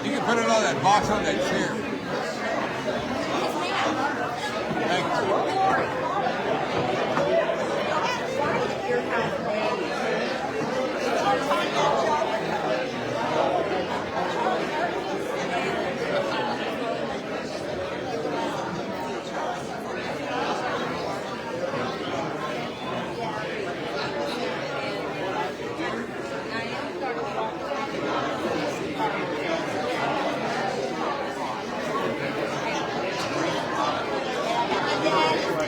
You can put it on that box on that chair. Thank you.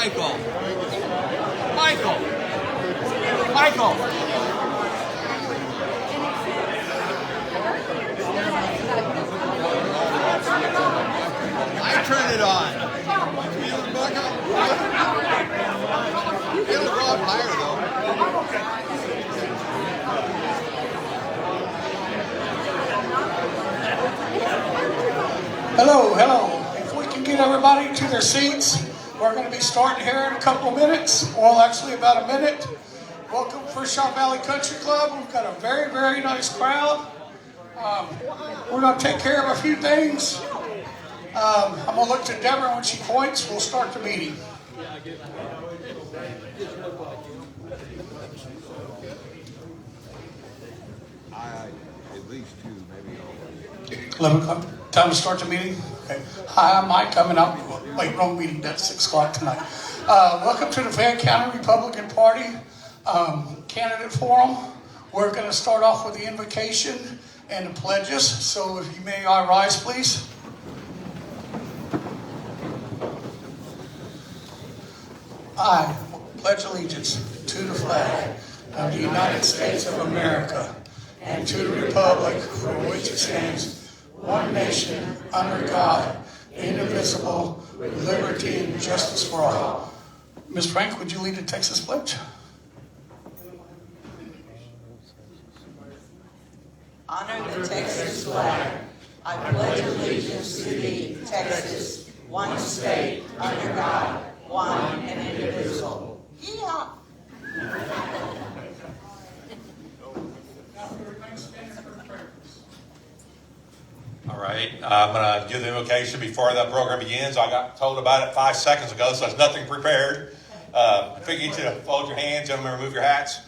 Michael. Michael. Michael. I turned it on. It'll go up higher though. Hello, hello. If we can get everybody to their seats, we're going to be starting here in a couple of minutes. Well, actually about a minute. Welcome to Frisch Valley Country Club. We've got a very, very nice crowd. We're going to take care of a few things. I'm going to look to Deborah when she points. We'll start the meeting. At least two, maybe. 11 o'clock. Time to start the meeting? Okay. Hi, I'm Mike. I'm out. Wait, wrong meeting. That's 6 o'clock tonight. Welcome to the Van County Republican Party Candidate Forum. We're going to start off with the invocation and the pledges. So if you may all rise, please. I pledge allegiance to the flag of the United States of America and to the republic for which it stands, one nation, under God, indivisible, with liberty and justice for all. Ms. Frank, would you lead the Texas Pledge? Honor the Texas flag. I pledge allegiance to thee, Texas, one state, under God, one and indivisible. Yeehaw! All right, I'm going to give the invocation before the program begins. I got told about it 5 seconds ago, so there's nothing prepared. I figure you to fold your hands, gentlemen, remove your hats.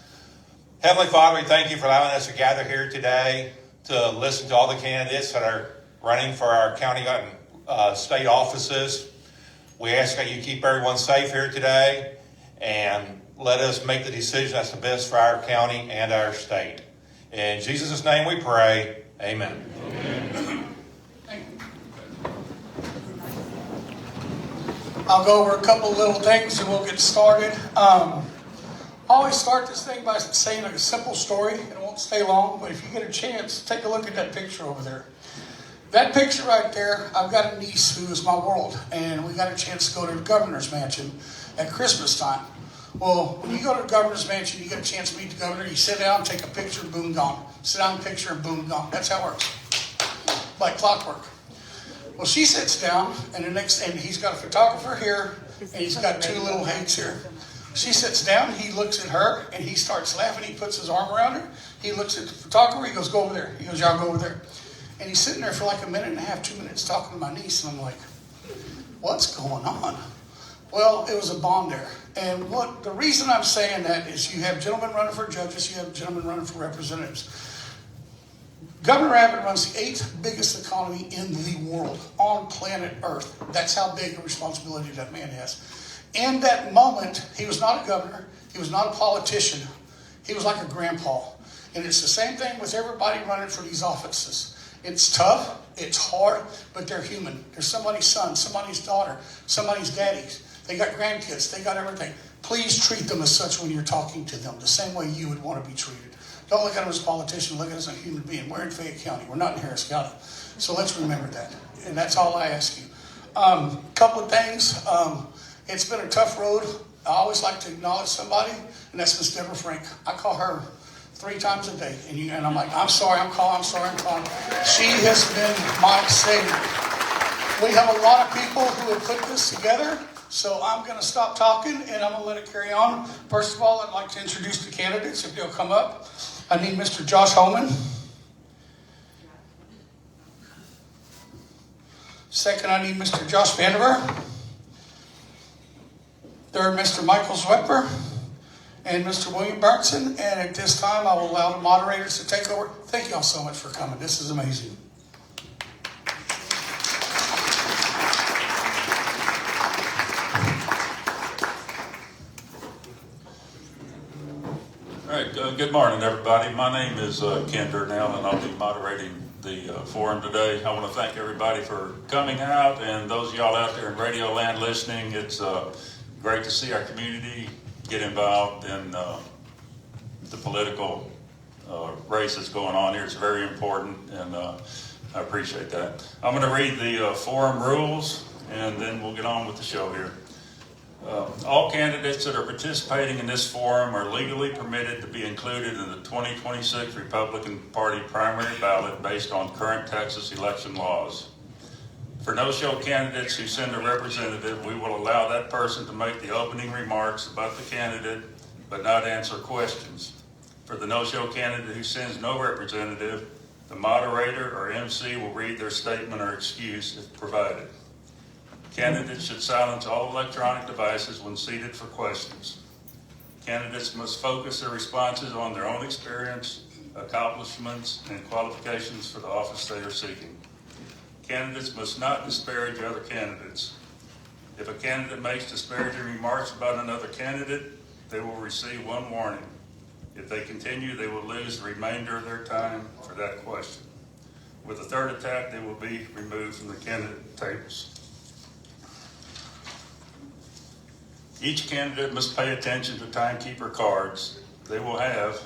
Heavenly Father, we thank you for allowing us to gather here today to listen to all the candidates that are running for our county and state offices. We ask that you keep everyone safe here today and let us make the decision that's the best for our county and our state. In Jesus' name we pray, amen. I'll go over a couple of little things and we'll get started. I always start this thing by saying a simple story. It won't stay long, but if you get a chance, take a look at that picture over there. That picture right there, I've got a niece who is my world, and we got a chance to go to the governor's mansion at Christmas time. Well, when you go to the governor's mansion, you get a chance to meet the governor, you sit down, take a picture, boom, gone. Sit down, picture, and boom, gone. That's how it works. Like clockwork. Well, she sits down, and he's got a photographer here, and he's got two little haids here. She sits down, he looks at her, and he starts laughing. He puts his arm around her. He looks at the photographer, he goes, go over there. He goes, y'all go over there. And he's sitting there for like a minute and a half, 2 minutes talking to my niece, and I'm like, what's going on? Well, it was a bond there. And the reason I'm saying that is you have gentlemen running for judges, you have gentlemen running for representatives. Governor Abbott runs the 8th biggest economy in the world, on planet Earth. That's how big a responsibility that man has. In that moment, he was not a governor, he was not a politician, he was like a grandpa. And it's the same thing with everybody running for these offices. It's tough, it's hard, but they're human. They're somebody's son, somebody's daughter, somebody's daddy. They got grandkids, they got everything. Please treat them as such when you're talking to them, the same way you would want to be treated. Don't look at them as a politician, look at them as a human being. We're in Fayette County, we're not in Harris County. So let's remember that. And that's all I ask you. Couple of things. It's been a tough road. I always like to acknowledge somebody, and that's Miss Deborah Frank. I call her 3 times a day. And I'm like, I'm sorry, I'm calling. She has been my savior. We have a lot of people who have put this together. So I'm going to stop talking and I'm going to let it carry on. First of all, I'd like to introduce the candidates if they'll come up. I need Mr. Josh Holman. Second, I need Mr. Josh Vandiver. Third, Mr. Michael Zwepper and Mr. William Bertson. And at this time, I will allow the moderators to take over. Thank you all so much for coming. This is amazing. All right, good morning, everybody. My name is Ken Durnell, and I'll be moderating the forum today. I want to thank everybody for coming out, and those of y'all out there in Radio Land listening. It's great to see our community get involved in the political race that's going on here. It's very important, and I appreciate that. I'm going to read the forum rules, and then we'll get on with the show here. All candidates that are participating in this forum are legally permitted to be included in the 2026 Republican Party primary ballot based on current Texas election laws. For no-show candidates who send a representative, we will allow that person to make the opening remarks about the candidate, but not answer questions. For the no-show candidate who sends no representative, the moderator or MC will read their statement or excuse if provided. Candidates should silence all electronic devices when seated for questions. Candidates must focus their responses on their own experience, accomplishments, and qualifications for the office they are seeking. Candidates must not disparage other candidates. If a candidate makes disparaging remarks about another candidate, they will receive one warning. If they continue, they will lose the remainder of their time for that question. With a third attack, they will be removed from the candidate tables. Each candidate must pay attention to timekeeper cards. They will have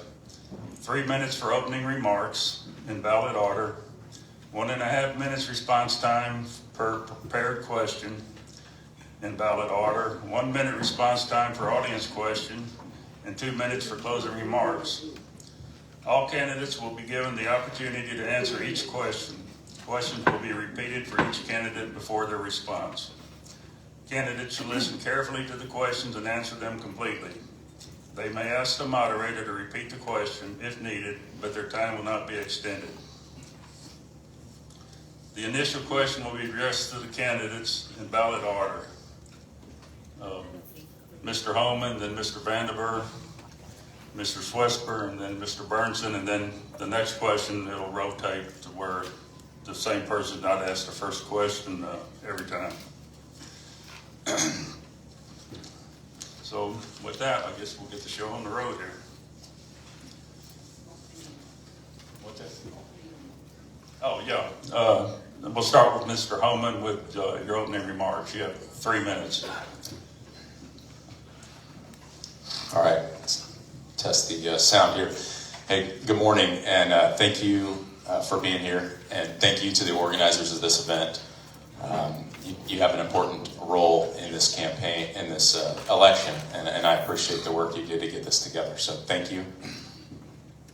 3 minutes for opening remarks in ballot order, 1.5 minutes response time per prepared question in ballot order, 1 minute response time for audience question, and 2 minutes for closing remarks. All candidates will be given the opportunity to answer each question. Questions will be repeated for each candidate before their response. Candidates should listen carefully to the questions and answer them completely. They may ask the moderator to repeat the question if needed, but their time will not be extended. The initial question will be addressed to the candidates in ballot order. Mr. Holman, then Mr. Vandiver, Mr. Swesper, and then Mr. Burnson, and then the next question, it'll rotate to where the same person not ask the first question every time. So with that, I guess we'll get the show on the road here. What's that? Oh, yeah. We'll start with Mr. Holman with your opening remarks. You have 3 minutes. All right, let's test the sound here. Hey, good morning, and thank you for being here, and thank you to the organizers of this event. You have an important role in this campaign, in this election, and I appreciate the work you did to get this together, so thank you.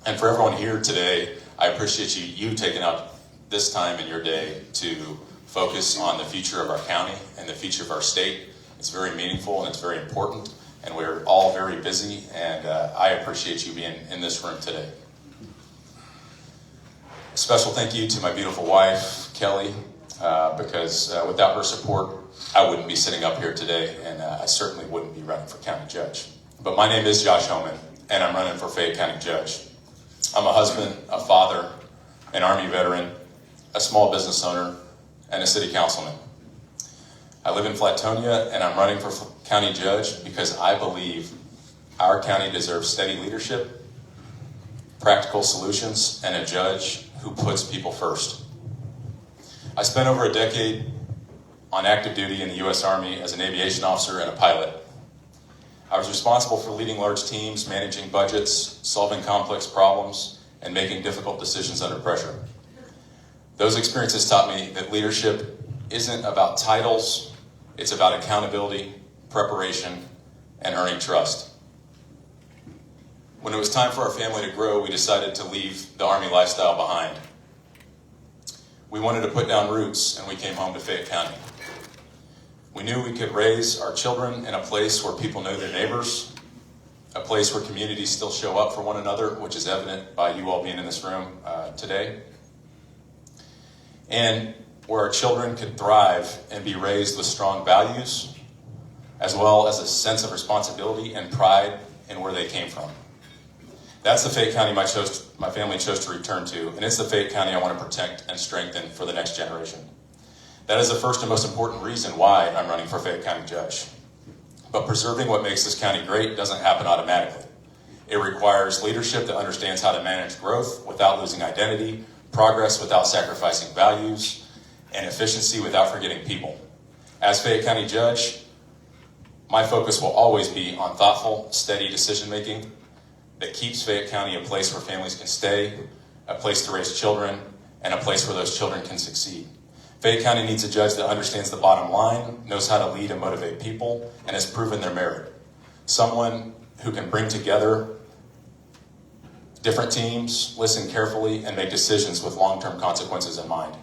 And for everyone here today, I appreciate you taking out this time in your day to focus on the future of our county and the future of our state. It's very meaningful and it's very important, and we're all very busy, and I appreciate you being in this room today. A special thank you to my beautiful wife, Kelly, because without her support, I wouldn't be sitting up here today, and I certainly wouldn't be running for county judge. But my name is Josh Homan, and I'm running for Fayette County Judge. I'm a husband, a father, an Army veteran, a small business owner, and a city councilman. I live in Flatonia, and I'm running for county judge because I believe our county deserves steady leadership, practical solutions, and a judge who puts people first. I spent over a decade on active duty in the U.S. Army as an aviation officer and a pilot. I was responsible for leading large teams, managing budgets, solving complex problems, and making difficult decisions under pressure. Those experiences taught me that leadership isn't about titles, it's about accountability, preparation, and earning trust. When it was time for our family to grow, we decided to leave the Army lifestyle behind. We wanted to put down roots, and we came home to Fayette County. We knew we could raise our children in a place where people know their neighbors, a place where communities still show up for one another, which is evident by you all being in this room today, and where our children could thrive and be raised with strong values, as well as a sense of responsibility and pride in where they came from. That's the Fayette County my family chose to return to, and it's the Fayette County I want to protect and strengthen for the next generation. That is the first and most important reason why I'm running for Fayette County Judge. But preserving what makes this county great doesn't happen automatically. It requires leadership that understands how to manage growth without losing identity, progress without sacrificing values, and efficiency without forgetting people. As Fayette County Judge, My focus will always be on thoughtful, steady decision-making that keeps Fayette County a place where families can stay, a place to raise children, and a place where those children can succeed. Fayette County needs a judge that understands the bottom line, knows how to lead and motivate people, and has proven their merit. Someone who can bring together different teams, listen carefully, and make decisions with long-term consequences in mind.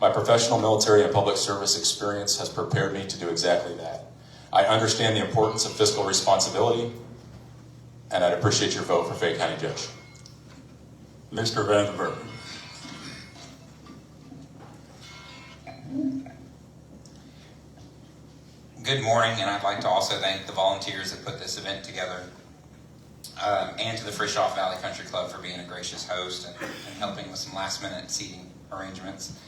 My professional military and public service experience has prepared me to do exactly that. I understand the importance of fiscal responsibility, and I'd appreciate your vote for Fayette County Judge. Mr. Vandenberg. Good morning, and I'd like to also thank the volunteers that put this event together, and to the Frisch Valley Country Club for being a gracious host and helping with some last-minute seating arrangements.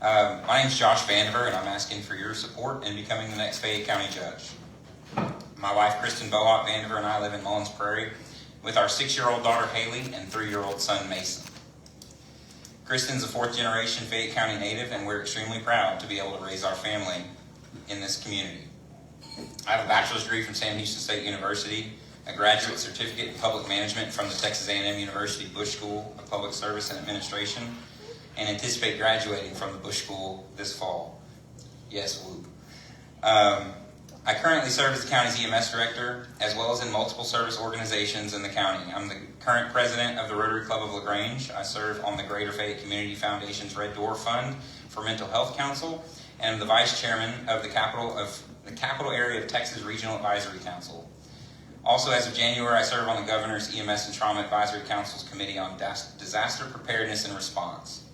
My name is Josh Vandiver, and I'm asking for your support in becoming the next Fayette County Judge. My wife, Kristen Boat Vandiver, and I live in Mullins Prairie with our 6-year-old daughter, Haley, and 3-year-old son, Mason. Kristen's a 4th-generation Fayette County native, and we're extremely proud to be able to raise our family in this community. I have a bachelor's degree from Sam Houston State University, a graduate certificate in public management from the Texas A&M University Bush School of Public Service and Administration, and anticipate graduating from the Bush School this fall. Yes, whoop. I currently serve as the county's EMS director, as well as in multiple service organizations in the county. I'm the current president of the Rotary Club of LaGrange. I serve on the Greater Fayette Community Foundation's Red Door Fund for Mental Health Council, and I'm the vice chairman of the Capital Area of Texas Regional Advisory Council. Also, as of January, I serve on the Governor's EMS and Trauma Advisory Council's Committee on Disaster Preparedness and Response.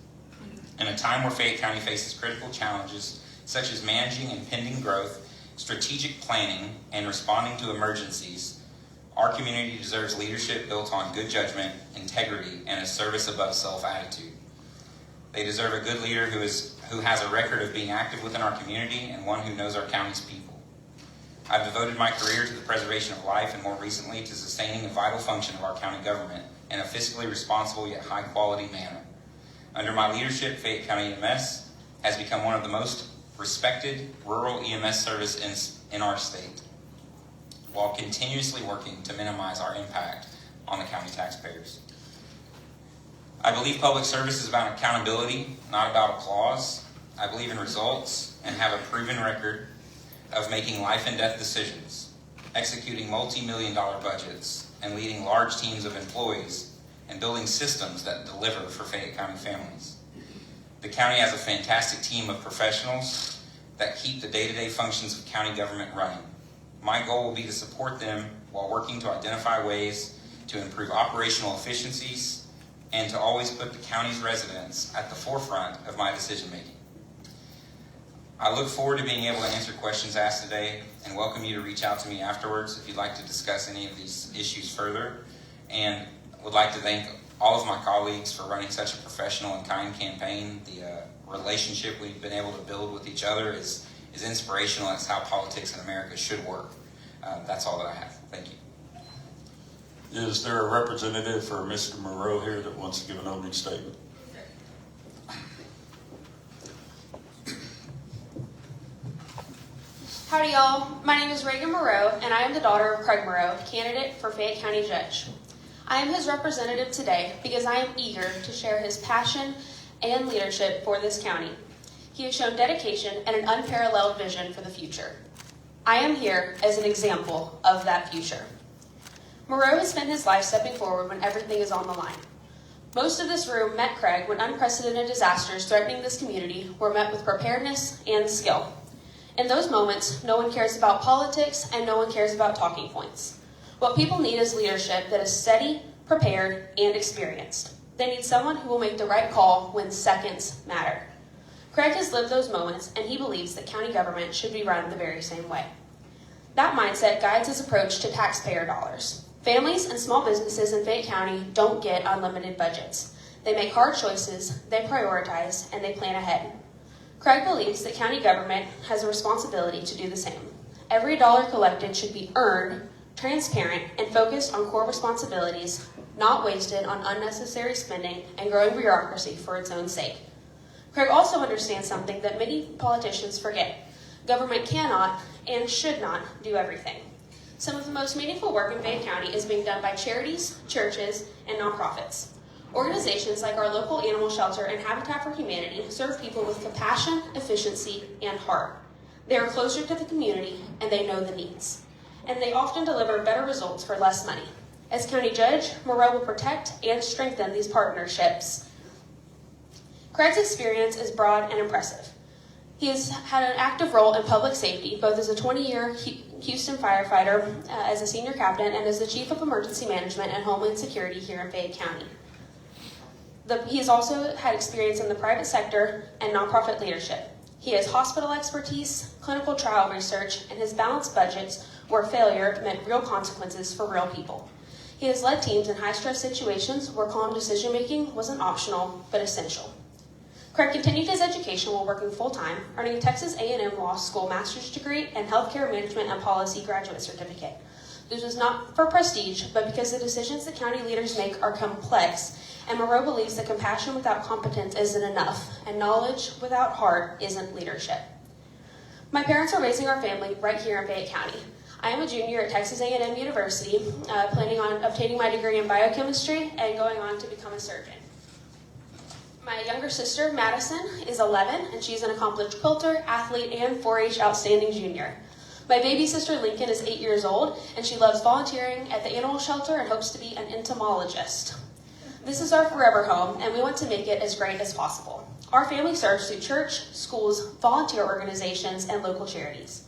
In a time where Fayette County faces critical challenges such as managing impending growth, strategic planning, and responding to emergencies, our community deserves leadership built on good judgment, integrity, and a service above self attitude. They deserve a good leader who has a record of being active within our community and one who knows our county's people. I've devoted my career to the preservation of life and more recently to sustaining a vital function of our county government in a fiscally responsible yet high quality manner. Under my leadership, Fayette County EMS has become one of the most respected rural EMS service in our state, while continuously working to minimize our impact on the county taxpayers. I believe public service is about accountability, not about applause. I believe in results and have a proven record of making life and death decisions, executing multi-million-dollar budgets, and leading large teams of employees and building systems that deliver for Fayette County families. The county has a fantastic team of professionals that keep the day-to-day functions of county government running. My goal will be to support them while working to identify ways to improve operational efficiencies and to always put the county's residents at the forefront of my decision-making. I look forward to being able to answer questions asked today and welcome you to reach out to me afterwards if you'd like to discuss any of these issues further, and would like to thank all of my colleagues for running such a professional and kind campaign. The relationship we've been able to build with each other is inspirational. It's how politics in America should work. That's all that I have. Thank you. Is there a representative for Mr. Moreau here that wants to give an opening statement? Howdy y'all, my name is Reagan Moreau and I am the daughter of Craig Moreau, candidate for Fayette County Judge. I am his representative today because I am eager to share his passion and leadership for this county. He has shown dedication and an unparalleled vision for the future. I am here as an example of that future. Moreau has spent his life stepping forward when everything is on the line. Most of this room met Craig when unprecedented disasters threatening this community were met with preparedness and skill. In those moments, no one cares about politics and no one cares about talking points. What people need is leadership that is steady, prepared, and experienced. They need someone who will make the right call when seconds matter. Craig has lived those moments, and he believes that county government should be run the very same way. That mindset guides his approach to taxpayer dollars. Families and small businesses in Fayette County don't get unlimited budgets. They make hard choices, they prioritize, and they plan ahead. Craig believes that county government has a responsibility to do the same. Every dollar collected should be earned, transparent, and focused on core responsibilities, not wasted on unnecessary spending and growing bureaucracy for its own sake. Craig also understands something that many politicians forget. Government cannot and should not do everything. Some of the most meaningful work in Fayette County is being done by charities, churches, and nonprofits. Organizations like our local animal shelter and Habitat for Humanity serve people with compassion, efficiency, and heart. They are closer to the community and they know the needs. And they often deliver better results for less money. As County Judge, Moreau will protect and strengthen these partnerships. Craig's experience is broad and impressive. He has had an active role in public safety, both as a 20-year Houston firefighter, as a senior captain, and as the Chief of Emergency Management and Homeland Security here in Fayette County. He has also had experience in the private sector and nonprofit leadership. He has hospital expertise, clinical trial research, and his balanced budgets where failure meant real consequences for real people. He has led teams in high-stress situations where calm decision-making wasn't optional, but essential. Craig continued his education while working full-time, earning a Texas A&M Law School master's degree and healthcare management and policy graduate certificate. This was not for prestige, but because the decisions that county leaders make are complex, and Moreau believes that compassion without competence isn't enough, and knowledge without heart isn't leadership. My parents are raising our family right here in Fayette County. I am a junior at Texas A&M University, planning on obtaining my degree in biochemistry and going on to become a surgeon. My younger sister, Madison, is 11, and she's an accomplished quilter, athlete, and 4-H outstanding junior. My baby sister, Lincoln, is 8 years old, and she loves volunteering at the animal shelter and hopes to be an entomologist. This is our forever home, and we want to make it as great as possible. Our family serves through church, schools, volunteer organizations, and local charities.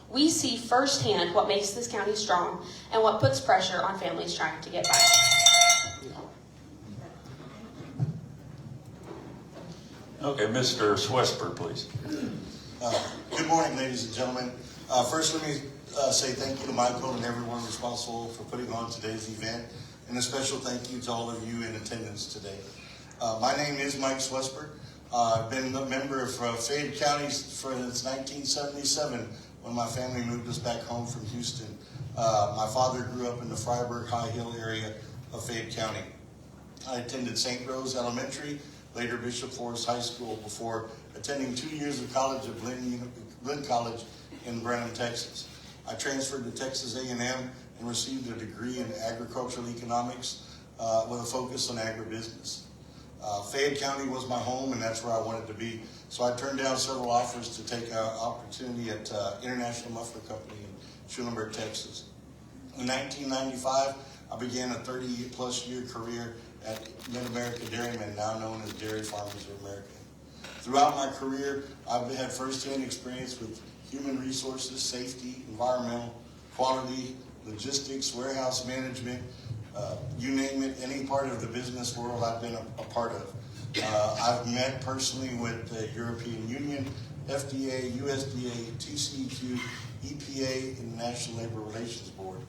We see firsthand what makes this county strong and what puts pressure on families trying to get by. Okay, Mr. Swesper, please. Good morning, ladies and gentlemen. First, let me say thank you to Michael and everyone responsible for putting on today's event, and a special thank you to all of you in attendance today. My name is Mike Swesper. I've been a member of Fayette County since 1977 when my family moved us back home from Houston. My father grew up in the Freiburg High Hill area of Fayette County. I attended St. Rose Elementary, later Bishop Forrest High School, before attending 2 years of college at Glenn College in Branham, Texas. I transferred to Texas A&M and received a degree in agricultural economics with a focus on agribusiness. Fayette County was my home, and that's where I wanted to be. So I turned down several offers to take an opportunity at International Muffler Company in Schulenburg, Texas. In 1995, I began a 30-plus year career at Mid-America Dairymen, now known as Dairy Farmers of America. Throughout my career, I've had firsthand experience with human resources, safety, environmental, quality, logistics, warehouse management, you name it, any part of the business world I've been a part of. I've met personally with the European Union, FDA, USDA, TCEQ, EPA, and the National Labor Relations Board.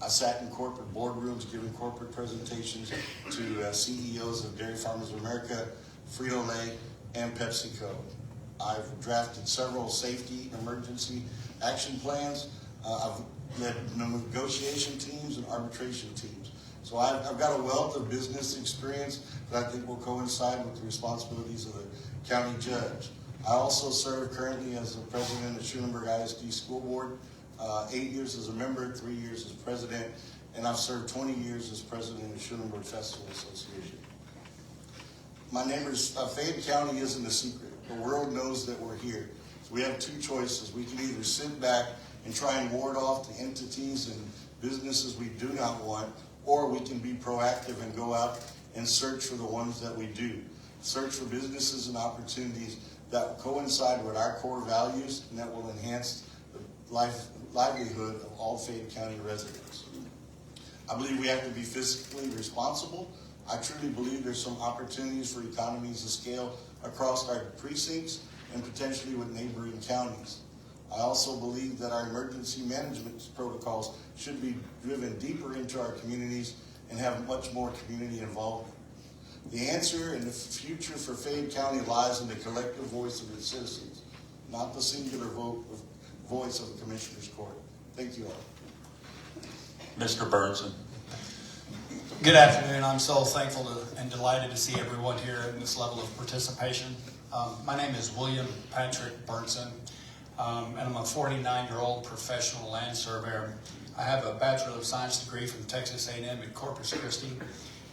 I sat in corporate boardrooms giving corporate presentations to CEOs of Dairy Farmers of America, Frito-Lay, and PepsiCo. I've drafted several safety emergency action plans. I've led negotiation teams and arbitration teams. So I've got a wealth of business experience that I think will coincide with the responsibilities of the county judge. I also serve currently as the president of Schulenburg ISD School Board, 8 years as a member, 3 years as president, and I've served 20 years as president of Schulenburg Festival Association. My neighbors, Fayette County isn't a secret. The world knows that we're here. So we have two choices. We can either sit back and try and ward off the entities and businesses we do not want, or we can be proactive and go out and search for the ones that we do. Search for businesses and opportunities that coincide with our core values and that will enhance the livelihood of all Fayette County residents. I believe we have to be fiscally responsible. I truly believe there's some opportunities for economies of scale across our precincts and potentially with neighboring counties. I also believe that our emergency management protocols should be driven deeper into our communities and have much more community involvement. The answer and the future for Fayette County lies in the collective voice of its citizens, not the singular voice of the Commissioner's Court. Thank you all. Mr. Burnson. Good afternoon. I'm so thankful and delighted to see everyone here in this level of participation. My name is William Patrick Burnson. and I'm a 49-year-old professional land surveyor. I have a Bachelor of Science degree from Texas A&M in Corpus Christi,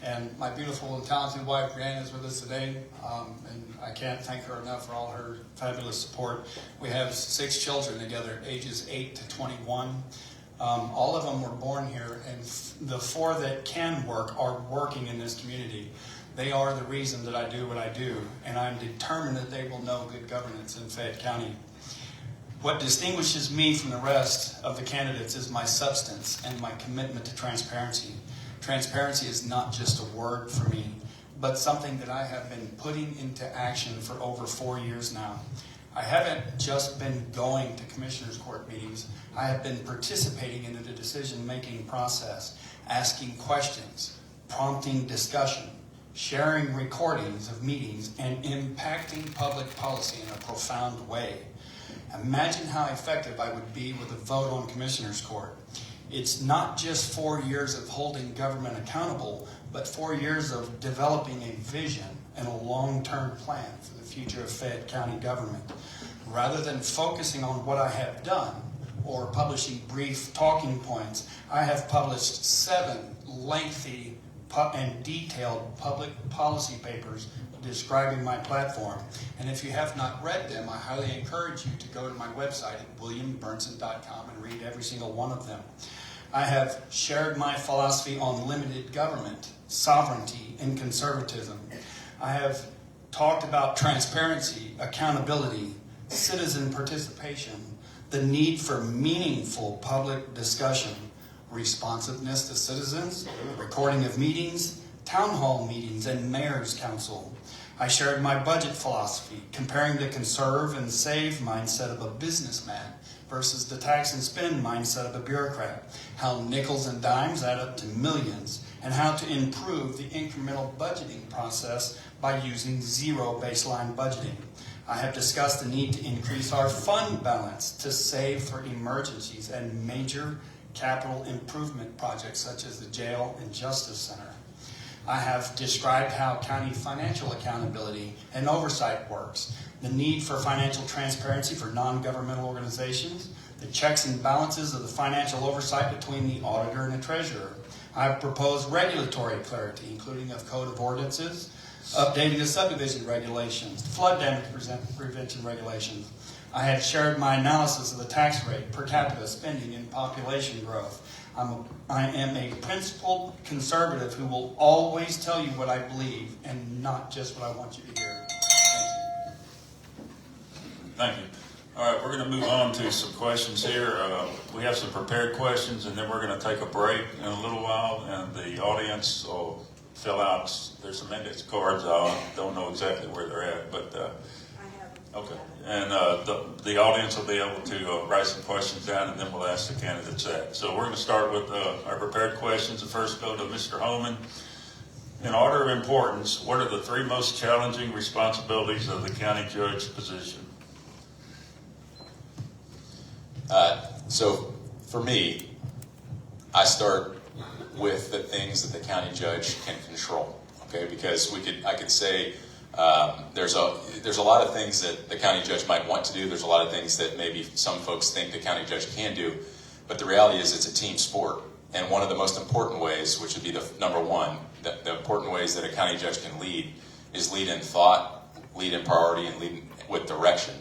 and my beautiful and talented wife, Brianne, is with us today, and I can't thank her enough for all her fabulous support. We have 6 children together, ages 8 to 21. All of them were born here, and the 4 that can work are working in this community. They are the reason that I do what I do, and I'm determined that they will know good governance in Fayette County. What distinguishes me from the rest of the candidates is my substance and my commitment to transparency. Transparency is not just a word for me, but something that I have been putting into action for over 4 years now. I haven't just been going to Commissioners Court meetings. I have been participating in the decision-making process, asking questions, prompting discussion, sharing recordings of meetings, and impacting public policy in a profound way. Imagine how effective I would be with a vote on Commissioners Court. It's not just 4 years of holding government accountable, but 4 years of developing a vision and a long-term plan for the future of Fayette County government. Rather than focusing on what I have done or publishing brief talking points, I have published 7 lengthy and detailed public policy papers describing my platform. And if you have not read them, I highly encourage you to go to my website at williamburnson.com and read every single one of them. I have shared my philosophy on limited government, sovereignty, and conservatism. I have talked about transparency, accountability, citizen participation, the need for meaningful public discussion, responsiveness to citizens, recording of meetings, town hall meetings, and mayor's council. I shared my budget philosophy, comparing the conserve and save mindset of a businessman versus the tax and spend mindset of a bureaucrat, how nickels and dimes add up to millions, and how to improve the incremental budgeting process by using zero baseline budgeting. I have discussed the need to increase our fund balance to save for emergencies and major capital improvement projects such as the jail and justice center. I have described how county financial accountability and oversight works, the need for financial transparency for non-governmental organizations, the checks and balances of the financial oversight between the auditor and the treasurer. I have proposed regulatory clarity, including of code of ordinances, updating the subdivision regulations, flood damage prevention regulations. I have shared my analysis of the tax rate, per capita spending, and population growth. I am a principled conservative who will always tell you what I believe and not just what I want you to hear. Thank you. Thank you. All right, we're going to move on to some questions here. We have some prepared questions, and then we're going to take a break in a little while, and the audience will fill out. There's some index cards. I don't know exactly where they're at, but okay. And the audience will be able to write some questions down, and then we'll ask the candidates that. So we're going to start with our prepared questions, and first go to Mr. Holman. In order of importance, what are the 3 most challenging responsibilities of the county judge position? So for me, I start with the things that the county judge can control. Okay, because I could say there's a lot of things that the county judge might want to do. There's a lot of things that maybe some folks think the county judge can do, but the reality is it's a team sport. And one of the most important ways, which would be the number one, the important ways that a county judge can lead is lead in thought, lead in priority, and lead with direction.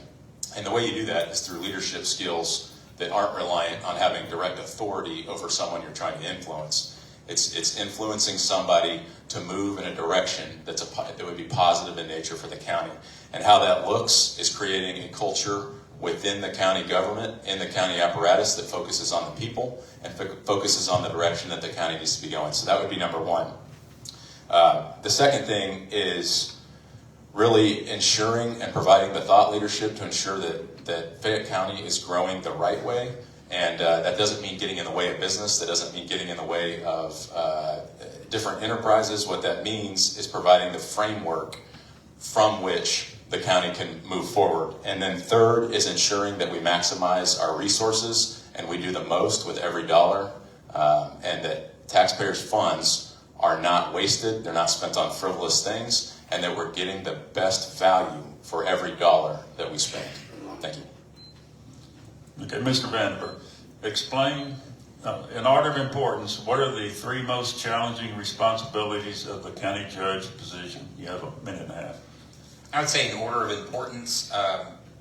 And the way you do that is through leadership skills that aren't reliant on having direct authority over someone you're trying to influence. It's influencing somebody to move in a direction that would be positive in nature for the county. And how that looks is creating a culture within the county government, in the county apparatus, that focuses on the people and focuses on the direction that the county needs to be going. So that would be number one. The second thing is really ensuring and providing the thought leadership to ensure that Fayette County is growing the right way. And that doesn't mean getting in the way of business. That doesn't mean getting in the way of different enterprises. What that means is providing the framework from which the county can move forward. And then third is ensuring that we maximize our resources and we do the most with every dollar, and that taxpayers' funds are not wasted, they're not spent on frivolous things, and that we're getting the best value for every dollar that we spend. Thank you. Okay, Mr. Vandenberg, explain, in order of importance, what are the three most challenging responsibilities of the county judge position? You have a minute and a half. I would say in order of importance,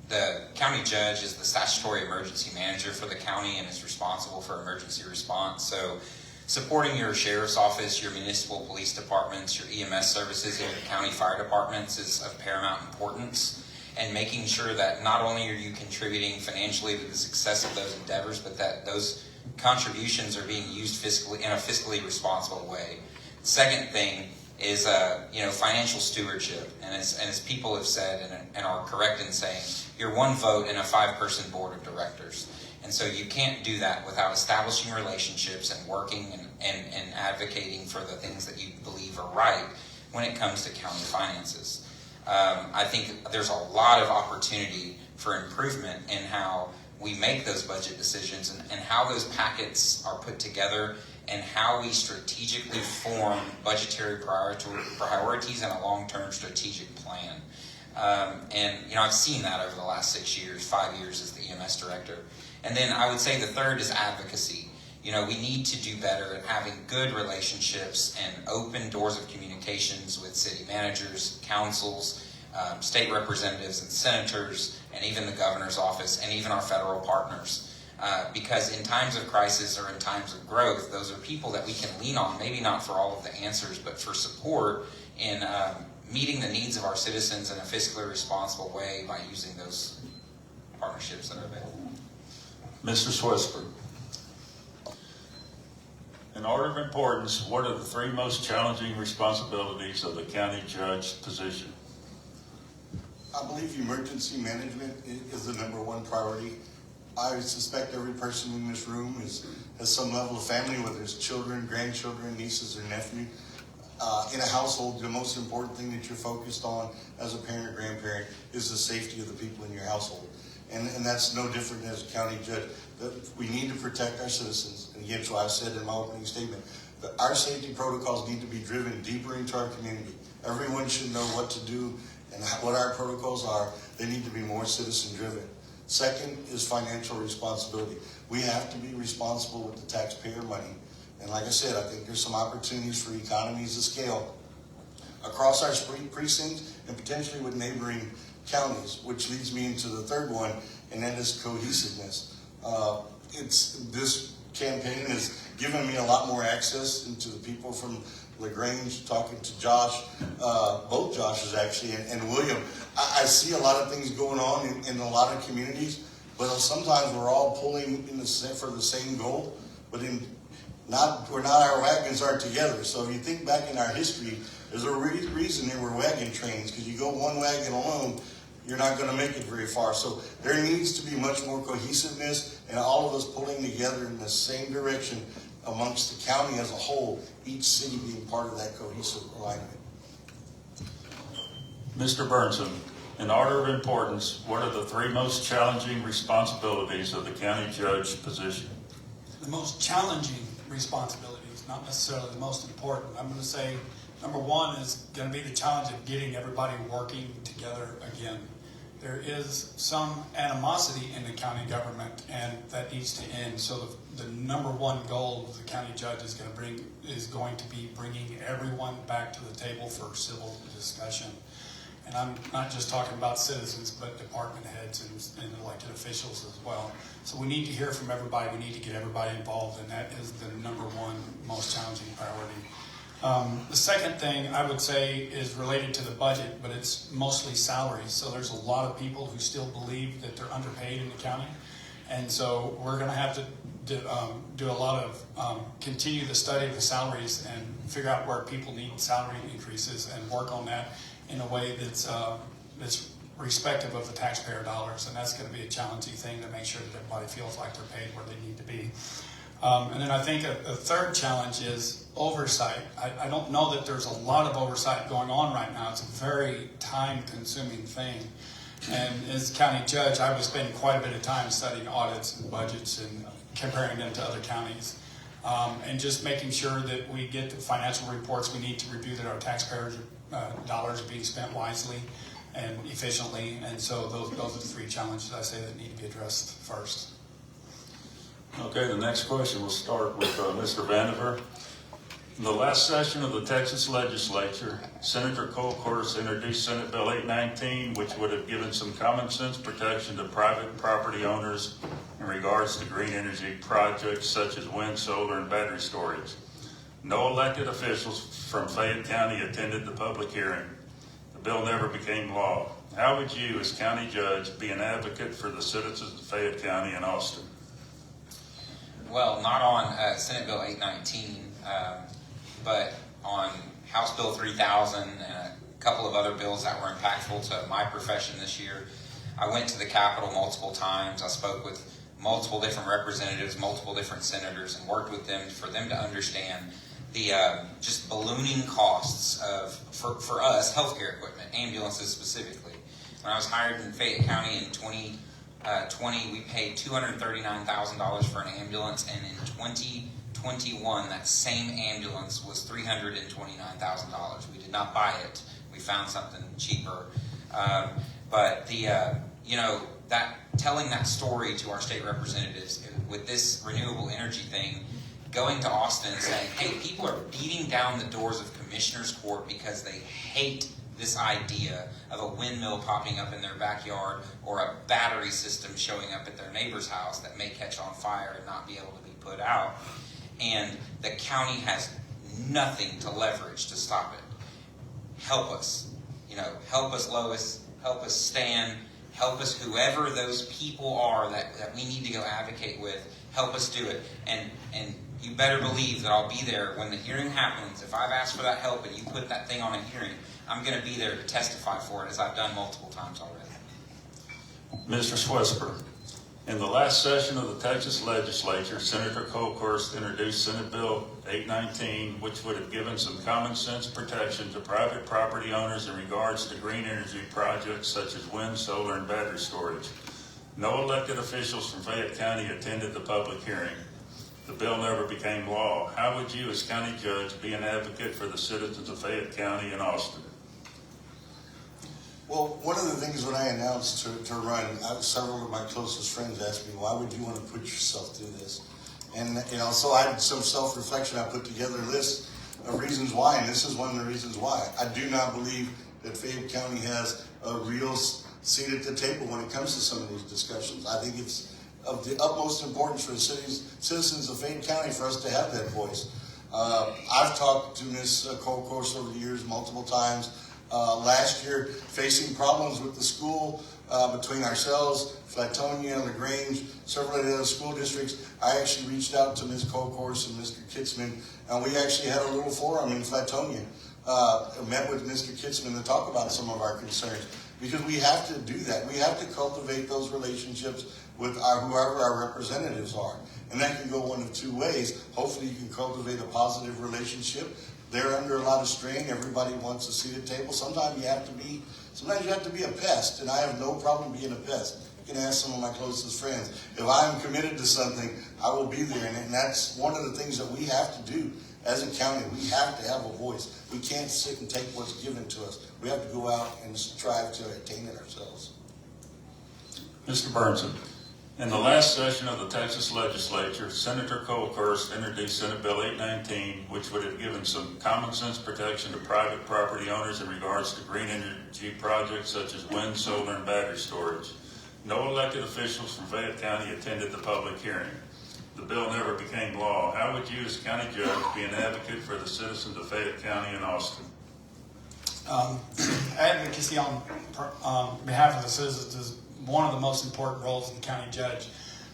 the county judge is the statutory emergency manager for the county and is responsible for emergency response. So supporting your sheriff's office, your municipal police departments, your EMS services, and your county fire departments is of paramount importance. And making sure that not only are you contributing financially to the success of those endeavors, but that those contributions are being used fiscally in a fiscally responsible way. Second thing is financial stewardship, and as people have said and are correct in saying, you're one vote in a 5-person board of directors, and so you can't do that without establishing relationships and working and advocating for the things that you believe are right when it comes to county finances. I think there's a lot of opportunity for improvement in how we make those budget decisions and how those packets are put together and how we strategically form budgetary priorities and a long-term strategic plan. I've seen that over the last 6 years, 5 years as the EMS director. And then I would say the third is advocacy. We need to do better at having good relationships and open doors of communications with city managers, councils, state representatives and senators, and even the governor's office, and even our federal partners. Because in times of crisis or in times of growth, those are people that we can lean on, maybe not for all of the answers, but for support in meeting the needs of our citizens in a fiscally responsible way by using those partnerships that are available. Mr. Swisper, in order of importance, what are the three most challenging responsibilities of the county judge position? I believe emergency management is the number one priority. I suspect every person in this room has some level of family, whether it's children, grandchildren, nieces, or nephews. In a household, the most important thing that you're focused on as a parent or grandparent is the safety of the people in your household. And that's no different as a county judge. We need to protect our citizens. And again, so I said in my opening statement, that our safety protocols need to be driven deeper into our community. Everyone should know what to do and what our protocols are. They need to be more citizen driven. Second is financial responsibility. We have to be responsible with the taxpayer money. And like I said, I think there's some opportunities for economies of scale across our precincts and potentially with neighboring counties, which leads me into the third one, and that is cohesiveness. This campaign has given me a lot more access into the people from LaGrange, talking to Josh, both Joshes actually, and William. I see a lot of things going on in a lot of communities, but sometimes we're all pulling for the same goal, but our wagons aren't together. So if you think back in our history, there's a reason there were wagon trains, because you go one wagon alone, you're not going to make it very far. So there needs to be much more cohesiveness and all of us pulling together in the same direction amongst the county as a whole, each city being part of that cohesive alignment. Mr. Burnson, in order of importance, what are the three most challenging responsibilities of the county judge position? The most challenging responsibilities, not necessarily the most important. I'm going to say number one is going to be the challenge of getting everybody working together again. There is some animosity in the county government, and that needs to end. So the number one goal of the county judge is going to be bringing everyone back to the table for civil discussion. And I'm not just talking about citizens, but department heads and elected officials as well. So we need to hear from everybody. We need to get everybody involved, and that is the number one most challenging priority. The second thing I would say is related to the budget, but it's mostly salaries. So there's a lot of people who still believe that they're underpaid in the county. And so we're going to have to do a lot of continue the study of the salaries and figure out where people need salary increases and work on that in a way that's respective of the taxpayer dollars. And that's going to be a challenging thing to make sure that everybody feels like they're paid where they need to be. And then I think a third challenge is oversight. I don't know that there's a lot of oversight going on right now. It's a very time-consuming thing. And as county judge, I was spending quite a bit of time studying audits and budgets and comparing them to other counties. And just making sure that we get the financial reports we need to review that our taxpayers' dollars are being spent wisely and efficiently. And so those are the three challenges I say that need to be addressed first. Okay, the next question will start with Mr. Vandiver. In the last session of the Texas legislature, Senator Colcourse introduced Senate Bill 819, which would have given some common sense protection to private property owners in regards to green energy projects such as wind, solar, and battery storage. No elected officials from Fayette County attended the public hearing. The bill never became law. How would you, as county judge, be an advocate for the citizens of Fayette County and Austin? Well, not on Senate Bill 819, but on House Bill 3000 and a couple of other bills that were impactful to my profession this year. I went to the Capitol multiple times. I spoke with multiple different representatives, multiple different senators, and worked with them for them to understand the just ballooning costs of, for us, healthcare equipment, ambulances specifically. When I was hired in Fayette County in 2020, we paid $239,000 for an ambulance, and in 2021, that same ambulance was $329,000. We did not buy it. We found something cheaper. But the that telling that story to our state representatives with this renewable energy thing, going to Austin and saying, hey, people are beating down the doors of Commissioner's Court because they hate this idea of a windmill popping up in their backyard or a battery system showing up at their neighbor's house that may catch on fire and not be able to be put out. And the county has nothing to leverage to stop it. Help us. Help us, Lois. Help us, Stan. Help us, whoever those people are that we need to go advocate with. Help us do it. And you better believe that I'll be there when the hearing happens. If I've asked for that help and you put that thing on a hearing, I'm going to be there to testify for it, as I've done multiple times already. Mr. Swesper, in the last session of the Texas legislature, Senator Colcourse introduced Senate Bill 819, which would have given some common sense protection to private property owners in regards to green energy projects such as wind, solar, and battery storage. No elected officials from Fayette County attended the public hearing. The bill never became law. How would you, as county judge, be an advocate for the citizens of Fayette County and Austin? Well, one of the things when I announced to run, several of my closest friends asked me, why would you want to put yourself through this? And, so I had some self-reflection. I put together a list of reasons why, and this is one of the reasons why. I do not believe that Fayette County has a real seat at the table when it comes to some of these discussions. I think it's of the utmost importance for the citizens of Fayette County for us to have that voice. I've talked to Ms. Colcourse over the years multiple times. Last year, facing problems with the school between ourselves, Flatonia, LaGrange, several of the other school districts, I actually reached out to Ms. Colcourse and Mr. Kitzman, and we actually had a little forum in Flatonia. Met with Mr. Kitzman to talk about some of our concerns, because we have to do that. We have to cultivate those relationships with whoever our representatives are. And that can go one of two ways. Hopefully you can cultivate a positive relationship. They're under a lot of strain. Everybody wants a seat at the table. Sometimes you have to be a pest, and I have no problem being a pest. You can ask some of my closest friends. If I'm committed to something, I will be there. And that's one of the things that we have to do as a county. We have to have a voice. We can't sit and take what's given to us. We have to go out and strive to attain it ourselves. Mr. Burnson, in the last session of the Texas legislature, Senator Colcourse introduced Senate Bill 819, which would have given some common sense protection to private property owners in regards to green energy projects such as wind, solar, and battery storage. No elected officials from Fayette County attended the public hearing. The bill never became law. How would you, as county judge, be an advocate for the citizens of Fayette County and Austin? Advocacy on behalf of the citizens is one of the most important roles of the county judge,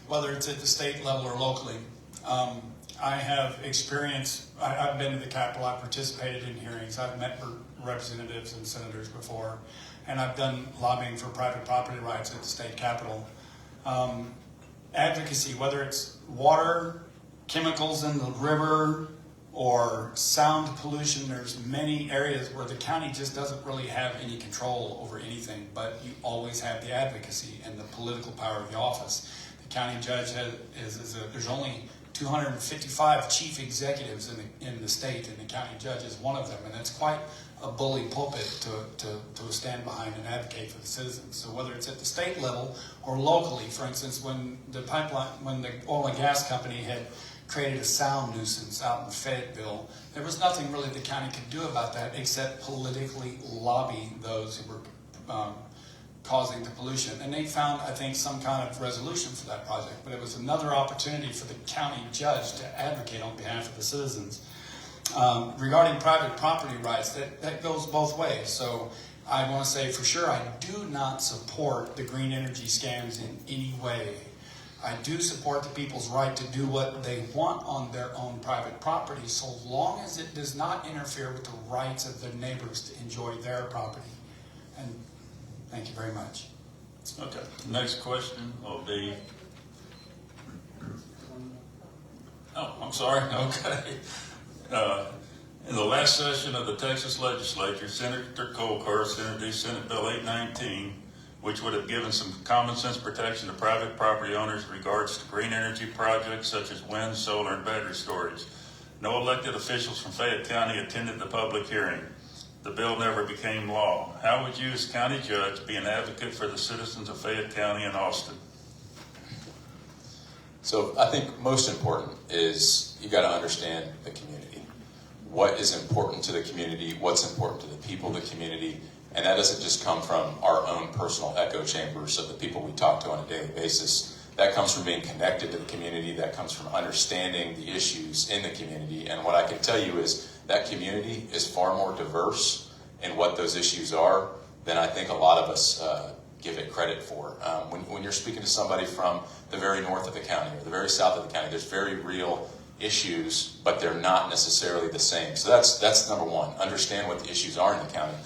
whether it's at the state level or locally. I have experience, I've been to the Capitol, I've participated in hearings, I've met representatives and senators before, and I've done lobbying for private property rights at the state Capitol. Advocacy, whether it's water, chemicals in the river, or sound pollution, there's many areas where the county just doesn't really have any control over anything, but you always have the advocacy and the political power of the office. The county judge there's only 255 chief executives in the state, and the county judge is one of them, and it's quite a bully pulpit to stand behind and advocate for the citizens. So whether it's at the state level or locally, for instance, when the oil and gas company had created a sound nuisance out in Fayetteville, there was nothing really the county could do about that except politically lobby those who were causing the pollution. And they found, I think, some kind of resolution for that project, but it was another opportunity for the county judge to advocate on behalf of the citizens. Regarding private property rights, that goes both ways. So I want to say for sure I do not support the green energy scams in any way. I do support the people's right to do what they want on their own private property, so long as it does not interfere with the rights of their neighbors to enjoy their property. And thank you very much. Okay, next question will be, oh, I'm sorry, okay. In the last session of the Texas legislature, Senator Colcart introduced Senate Bill 819, which would have given some common sense protection to private property owners in regards to green energy projects such as wind, solar, and battery storage. No elected officials from Fayette County attended the public hearing. The bill never became law. How would you, as county judge, be an advocate for the citizens of Fayette County and Austin? So I think most important is you got to understand the community. What is important to the community? What's important to the people of the community? And that doesn't just come from our own personal echo chambers of the people we talk to on a daily basis. That comes from being connected to the community. That comes from understanding the issues in the community. And what I can tell you is that community is far more diverse in what those issues are than I think a lot of us give it credit for. When you're speaking to somebody from the very north of the county or the very south of the county, there's very real issues, but they're not necessarily the same. So that's number one. Understand what the issues are in the county.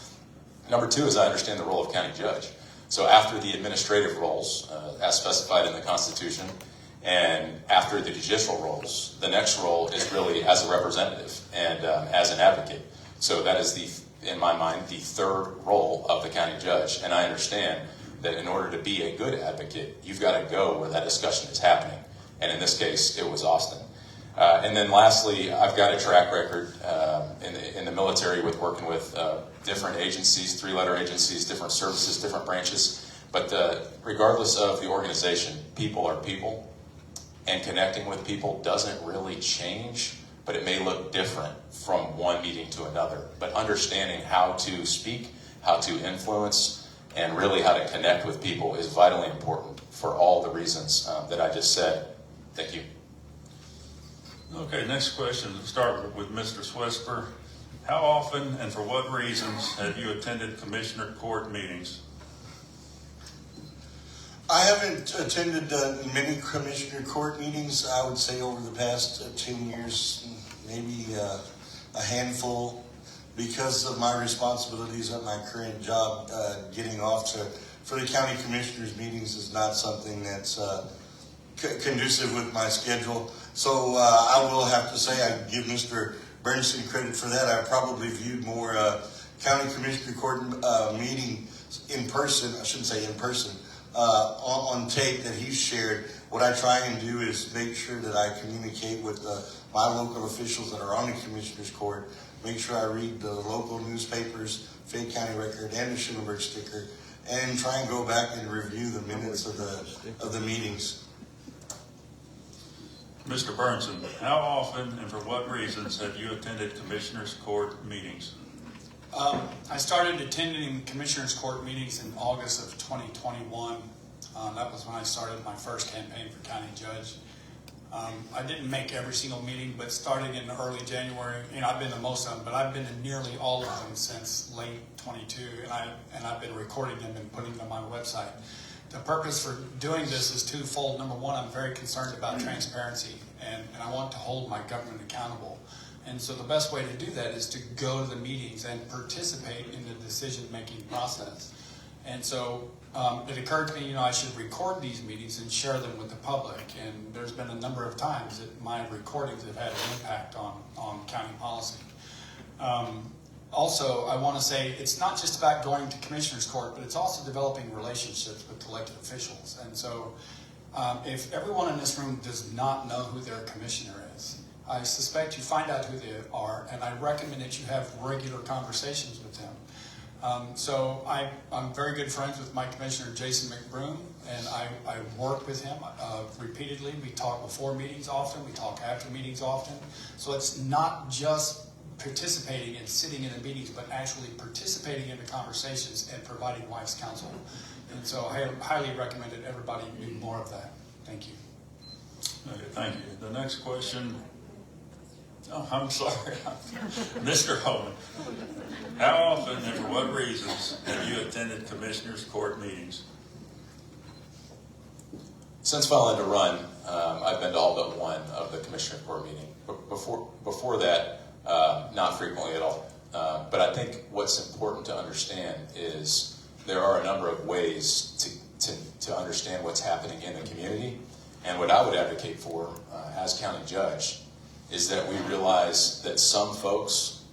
Number two is I understand the role of county judge. So after the administrative roles, as specified in the Constitution, and after the judicial roles, the next role is really as a representative and as an advocate. So that is, in my mind, the third role of the county judge. And I understand that in order to be a good advocate, you've got to go where that discussion is happening. And in this case, it was Austin. And then lastly, I've got a track record in the military with working with different agencies, three-letter agencies, different services, different branches. But regardless of the organization, people are people. And connecting with people doesn't really change, but it may look different from one meeting to another. But understanding how to speak, how to influence, and really how to connect with people is vitally important for all the reasons that I just said. Thank you. Okay, next question. Let's start with Mr. Swesper. How often and for what reasons have you attended commissioner court meetings? I haven't attended many commissioner court meetings. I would say over the past 10 years, maybe a handful, because of my responsibilities at my current job. Getting off for the county commissioners meetings is not something that's conducive with my schedule. So I will have to say I give Mr. Bernstein credit for that. I probably viewed more county commissioner court meeting in person. I shouldn't say in person. On tape that he's shared. What I try and do is make sure that I communicate with my local officials that are on the commissioner's court. Make sure I read the local newspapers, Fayette County Record, and the Schulenburg Sticker, and try and go back and review the minutes of the meetings. Mr. Burnson, how often and for what reasons have you attended commissioners court meetings? I started attending commissioners court meetings in August of 2021. That was when I started my first campaign for county judge. I didn't make every single meeting, but starting in early January, I've been to most of them, but I've been to nearly all of them since late 22, and I've been recording them and putting them on my website. The purpose for doing this is twofold. Number one, I'm very concerned about transparency, and I want to hold my government accountable. And so the best way to do that is to go to the meetings and participate in the decision-making process. And so it occurred to me, I should record these meetings and share them with the public. And there's been a number of times that my recordings have had an impact on county policy. Also, I want to say it's not just about going to commissioner's court, but it's also developing relationships with elected officials. And so If everyone in this room does not know who their commissioner is, I suspect you find out who they are, and I recommend that you have regular conversations with them. So I'm very good friends with my commissioner, Jason McBroom, and I work with him repeatedly. We talk before meetings often, we talk after meetings often. So it's not just participating and sitting in the meetings, but actually participating in the conversations and providing wise counsel. And so I highly recommend that everybody do more of that. Thank you. Okay, thank you. The next question. Oh, I'm sorry. Mr. Holman, how often and for what reasons have you attended commissioners' court meetings? Since filing to run, I've been to all but one of the commissioner court meeting. Before that, not frequently at all. But I think what's important to understand is there are a number of ways to understand what's happening in the community. And what I would advocate for as county judge is that we realize that some folks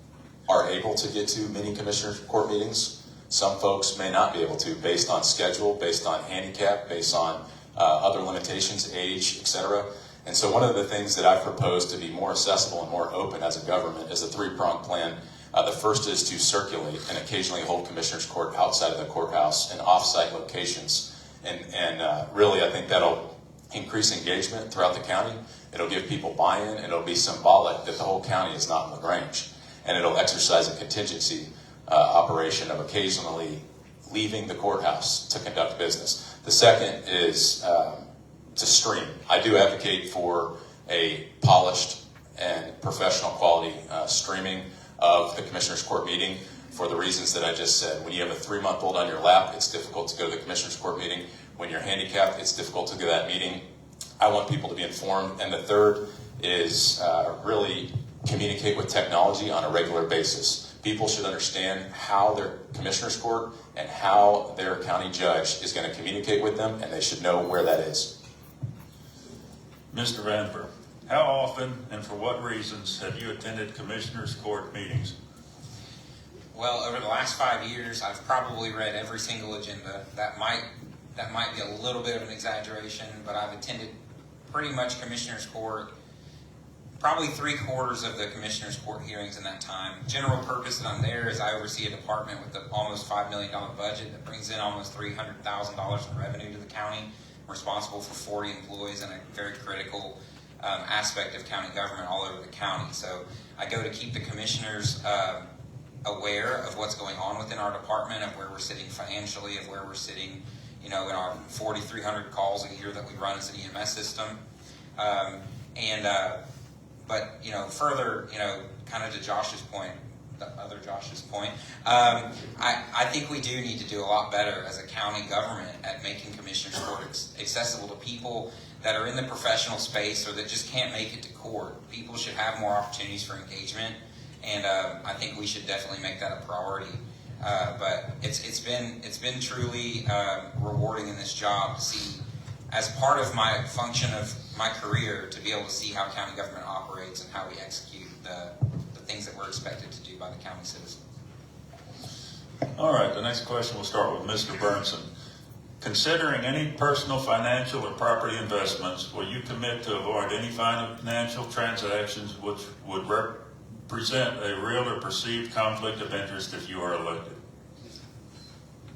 are able to get to many commissioner court meetings. Some folks may not be able to based on schedule, based on handicap, based on other limitations, age, etc. And so one of the things that I've proposed to be more accessible and more open as a government is a three-pronged plan. The first is to circulate and occasionally hold commissioners court outside of the courthouse in off-site locations. And really, I think that'll increase engagement throughout the county. It'll give people buy-in, and it'll be symbolic that the whole county is not in LaGrange. And it'll exercise a contingency operation of occasionally leaving the courthouse to conduct business. The second is to stream. I do advocate for a polished and professional quality streaming of the Commissioners Court meeting for the reasons that I just said. When you have a 3-month-old on your lap, it's difficult to go to the Commissioners Court meeting. When you're handicapped, it's difficult to go to that meeting. I want people to be informed. And the third is really communicate with technology on a regular basis. People should understand how their Commissioners Court and how their county judge is going to communicate with them, and they should know where that is. Mr. Vanper, how often and for what reasons have you attended commissioners' court meetings? Well, over the last 5 years, I've probably read every single agenda. That might be a little bit of an exaggeration, but I've attended pretty much commissioners' court, probably 3/4 of the commissioners' court hearings in that time. General purpose that I'm there is I oversee a department with an almost $5 million budget that brings in almost $300,000 in revenue to the county. I'm responsible for 40 employees and a very critical aspect of county government all over the county. So I go to keep the commissioners aware of what's going on within our department, of where we're sitting financially, of where we're sitting, in our 4,300 calls a year that we run as an EMS system. But further, kind of to Josh's point, the other Josh's point, I think we do need to do a lot better as a county government at making commissioners' court accessible to people that are in the professional space or that just can't make it to court. People should have more opportunities for engagement, and I think we should definitely make that a priority. But it's been truly rewarding in this job to see, as part of my function of my career, to be able to see how county government operates and how we execute the things that we're expected to do by the county citizen. All right, the next question will start with Mr. Burnson. Considering any personal, financial, or property investments, will you commit to avoid any financial transactions which would represent a real or perceived conflict of interest if you are elected?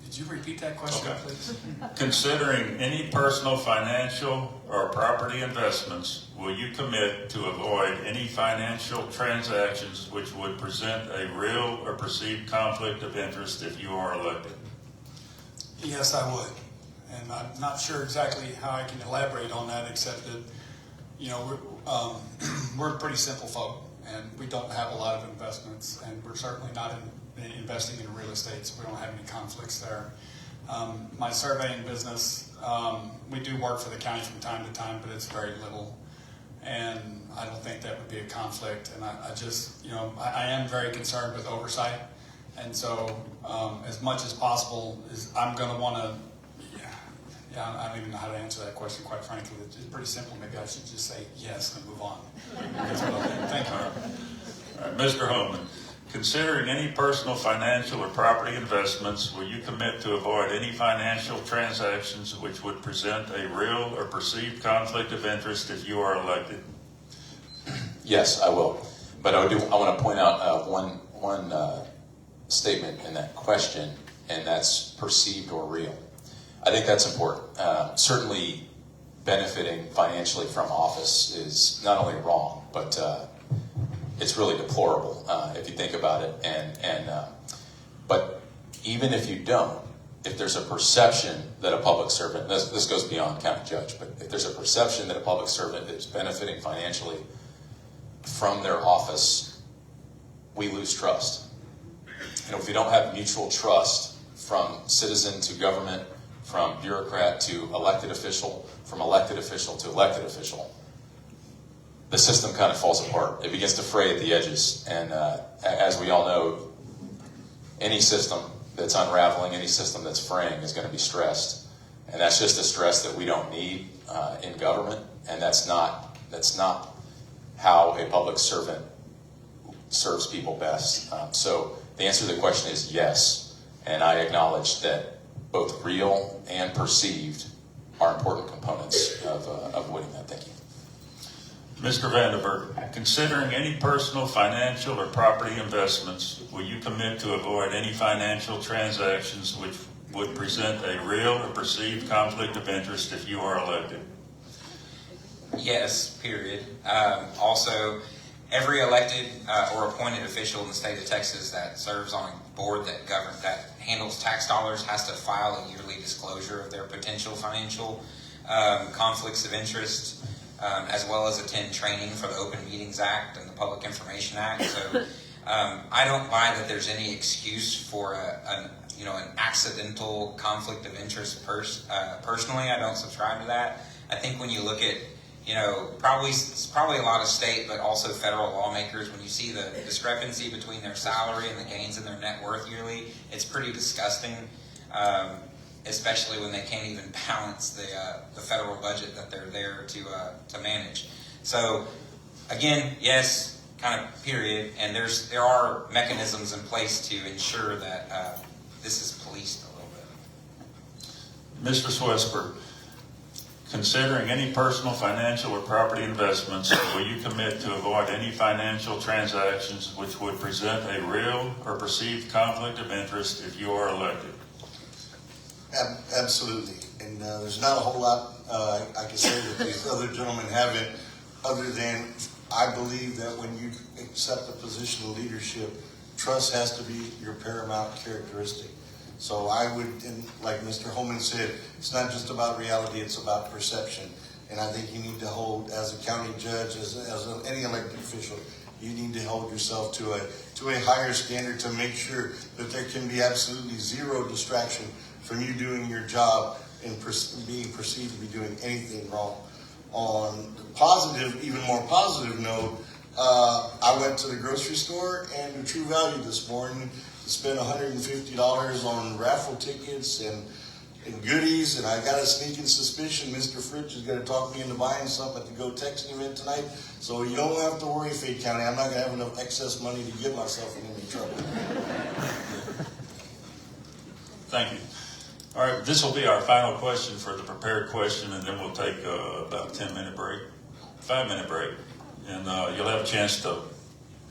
Did you repeat that question, Okay. please? Considering any personal, financial, or property investments, will you commit to avoid any financial transactions which would present a real or perceived conflict of interest if you are elected? Yes, I would. And I'm not sure exactly how I can elaborate on that, except that, we're pretty simple folk, and we don't have a lot of investments, and we're certainly not investing in real estate, so we don't have any conflicts there. My surveying business, we do work for the county from time to time, but it's very little, and I don't think that would be a conflict. And I am very concerned with oversight, and so as much as possible, I'm going to want to. I don't even know how to answer that question, quite frankly. It's pretty simple. Maybe I should just say yes and move on. That's what I'll do. Thank you. All right, Mr. Holman, Considering any personal, financial, or property investments, will you commit to avoid any financial transactions which would present a real or perceived conflict of interest if you are elected? Yes, I will. But I want to point out one statement in that question, and that's perceived or real. I think that's important. Certainly, benefiting financially from office is not only wrong, but it's really deplorable if you think about it. But even if you don't, if there's a perception that a public servant, this goes beyond county judge, but if there's a perception that a public servant is benefiting financially from their office, we lose trust. And if we don't have mutual trust from citizen to government, from bureaucrat to elected official, from elected official to elected official, the system kind of falls apart. It begins to fray at the edges. And as we all know, any system that's unraveling, any system that's fraying is going to be stressed. And that's just a stress that we don't need in government. And that's not how a public servant serves people best. So the answer to the question is yes. And I acknowledge that both real and perceived are important components of avoiding that. Thank you. Mr. Vandenberg, considering any personal, financial, or property investments, will you commit to avoid any financial transactions which would present a real or perceived conflict of interest if you are elected? Yes, period. Also, every elected or appointed official in the state of Texas that serves on a board that handles tax dollars has to file a yearly disclosure of their potential financial conflicts of interest, as well as attend training for the Open Meetings Act and the Public Information Act. So I don't buy that there's any excuse for an accidental conflict of interest. Personally, I don't subscribe to that. I think when you look at probably a lot of state, but also federal lawmakers, when you see the discrepancy between their salary and the gains in their net worth yearly, it's pretty disgusting, especially when they can't even balance the federal budget that they're there to manage. So, again, yes, kind of period, and there are mechanisms in place to ensure that this is policed a little bit. Mr. Swesberg, considering any personal, financial, or property investments, will you commit to avoid any financial transactions which would present a real or perceived conflict of interest if you are elected? Absolutely. And there's not a whole lot I can say that these other gentlemen haven't, other than I believe that when you accept a position of leadership, trust has to be your paramount characteristic. So I would, and like Mr. Holman said, it's not just about reality, it's about perception. And I think you need to hold, as a county judge, as any elected official, you need to hold yourself to a higher standard to make sure that there can be absolutely zero distraction from you doing your job and being perceived to be doing anything wrong. On the positive, even more positive note, I went to the grocery store and to True Value this morning, spent $150 on raffle tickets and goodies, and I got a sneaking suspicion Mr. Frisch is going to talk me into buying something at the Go Texan event tonight. So you don't have to worry, Fayette County. I'm not going to have enough excess money to get myself in any trouble. Thank you. All right, this will be our final question for the prepared question, and then we'll take about a 5-minute break. And you'll have a chance to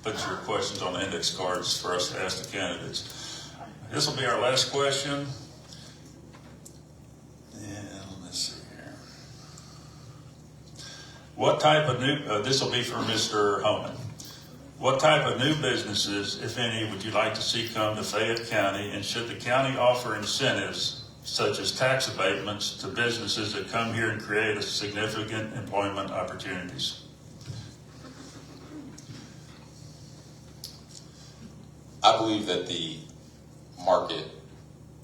put your questions on the index cards for us to ask the candidates. This will be our last question. And let's see here. What type of this will be for Mr. Homan. What type of new businesses, if any, would you like to see come to Fayette County? And should the county offer incentives, such as tax abatements, to businesses that come here and create significant employment opportunities? I believe that the market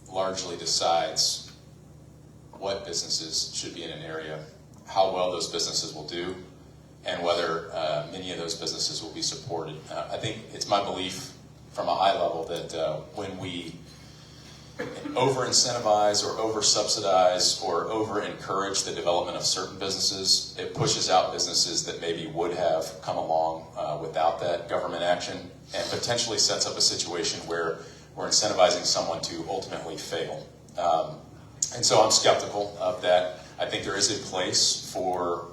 largely decides what businesses should be in an area, how well those businesses will do, and whether many of those businesses will be supported. I think it's my belief from a high level that when we over incentivize or over subsidize or over encourage the development of certain businesses, it pushes out businesses that maybe would have come along without that government action, and potentially sets up a situation where we're incentivizing someone to ultimately fail. And so I'm skeptical of that. I think there is a place for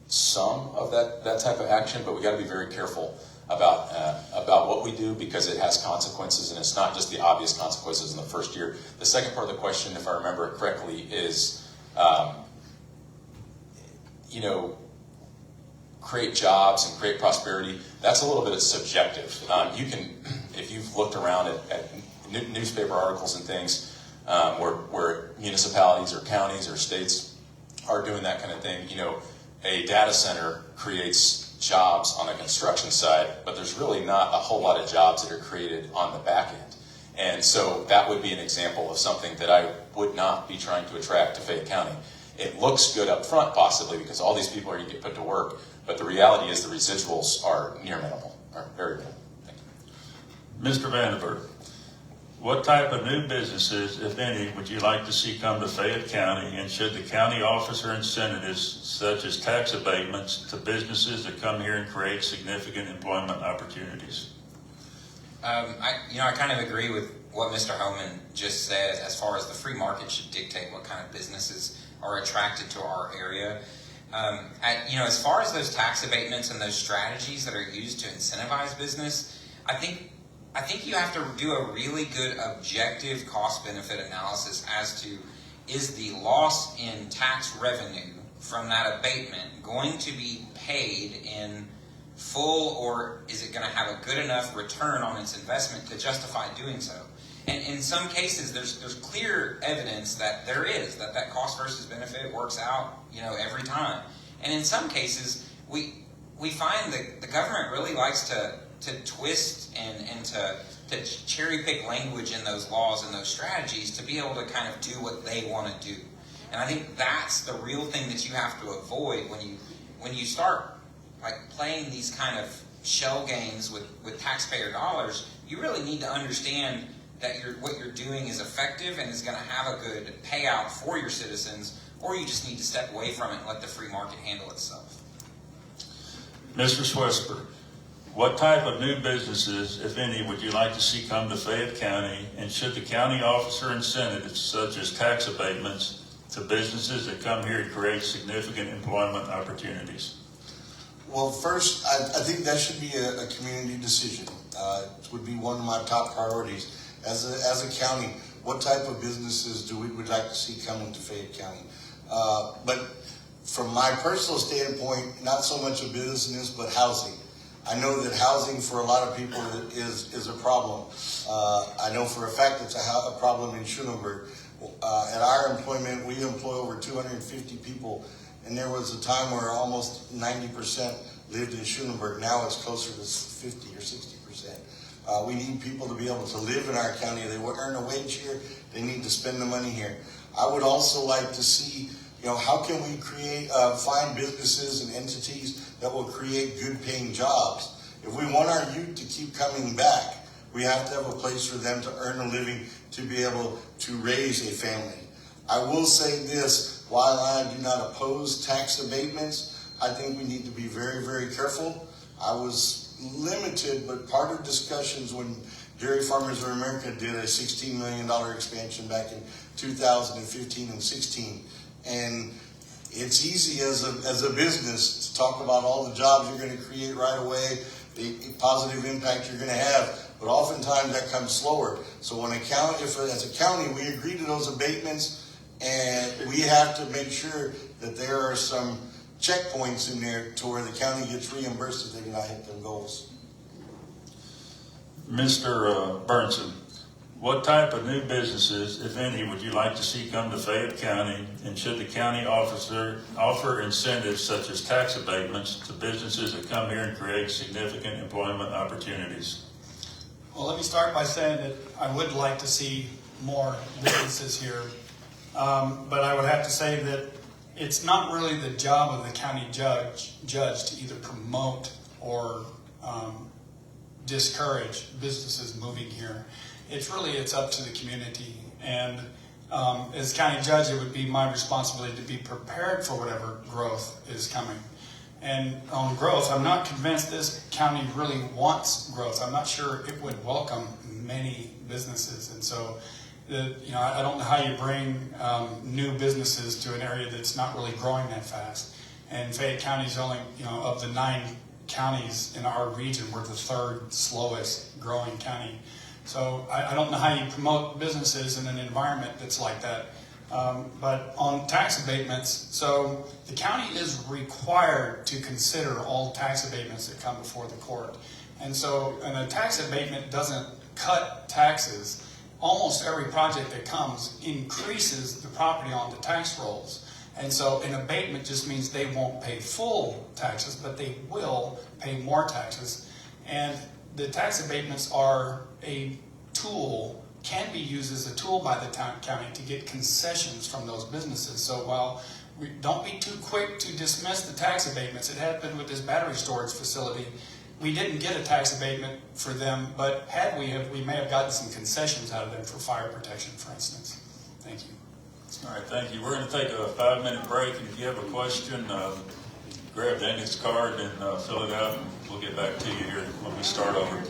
some of that type of action, but we got to be very careful about what we do, because it has consequences, and it's not just the obvious consequences in the first year. The second part of the question, if I remember it correctly, is create jobs and create prosperity. That's a little bit subjective. You can, if you've looked around at newspaper articles and things where municipalities or counties or states are doing that kind of thing, a data center creates jobs on the construction side, but there's really not a whole lot of jobs that are created on the back end. And so that would be an example of something that I would not be trying to attract to Fayette County. It looks good up front, possibly, because all these people are going to get put to work, but the reality is the residuals are near minimal, or very minimal. Thank you. Mr. Vandenberg, what type of new businesses, if any, would you like to see come to Fayette County, and should the county offer incentives such as tax abatements to businesses that come here and create significant employment opportunities? I kind of agree with what Mr. Homan just said, as far as the free market should dictate what kind of businesses are attracted to our area. As far as those tax abatements and those strategies that are used to incentivize business, I think you have to do a really good objective cost-benefit analysis as to, is the loss in tax revenue from that abatement going to be paid in full, or is it going to have a good enough return on its investment to justify doing so? And in some cases, there's clear evidence that that cost versus benefit works out, every time. And in some cases, we find that the government really likes to twist and to cherry pick language in those laws and those strategies to be able to kind of do what they want to do. And I think that's the real thing that you have to avoid when you start playing these kind of shell games with taxpayer dollars. You really need to understand that what you're doing is effective and is going to have a good payout for your citizens, or you just need to step away from it and let the free market handle itself. Mr. Swesper, what type of new businesses, if any, would you like to see come to Fayette County, and should the county offer incentives such as tax abatements to businesses that come here to create significant employment opportunities? Well, first, I think that should be a community decision. It would be one of my top priorities. As a county, what type of businesses would like to see coming to Fayette County? But from my personal standpoint, not so much a business, but housing. I know that housing for a lot of people is a problem. I know for a fact it's a problem in Schulenburg. At our employment, we employ over 250 people, and there was a time where almost 90% lived in Schulenburg. Now it's closer to 50 or 60%. We need people to be able to live in our county. They earn a wage here. They need to spend the money here. I would also like to see, how can we find businesses and entities that will create good paying jobs. If we want our youth to keep coming back, we have to have a place for them to earn a living, to be able to raise a family. I will say this, while I do not oppose tax abatements, I think we need to be very, very careful. I was limited, but part of discussions when Dairy Farmers of America did a $16 million expansion back in 2015 and 16. And it's easy as a business to talk about all the jobs you're going to create right away, the positive impact you're going to have, but oftentimes that comes slower. So when as a county, we agree to those abatements, and we have to make sure that there are some checkpoints in there to where the county gets reimbursed if they do not hit their goals. Mr. Burnson, what type of new businesses, if any, would you like to see come to Fayette County, and should the county offer incentives such as tax abatements to businesses that come here and create significant employment opportunities? Well, let me start by saying that I would like to see more businesses here, but I would have to say that it's not really the job of the county judge to either promote or discourage businesses moving here. it's up to the community. And as county judge, it would be my responsibility to be prepared for whatever growth is coming. And on growth, I'm not convinced this county really wants growth. I'm not sure it would welcome many businesses. And so, I don't know how you bring new businesses to an area that's not really growing that fast. And Fayette County is only, of the 9 counties in our region, we're the 3rd slowest growing county. So I don't know how you promote businesses in an environment that's like that. But on tax abatements, so the county is required to consider all tax abatements that come before the court. And a tax abatement doesn't cut taxes. Almost every project that comes increases the property on the tax rolls. And so an abatement just means they won't pay full taxes, but they will pay more taxes. And the tax abatements are a tool, can be used as a tool by the county to get concessions from those businesses. So while we don't be too quick to dismiss the tax abatements, it happened with this battery storage facility. We didn't get a tax abatement for them, but had we may have gotten some concessions out of them for fire protection, for instance. Thank you. All right, thank you. We're going to take a 5-minute break, and if you have a question, grab the index card and fill it out, and we'll get back to you here when we start over.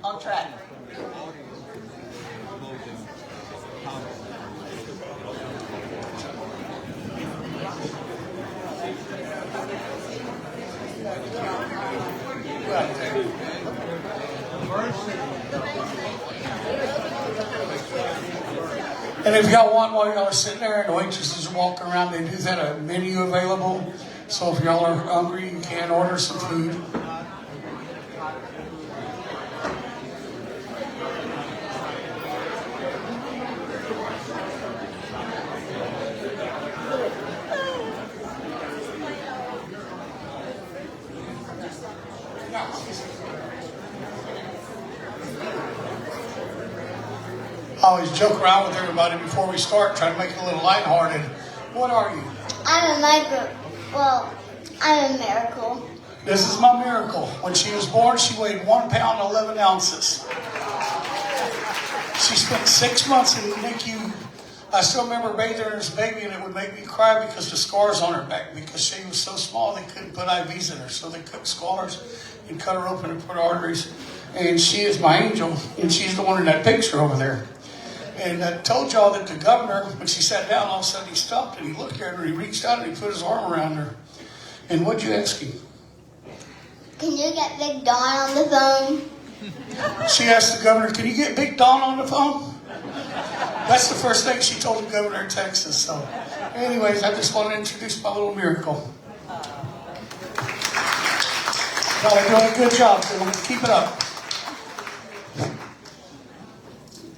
On track. And if y'all want, while y'all are sitting there and the waitresses are walking around, they do have a menu available. So if y'all are hungry, you can order some food. I always joke around with everybody before we start, trying to make it a little lighthearted. What are you? I'm a miracle. This is my miracle. When she was born, she weighed 1 pound 11 ounces. She spent 6 months in the NICU. I still remember bathing her as a baby, and it would make me cry because the scars on her back, because she was so small they couldn't put IVs in her, so they cut scars and cut her open and put arteries. And she is my angel, and she's the one in that picture over there. And I told y'all that the governor, when she sat down, all of a sudden he stopped and he looked at her and he reached out and he put his arm around her. And what'd you ask him? Can you get Big Don on the phone? She asked the governor, can you get Big Don on the phone? That's the first thing she told the governor of Texas. So anyways, I just want to introduce my little miracle. Y'all are doing a good job. So keep it up.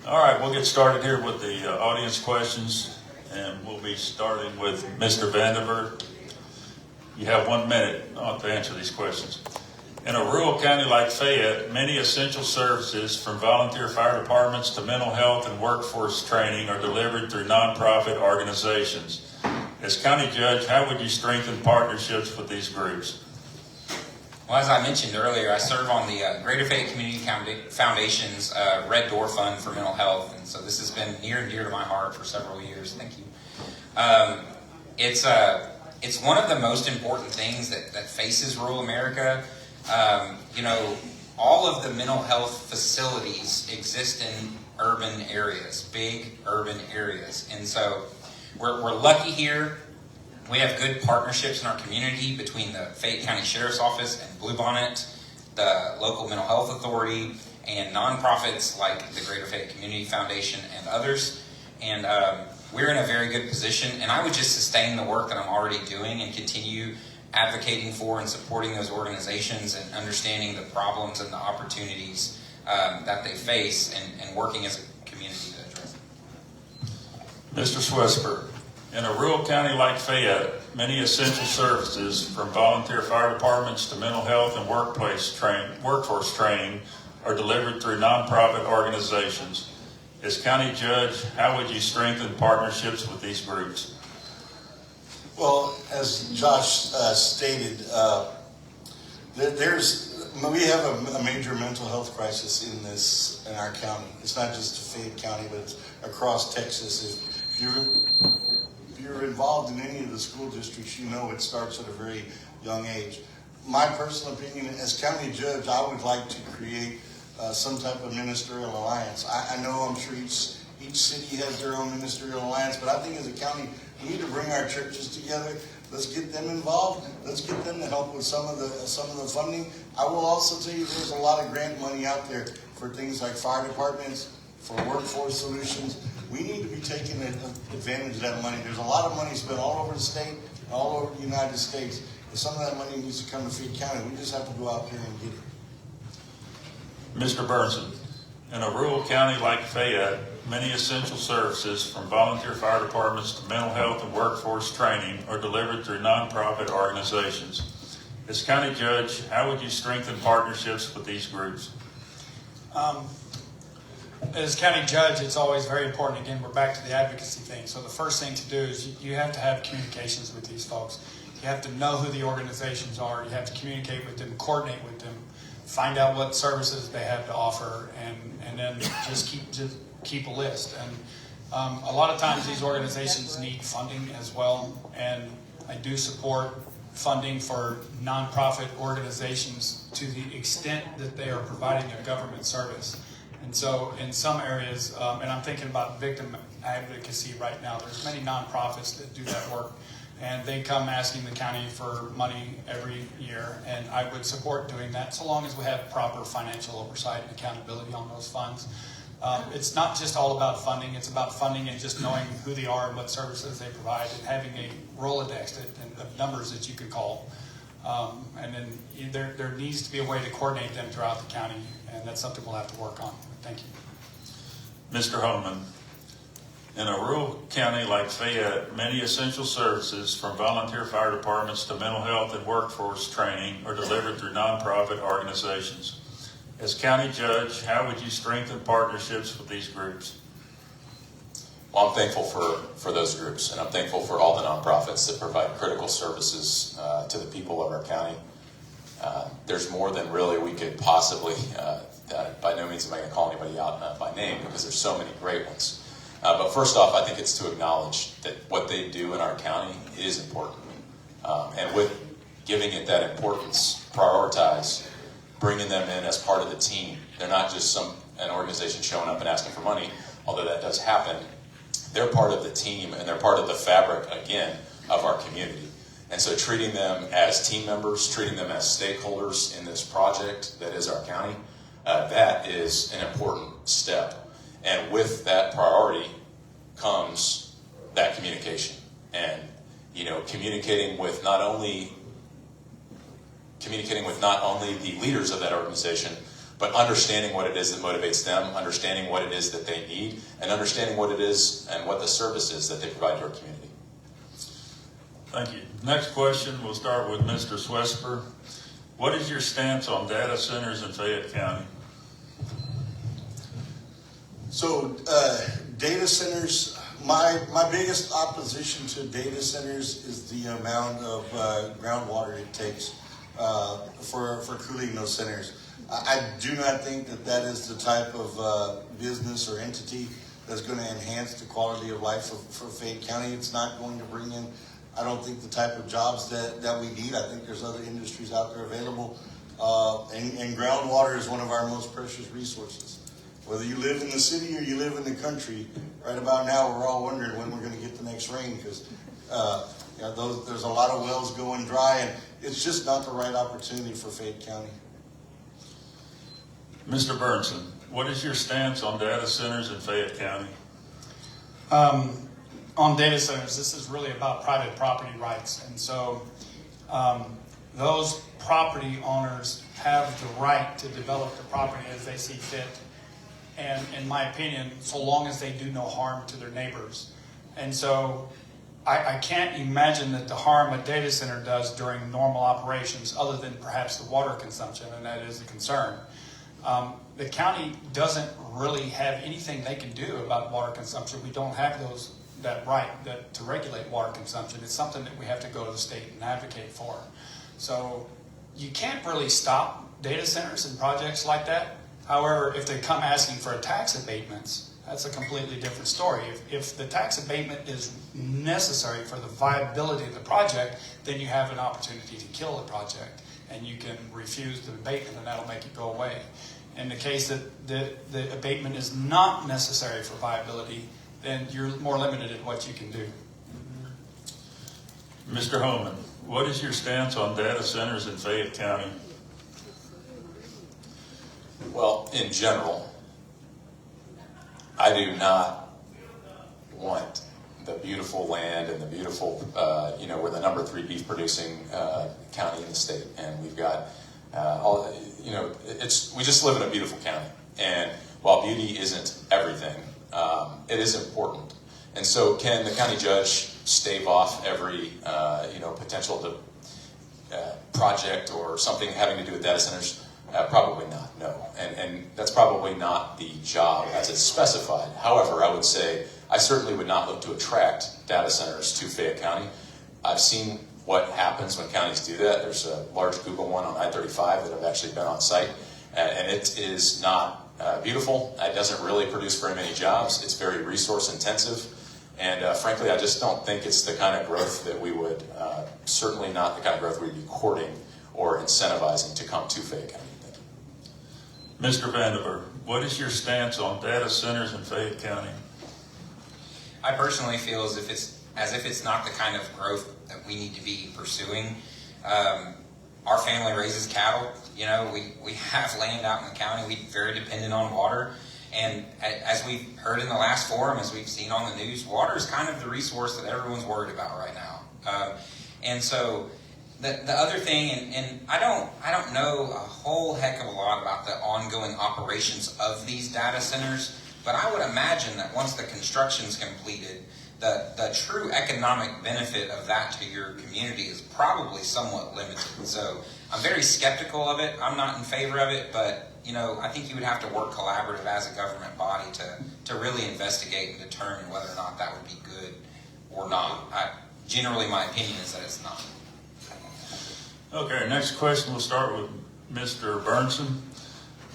All right, we'll get started here with the audience questions, and we'll be starting with Mr. Vanderbilt. You have 1 minute to answer these questions. In a rural county like Fayette, many essential services from volunteer fire departments to mental health and workforce training are delivered through nonprofit organizations. As county judge, how would you strengthen partnerships with these groups? Well, as I mentioned earlier, I serve on the Greater Fayette Community Foundation's Red Door Fund for Mental Health, and so this has been near and dear to my heart for several years. Thank you. It's one of the most important things that faces rural America. All of the mental health facilities exist in urban areas, big urban areas, and so we're lucky here. We have good partnerships in our community between the Fayette County Sheriff's Office and Bluebonnet, the local mental health authority, and nonprofits like the Greater Fayette Community Foundation and others. And we're in a very good position. And I would just sustain the work that I'm already doing and continue advocating for and supporting those organizations and understanding the problems and the opportunities that they face and working as a community to address them. Mr. Swesper. In a rural county like Fayette, many essential services from volunteer fire departments to mental health and workforce training are delivered through nonprofit organizations. As county judge, how would you strengthen partnerships with these groups? Well, as Josh stated, we have a major mental health crisis in our county. It's not just Fayette County, but it's across Texas. If you're involved in any of the school districts, you know it starts at a very young age. My personal opinion, as county judge, I would like to create some type of ministerial alliance. I know I'm sure each city has their own ministerial alliance, but I think as a county, we need to bring our churches together. Let's get them involved. Let's get them to help with some of the funding. I will also tell you there's a lot of grant money out there for things like fire departments, for workforce solutions. We need to be taking advantage of that money. There's a lot of money spent all over the state, all over the United States. And some of that money needs to come to Fayette County. We just have to go out there and get it. Mr. Burnson, in a rural county like Fayette, many essential services from volunteer fire departments to mental health and workforce training are delivered through nonprofit organizations. As county judge, how would you strengthen partnerships with these groups? As county judge, it's always very important. Again, we're back to the advocacy thing. So the first thing to do is you have to have communications with these folks. You have to know who the organizations are. You have to communicate with them, coordinate with them, find out what services they have to offer, and then just keep a list. And a lot of times these organizations need funding as well, and I do support funding for nonprofit organizations to the extent that they are providing a government service. And so in some areas, and I'm thinking about victim advocacy right now, there's many nonprofits that do that work, and they come asking the county for money every year, and I would support doing that so long as we have proper financial oversight and accountability on those funds. It's not just all about funding, it's about funding and just knowing who they are and what services they provide and having a Rolodex of numbers that you can call. And then there needs to be a way to coordinate them throughout the county, and that's something we'll have to work on. Thank you. Mr. Holman, in a rural county like Fayette, many essential services from volunteer fire departments to mental health and workforce training are delivered through nonprofit organizations. As county judge, how would you strengthen partnerships with these groups? Well, I'm thankful for those groups, and I'm thankful for all the nonprofits that provide critical services to the people of our county. There's more than really we could possibly, by no means am I going to call anybody out by name because there's so many great ones. But first off, I think it's to acknowledge that what they do in our county is important. And with giving it that importance, prioritize bringing them in as part of the team. They're not just an organization showing up and asking for money, although that does happen. They're part of the team, and they're part of the fabric, again, of our community. And so treating them as team members, treating them as stakeholders in this project that is our county, that is an important step. And with that priority comes that communication. And, communicating with not only the leaders of that organization, but understanding what it is that motivates them, understanding what it is that they need, and understanding what it is and what the service is that they provide to our community. Thank you. Next question, we'll start with Mr. Swesper. What is your stance on data centers in Fayette County? So, data centers, my biggest opposition to data centers is the amount of groundwater it takes for cooling those centers. I do not think that is the type of business or entity that's going to enhance the quality of life for Fayette County. It's not going to bring in, I don't think, the type of jobs that we need. I think there's other industries out there available. And groundwater is one of our most precious resources. Whether you live in the city or you live in the country, right about now we're all wondering when we're going to get the next rain because there's a lot of wells going dry, and it's just not the right opportunity for Fayette County. Mr. Burnson, what is your stance on data centers in Fayette County? On data centers, this is really about private property rights. And so those property owners have the right to develop the property as they see fit. And in my opinion, so long as they do no harm to their neighbors. And so I can't imagine that the harm a data center does during normal operations, other than perhaps the water consumption, and that is a concern. The county doesn't really have anything they can do about water consumption. We don't have that right to regulate water consumption. It's something that we have to go to the state and advocate for. So you can't really stop data centers and projects like that. However, if they come asking for tax abatements, that's a completely different story. If the tax abatement is necessary for the viability of the project, then you have an opportunity to kill the project, and you can refuse the abatement, and that'll make it go away. In the case that the abatement is not necessary for viability, then you're more limited at what you can do. Mr. Holman, what is your stance on data centers in Fayette County? Well, in general, I do not want the beautiful land and the beautiful, we're the number 3 beef producing county in the state, and we've got we just live in a beautiful county. And while beauty isn't everything, it is important. And so, can the county judge stave off every potential project or something having to do with data centers? Probably not, no. And that's probably not the job as it's specified. However, I would say I certainly would not look to attract data centers to Fayette County. I've seen what happens when counties do that. There's a large Google one on I-35 that I've actually been on site, and it is not beautiful. It doesn't really produce very many jobs. It's very resource intensive, And frankly, I just don't think it's the kind of growth that we would, certainly not the kind of growth we'd be courting or incentivizing to come to Fayette County. Mr. Vandiver, what is your stance on data centers in Fayette County? I personally feel as if it's not the kind of growth that we need to be pursuing. Our family raises cattle. You know, we have land out in the county. We're very dependent on water. And as we've heard in the last forum, as we've seen on the news, water is kind of the resource that everyone's worried about right now. And so the other thing, and I don't know a whole heck of a lot about the ongoing operations of these data centers, but I would imagine that once the construction's completed, the true economic benefit of that to your community is probably somewhat limited. So I'm very skeptical of it. I'm not in favor of it, but you know, I think you would have to work collaborative as a government body to really investigate and determine whether or not that would be good or not. Generally, my opinion is that it's not. Okay, next question, we'll start with Mr. Burnson.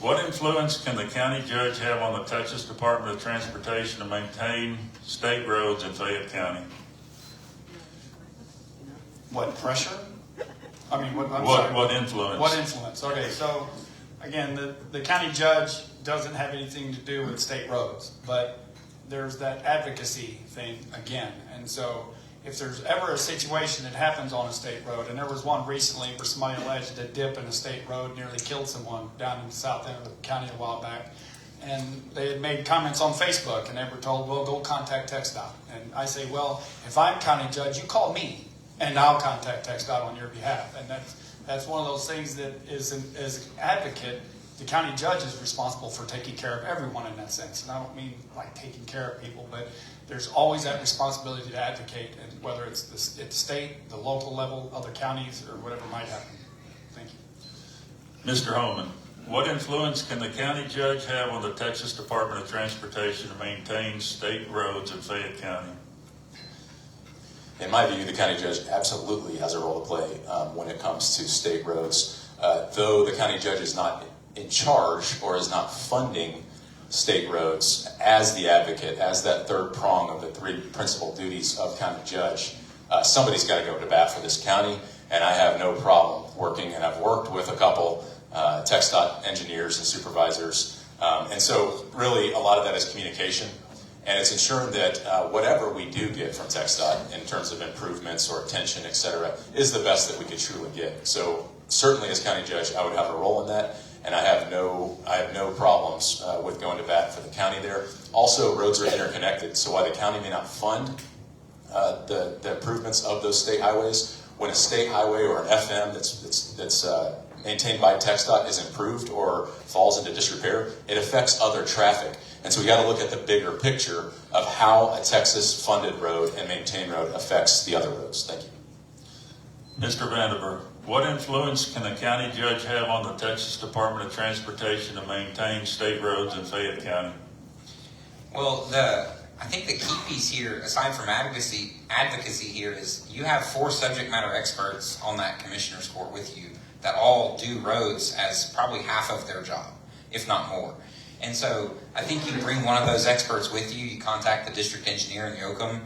What influence can the county judge have on the Texas Department of Transportation to maintain state roads in Fayette County? What, pressure? I mean, What influence? What influence? Okay, so again, the county judge doesn't have anything to do with state roads, but there's that advocacy thing again. And so if there's ever a situation that happens on a state road, and there was one recently where somebody alleged a dip in a state road nearly killed someone down in the south end of the county a while back, and they had made comments on Facebook, and they were told, well, go contact TxDOT. And I say, well, if I'm county judge, you call me, and I'll contact TxDOT on your behalf. And that's one of those things that is, as an advocate, the county judge is responsible for taking care of everyone in that sense. And I don't mean like taking care of people, but there's always that responsibility to advocate, and whether it's the state, the local level, other counties, or whatever might happen. Thank you. Mr. Holman, what influence can the county judge have on the Texas Department of Transportation to maintain state roads in Fayette County? In my view, the county judge absolutely has a role to play when it comes to state roads. Though the county judge is not in charge or is not funding state roads, as the advocate, as that third prong of the three principal duties of county judge, somebody's got to go to bat for this county, and I have no problem working, and I've worked with a couple TxDOT engineers and supervisors, and so really a lot of that is communication. And it's ensuring that whatever we do get from TxDOT in terms of improvements or attention, et cetera, is the best that we could truly get. So certainly as county judge, I would have a role in that, and I have no problems with going to bat for the county there. Also, roads are interconnected, so while the county may not fund the improvements of those state highways, when a state highway or an FM that's maintained by TxDOT is improved or falls into disrepair, it affects other traffic. And so we got to look at the bigger picture of how a Texas-funded road and maintained road affects the other roads. Thank you. Mr. Vandiver, what influence can the county judge have on the Texas Department of Transportation to maintain state roads in Fayette County? Well, I think the key piece here, aside from advocacy here, is you have 4 subject matter experts on that commissioner's court with you that all do roads as probably half of their job, if not more. And so I think you bring one of those experts with you. You contact the district engineer in Yoakum.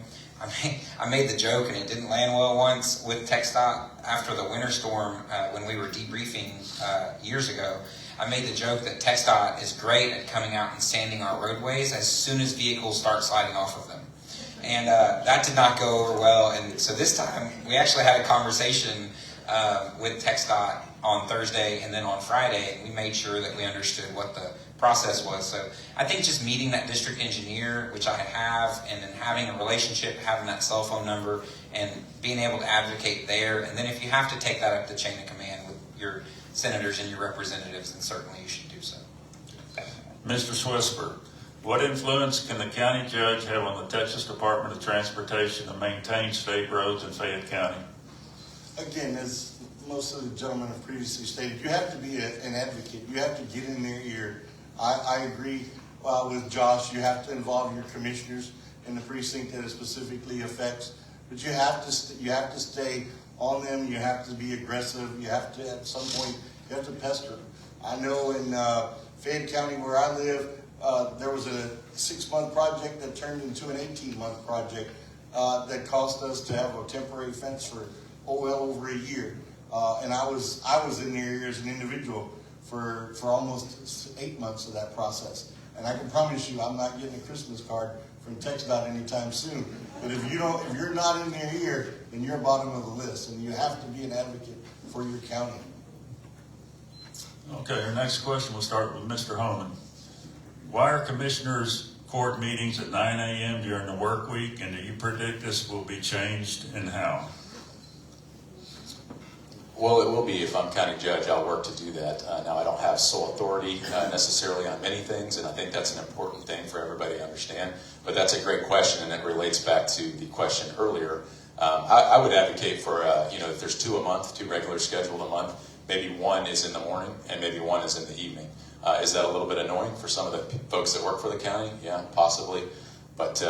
I made the joke, and it didn't land well once, with TxDOT after the winter storm when we were debriefing years ago. I made the joke that TxDOT is great at coming out and sanding our roadways as soon as vehicles start sliding off of them. And that did not go over well. And so this time we actually had a conversation with TxDOT on Thursday and then on Friday, and we made sure that we understood what the process was. So I think just meeting that district engineer, which I have, and then having a relationship, having that cell phone number, and being able to advocate there. And then if you have to take that up the chain of command with your senators and your representatives, then certainly you should do so. Mr. Swisper, what influence can the county judge have on the Texas Department of Transportation to maintain state roads in Fayette County? Again, as most of the gentlemen have previously stated, you have to be an advocate. You have to get in their ear. I agree with Josh. You have to involve your commissioners in the precinct that it specifically affects. But you have to stay on them. You have to be aggressive. You have to, at some point, you have to pester them. I know in Fayette County where I live, there was a 6-month project that turned into an 18-month project that caused us to have a temporary fence for well over a year. And I was in there as an individual for almost 8 months of that process. And I can promise you, I'm not getting a Christmas card from TxDOT anytime soon. But if you're not in their ear, then you're bottom of the list, and you have to be an advocate for your county. Okay, our next question will start with Mr. Homan. Why are commissioners' court meetings at 9 a.m. during the work week, and do you predict this will be changed, and how? Well, it will be. If I'm county judge, I'll work to do that. Now, I don't have sole authority necessarily on many things, and I think that's an important thing for everybody to understand. But that's a great question, and it relates back to the question earlier. I would advocate for, if there's 2 a month, 2 regular scheduled a month, maybe 1 is in the morning and maybe 1 is in the evening. Is that a little bit annoying for some of the folks that work for the county? Yeah, possibly. But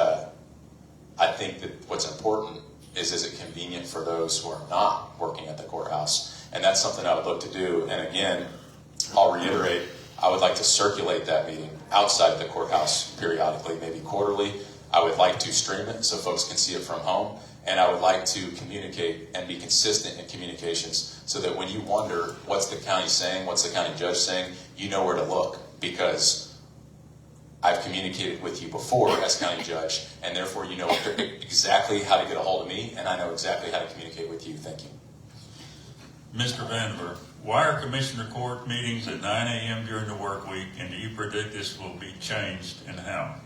I think that what's important is it convenient for those who are not working at the courthouse? And that's something I would look to do. And again, I'll reiterate, I would like to circulate that meeting outside of the courthouse periodically, maybe quarterly. I would like to stream it so folks can see it from home. And I would like to communicate and be consistent in communications so that when you wonder what's the county saying, what's the county judge saying, you know where to look, because I've communicated with you before as county judge, and therefore you know exactly how to get a hold of me, and I know exactly how to communicate with you. Thank you. Mr. Vandiver, why are commissioner court meetings at 9 a.m. during the work week, and do you predict this will be changed, and how?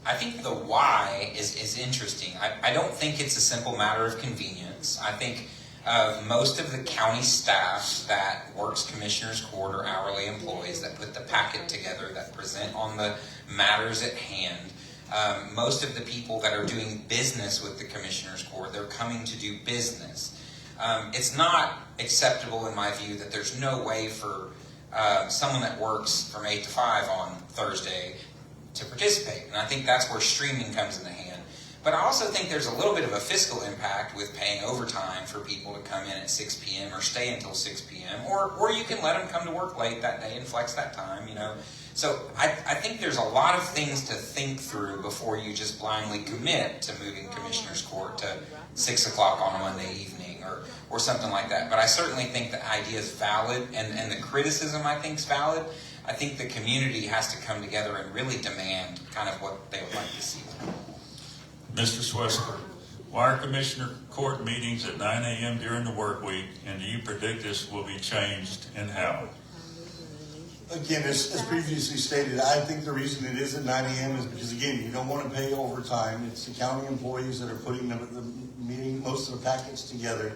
I think the why is interesting. I don't think it's a simple matter of convenience. I think most of the county staff that works commissioner's court are hourly employees that put the packet together, that present on the matters at hand. Most of the people that are doing business with the commissioner's court, they're coming to do business. It's not acceptable in my view that there's no way for someone that works from 8 to 5 on Thursday to participate. And I think that's where streaming comes into hand. But I also think there's a little bit of a fiscal impact with paying overtime for people to come in at 6 p.m. or stay until 6 p.m. Or you can let them come to work late that day and flex that time, So I think there's a lot of things to think through before you just blindly commit to moving commissioner's court to 6 o'clock on a Monday evening or something like that. But I certainly think the idea is valid, and the criticism I think is valid. I think the community has to come together and really demand kind of what they would like to see. Mr. Swessler, why are commissioner court meetings at 9 a.m. during the work week, and do you predict this will be changed, and how? Again, as previously stated, I think the reason it is at 9 a.m. is because, again, you don't want to pay overtime. It's the county employees that are putting the meeting, most of the packets together.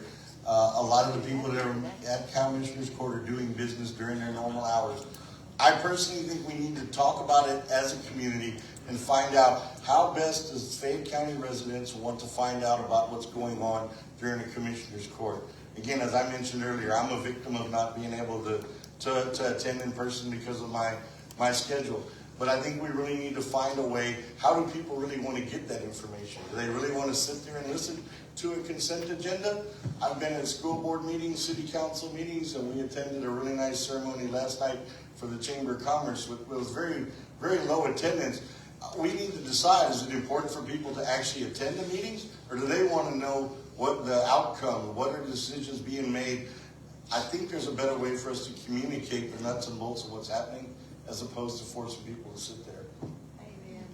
A lot of the people that are at Commissioner's Court are doing business during their normal hours. I personally think we need to talk about it as a community and find out how best does Fayette County residents want to find out about what's going on during the Commissioner's Court. Again, as I mentioned earlier, I'm a victim of not being able to attend in person because of my schedule. But I think we really need to find a way. How do people really want to get that information? Do they really want to sit there and listen to a consent agenda? I've been at school board meetings, city council meetings, and we attended a really nice ceremony last night for the Chamber of Commerce with very, very low attendance. We need to decide, is it important for people to actually attend the meetings, or do they want to know what the outcome, what are decisions being made? I think there's a better way for us to communicate the nuts and bolts of what's happening as opposed to forcing people to sit there. Amen.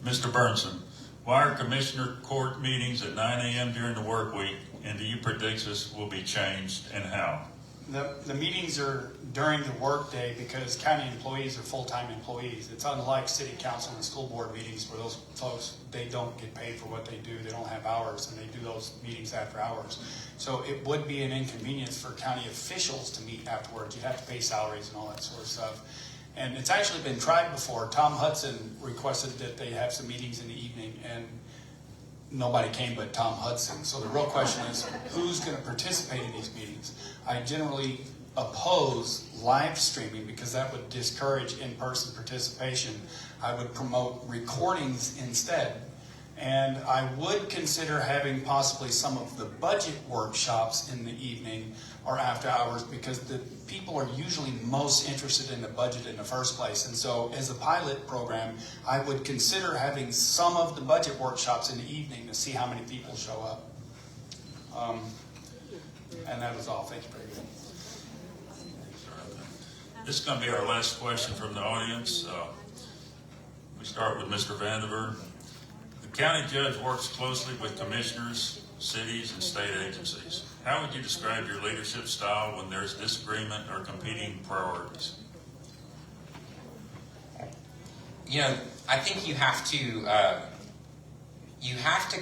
Mr. Burnson, why are commissioner court meetings at 9 a.m. during the work week, and do you predict this will be changed, and how? The meetings are during the workday because county employees are full-time employees. It's unlike city council and school board meetings where those folks, they don't get paid for what they do. They don't have hours, and they do those meetings after hours. So it would be an inconvenience for county officials to meet afterwards. You have to pay salaries and all that sort of stuff. And it's actually been tried before. Tom Hudson requested that they have some meetings in the evening, and nobody came but Tom Hudson. So the real question is, who's going to participate in these meetings? I generally oppose live streaming because that would discourage in-person participation. I would promote recordings instead. And I would consider having possibly some of the budget workshops in the evening or after hours, because the people are usually most interested in the budget in the first place. And so as a pilot program, I would consider having some of the budget workshops in the evening to see how many people show up. And that was all. Thank you very much. This is going to be our last question from the audience. We start with Mr. Vandiver. The county judge works closely with commissioners, cities, and state agencies. How would you describe your leadership style when there's disagreement or competing priorities? You know, I think you have to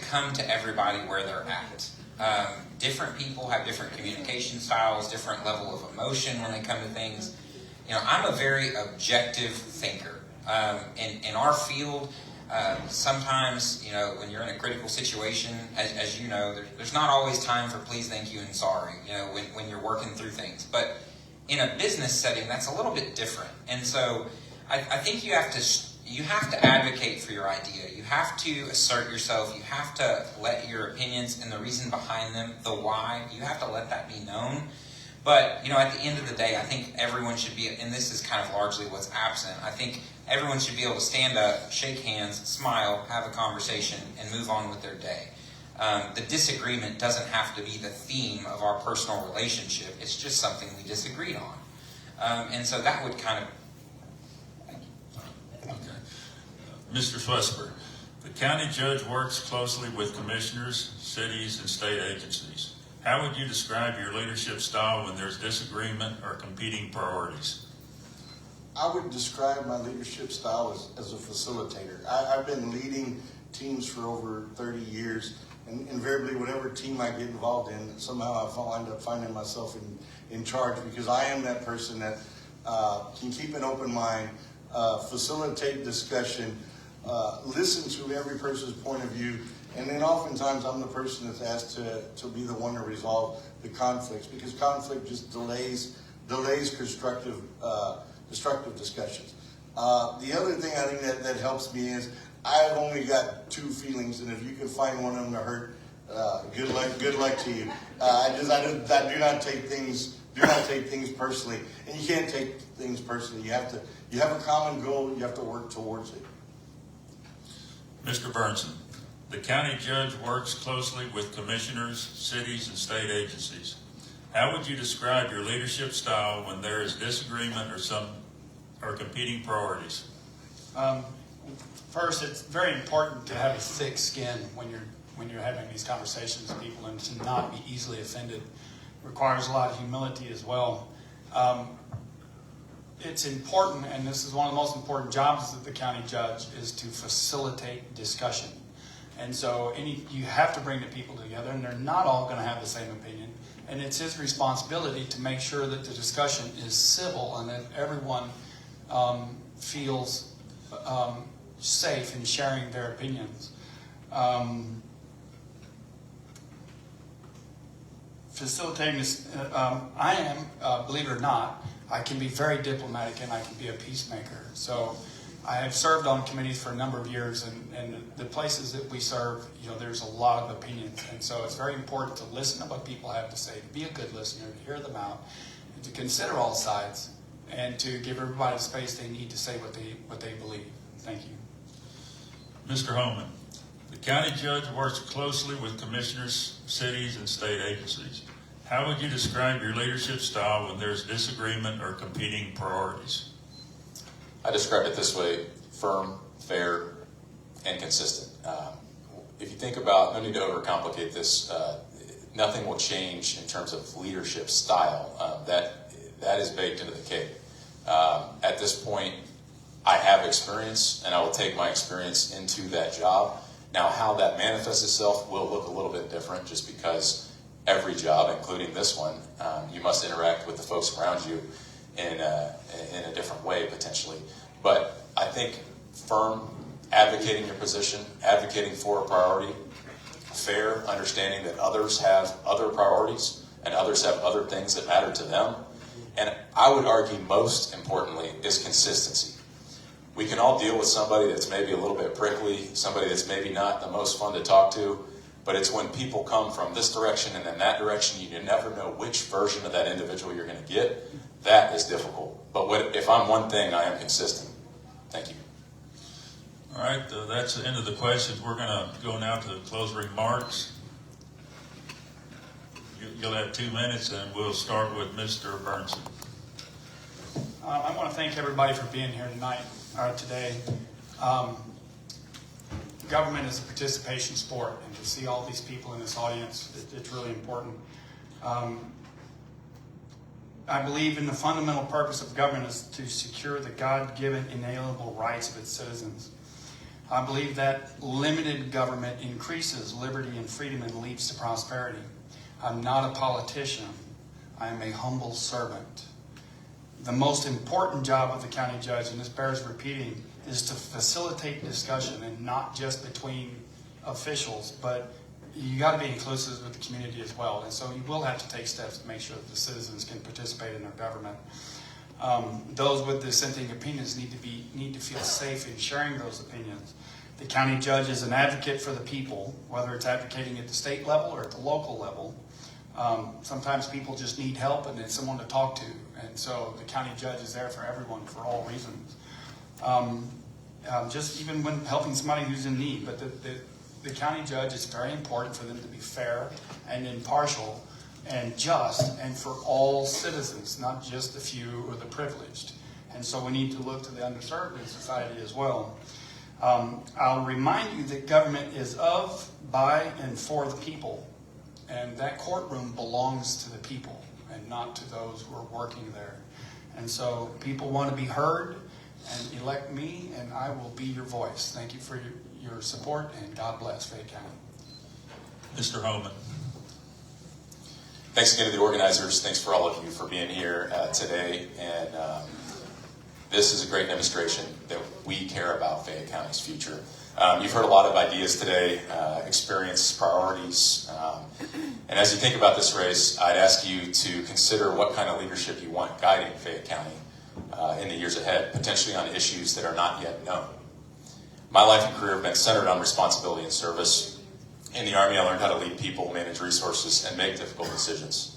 come to everybody where they're at. Different people have different communication styles, different level of emotion when they come to things. You know, I'm a very objective thinker. In our field, sometimes, you know, when you're in a critical situation, as you know, there's not always time for please, thank you, and sorry, you know, when you're working through things. But in a business setting, that's a little bit different. And so I think you have to advocate for your idea. You have to assert yourself. You have to let your opinions and the reason behind them, the why, you have to let that be known. But, you know, at the end of the day, I think everyone should be, and this is kind of largely what's absent, I think everyone should be able to stand up, shake hands, smile, have a conversation, and move on with their day. The disagreement doesn't have to be the theme of our personal relationship. It's just something we disagreed on. And so that would kind of... Okay. Mr. Schwesper, the county judge works closely with commissioners, cities, and state agencies. How would you describe your leadership style when there's disagreement or competing priorities? I would describe my leadership style as a facilitator. I've been leading teams for over 30 years, and invariably whatever team I get involved in, somehow I end up finding myself in charge, because I am that person that can keep an open mind, facilitate discussion, listen to every person's point of view, and then oftentimes I'm the person that's asked to be the one to resolve the conflicts, because conflict just delays constructive destructive discussions. The other thing I think that helps me is I've only got two feelings, and if you can find one of them to hurt, good luck to you. I do not take things personally, and you can't take things personally. You have a common goal. You have to work towards it. Mr. Burnson, the county judge works closely with commissioners, cities, and state agencies. How would you describe your leadership style when there is disagreement or competing priorities? First, it's very important to have a thick skin when you're having these conversations with people, and to not be easily offended. It requires a lot of humility as well. It's important, and this is one of the most important jobs of the county judge, is to facilitate discussion. And so you have to bring the people together, and they're not all going to have the same opinion. And it's his responsibility to make sure that the discussion is civil and that everyone feels safe in sharing their opinions. Facilitating this, I am, believe it or not, I can be very diplomatic and I can be a peacemaker. So I have served on committees for a number of years, and the places that we serve, you know, there's a lot of opinions. And so it's very important to listen to what people have to say, to be a good listener, to hear them out, and to consider all sides, and to give everybody the space they need to say what they believe. Thank you. Mr. Holman, the county judge works closely with commissioners, cities, and state agencies. How would you describe your leadership style when there's disagreement or competing priorities? I describe it this way: firm, fair, and consistent. If you think about, no need to overcomplicate this, nothing will change in terms of leadership style. That is baked into the cake. At this point, I have experience, and I will take my experience into that job. Now, how that manifests itself will look a little bit different, just because every job, including this one, you must interact with the folks around you in a different way, potentially. But I think firm, advocating your position, advocating for a priority, fair, understanding that others have other priorities and others have other things that matter to them. And I would argue most importantly is consistency. We can all deal with somebody that's maybe a little bit prickly, somebody that's maybe not the most fun to talk to, but it's when people come from this direction and then that direction, you never know which version of that individual you're going to get. That is difficult. But if I'm one thing, I am consistent. Thank you. All right, that's the end of the questions. We're going to go now to closing remarks. You'll have 2 minutes, and we'll start with Mr. Burnson. I want to thank everybody for being here today. Government is a participation sport, and to see all these people in this audience, it's really important. I believe in the fundamental purpose of government is to secure the God-given inalienable rights of its citizens. I believe that limited government increases liberty and freedom and leads to prosperity. I'm not a politician. I am a humble servant. The most important job of the county judge, and this bears repeating, is to facilitate discussion, and not just between officials, but you got to be inclusive with the community as well. And so you will have to take steps to make sure that the citizens can participate in their government. Those with dissenting opinions need to feel safe in sharing those opinions. The county judge is an advocate for the people, whether it's advocating at the state level or at the local level. Sometimes people just need help and it's someone to talk to. And so the county judge is there for everyone for all reasons. Just even when helping somebody who's in need. But the county judge, it's very important for them to be fair and impartial and just, and for all citizens, not just the few or the privileged. And so we need to look to the underserved in society as well. I'll remind you that government is of, by, and for the people. And that courtroom belongs to the people and not to those who are working there. And so people want to be heard and elect me, and I will be your voice. Thank you for your support, and God bless Fayette County. Mr. Homan. Thanks again to the organizers. Thanks for all of you for being here today. And this is a great demonstration that we care about Fayette County's future. You've heard a lot of ideas today, experience, priorities. And as you think about this race, I'd ask you to consider what kind of leadership you want guiding Fayette County in the years ahead, potentially on issues that are not yet known. My life and career have been centered on responsibility and service. In the Army, I learned how to lead people, manage resources, and make difficult decisions.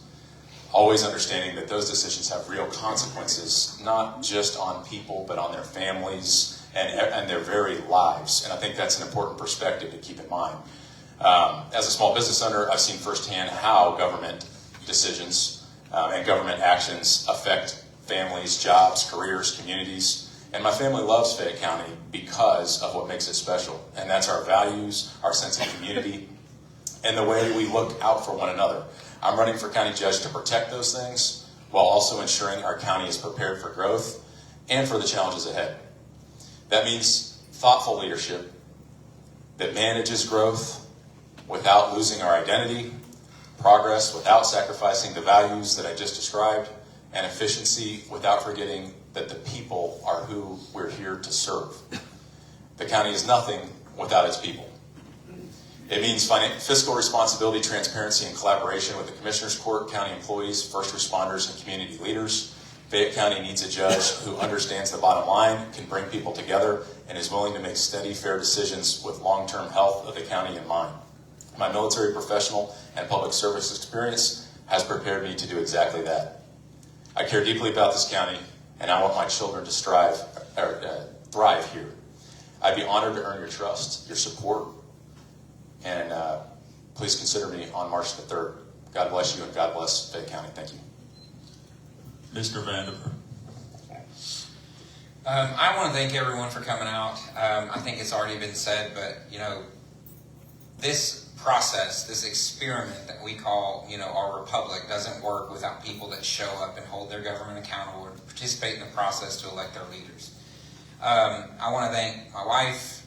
Always understanding that those decisions have real consequences, not just on people, but on their families and their very lives. And I think that's an important perspective to keep in mind. As a small business owner, I've seen firsthand how government decisions and government actions affect families, jobs, careers, communities. And my family loves Fayette County because of what makes it special. And that's our values, our sense of community, and the way we look out for one another. I'm running for county judge to protect those things while also ensuring our county is prepared for growth and for the challenges ahead. That means thoughtful leadership that manages growth without losing our identity, progress without sacrificing the values that I just described, and efficiency without forgetting that the people are who we're here to serve. The county is nothing without its people. It means fiscal responsibility, transparency, and collaboration with the Commissioners Court, county employees, first responders, and community leaders. Fayette County needs a judge who understands the bottom line, can bring people together, and is willing to make steady, fair decisions with long-term health of the county in mind. My military professional and public service experience has prepared me to do exactly that. I care deeply about this county, and I want my children to thrive here. I'd be honored to earn your trust, your support, and please consider me on March the 3rd. God bless you, and God bless Fayette County. Thank you. Mr. Vanderburg. I want to thank everyone for coming out. I think it's already been said, but this process, this experiment that we call, our republic doesn't work without people that show up and hold their government accountable and participate in the process to elect their leaders. I want to thank my wife,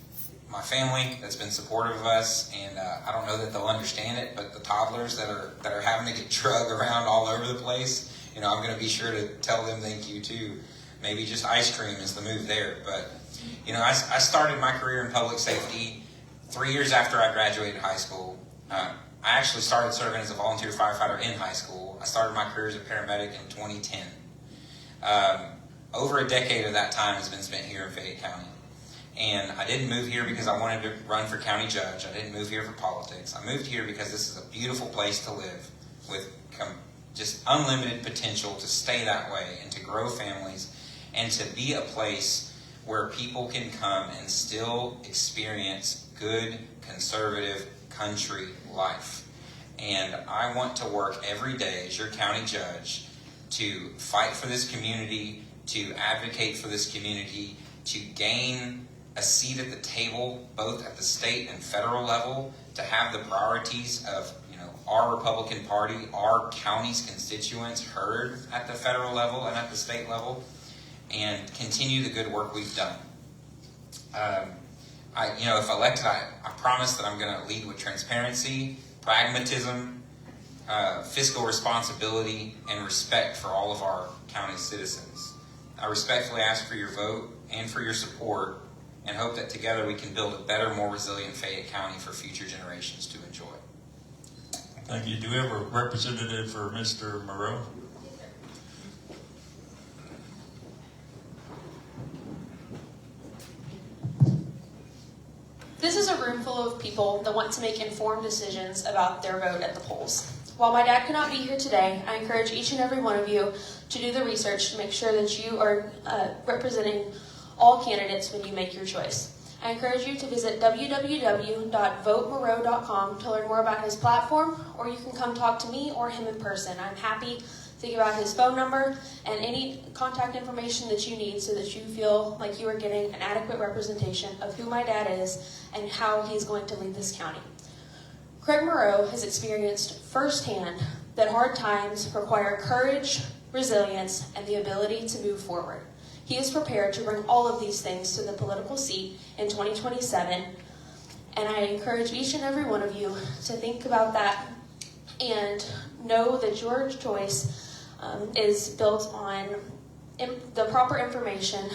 my family that's been supportive of us, and I don't know that they'll understand it, but the toddlers that are having to get drugged around all over the place, I'm going to be sure to tell them thank you too. Maybe just ice cream is the move there, but I started my career in public safety 3 years after I graduated high school. I actually started serving as a volunteer firefighter in high school. I started my career as a paramedic in 2010. over a decade of that time has been spent here in Fayette County. And I didn't move here because I wanted to run for county judge. I didn't move here for politics. I moved here because this is a beautiful place to live with just unlimited potential to stay that way and to grow families and to be a place where people can come and still experience good, conservative country life. And I want to work every day as your county judge to fight for this community, to advocate for this community, to gain a seat at the table, both at the state and federal level, to have the priorities of our Republican Party, our county's constituents heard at the federal level and at the state level, and continue the good work we've done. If elected, I promise that I'm going to lead with transparency, pragmatism, fiscal responsibility, and respect for all of our county citizens. I respectfully ask for your vote and for your support, and hope that together we can build a better, more resilient Fayette County for future generations to enjoy. Thank you. Do we have a representative for Mr. Moreau? This is a room full of people that want to make informed decisions about their vote at the polls. While my dad could not be here today, I encourage each and every one of you to do the research to make sure that you are representing all candidates when you make your choice. I encourage you to visit www.votemoreau.com to learn more about his platform, or you can come talk to me or him in person. I'm happy to give out his phone number and any contact information that you need so that you feel like you are getting an adequate representation of who my dad is and how he's going to lead this county. Craig Moreau has experienced firsthand that hard times require courage, resilience, and the ability to move forward. He is prepared to bring all of these things to the political seat in 2027, and I encourage each and every one of you to think about that and know that your choice is built on the proper information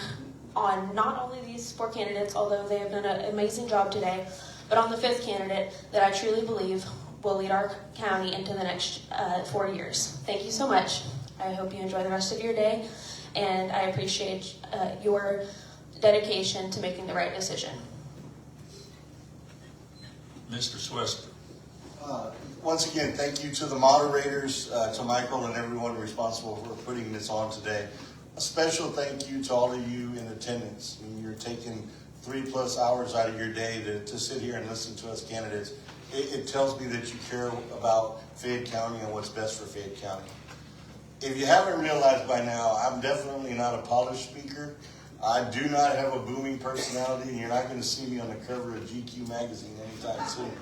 on not only these 4 candidates, although they have done an amazing job today, but on the 5th candidate that I truly believe will lead our county into the next 4 years. Thank you so much. I hope you enjoy the rest of your day, and I appreciate your dedication to making the right decision. Mr. Swester. Once again, thank you to the moderators, to Michael and everyone responsible for putting this on today. A special thank you to all of you in attendance. I mean, you're taking 3+ hours out of your day to sit here and listen to us candidates. It tells me that you care about Fayette County and what's best for Fayette County. If you haven't realized by now, I'm definitely not a polished speaker. I do not have a booming personality, and you're not going to see me on the cover of GQ magazine anytime soon.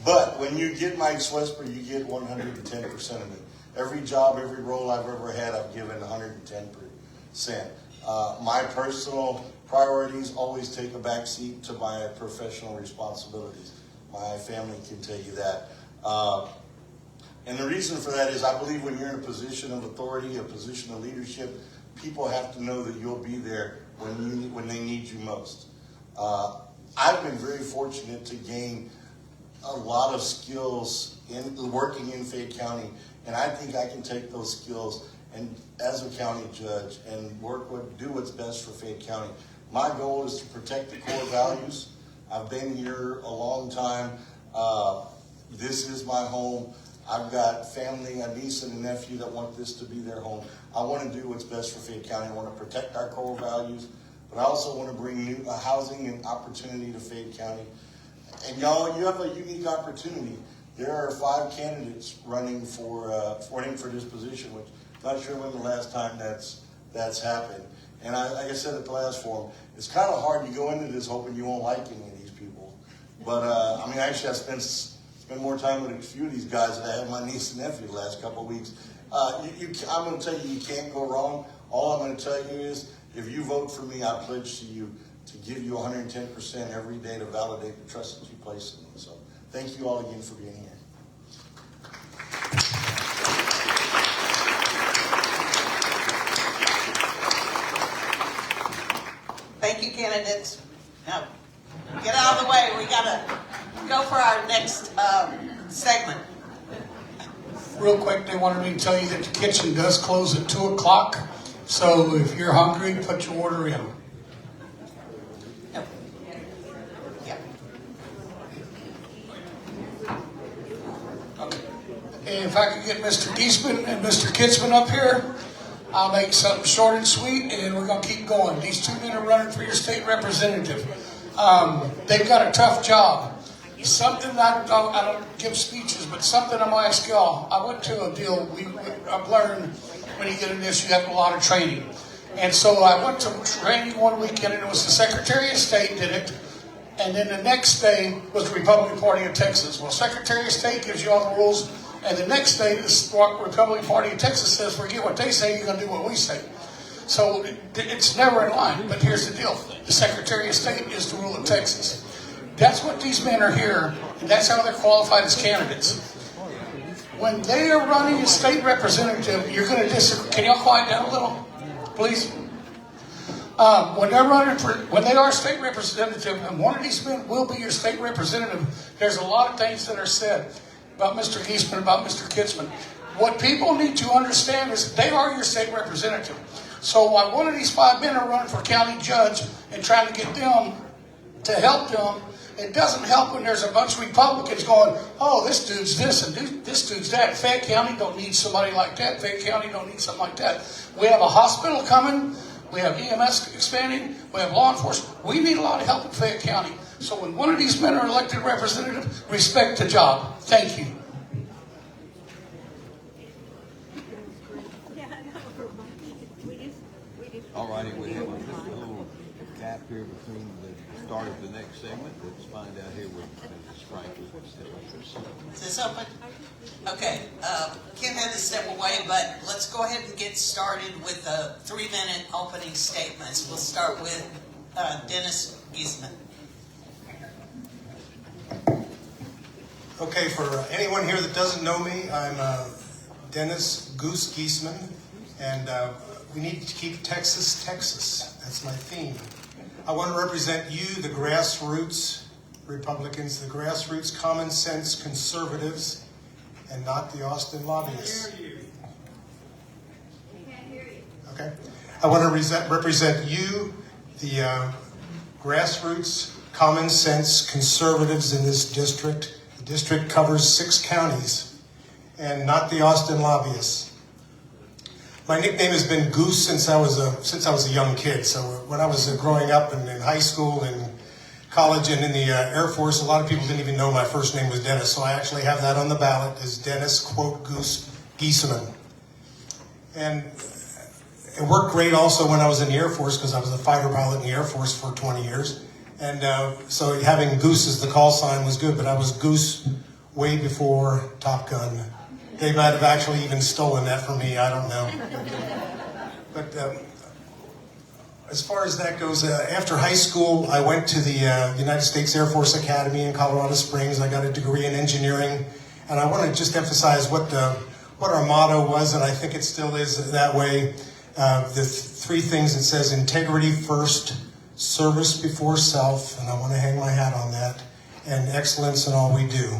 But when you get Mike Swesper, you get 110% of me. Every job, every role I've ever had, I've given 110%. My personal priorities always take a back seat to my professional responsibilities. My family can tell you that. And the reason for that is I believe when you're in a position of authority, a position of leadership, people have to know that you'll be there when they need you most. I've been very fortunate to gain a lot of skills in working in Fayette County, and I think I can take those skills and as a county judge and do what's best for Fayette County. My goal is to protect the core values. I've been here a long time. This is my home. I've got family, a niece and a nephew that want this to be their home. I want to do what's best for Fayette County. I want to protect our core values, but I also want to bring new housing and opportunity to Fayette County. And y'all, you have a unique opportunity. There are 5 candidates running for this position, which I'm not sure when the last time that's happened. And like I said at the last forum, it's kind of hard to go into this hoping you won't like any of these people. But I mean, actually, I spent more time with a few of these guys than I had my niece and nephew the last couple of weeks. I'm going to tell you, you can't go wrong. All I'm going to tell you is, if you vote for me, I pledge to you to give you 110% every day to validate the trust that you place in me. So thank you all again for being here. Thank you, candidates. Now, get out of the way. We got to go for our next segment. Real quick, they wanted me to tell you that the kitchen does close at 2 o'clock. So if you're hungry, put your order in. No. Yeah. Okay. And if I could get Mr. Giesman and Mr. Kitzman up here, I'll make something short and sweet, and we're going to keep going. These two men are running for your state representative. They've got a tough job. Something I don't give speeches, but something I'm going to ask y'all. I went to a deal. I've learned when you get in this, you have a lot of training. And so I went to training one weekend, and it was the Secretary of State did it. And then the next day was the Republican Party of Texas. Well, Secretary of State gives you all the rules. And the next day, the Republican Party of Texas says, forget what they say, you're going to do what we say. So it's never in line. But here's the deal. The Secretary of State is the rule of Texas. That's what these men are here, and that's how they're qualified as candidates. When they are running a state representative, you're going to disagree. Can y'all quiet down a little, please? When they are state representative, and one of these men will be your state representative, there's a lot of things that are said about Mr. Giesman, about Mr. Kitzman. What people need to understand is they are your state representative. So while one of these 5 men are running for county judge and trying to get them to help them, it doesn't help when there's a bunch of Republicans going, oh, this dude's this and this dude's that. Fayette County don't need somebody like that. Fayette County don't need something like that. We have a hospital coming. We have EMS expanding. We have law enforcement. We need a lot of help in Fayette County. So when one of these men are elected representative, respect the job. Thank you. All righty, we have just a little gap here between the start of the next segment. Let's find out here with Mrs. Franklin. Is this open? Okay. Kim had to step away, but let's go ahead and get started with the 3-minute opening statements. We'll start with Dennis Giesman. Okay, for anyone here that doesn't know me, I'm Dennis Goose Giesman, and we need to keep Texas, Texas. That's my theme. I want to represent you, the grassroots Republicans, the grassroots common sense conservatives, and not the Austin lobbyists. Okay? I want to represent you, the grassroots common sense conservatives in this district. The district covers 6 counties, and not the Austin lobbyists. My nickname has been Goose since I was a young kid. So when I was growing up and in high school and college and in the Air Force, a lot of people didn't even know my first name was Dennis. So I actually have that on the ballot as Dennis, quote, Goose Giesman. And it worked great also when I was in the Air Force because I was a fighter pilot in the Air Force for 20 years. And so having Goose as the call sign was good, but I was Goose way before Top Gun. They might have actually even stolen that from me, I don't know. But as far as that goes, after high school, I went to the United States Air Force Academy in Colorado Springs. I got a degree in engineering, and I want to just emphasize what our motto was, and I think it still is that way. The 3 things it says: integrity first, service before self, and I want to hang my hat on that, and excellence in all we do.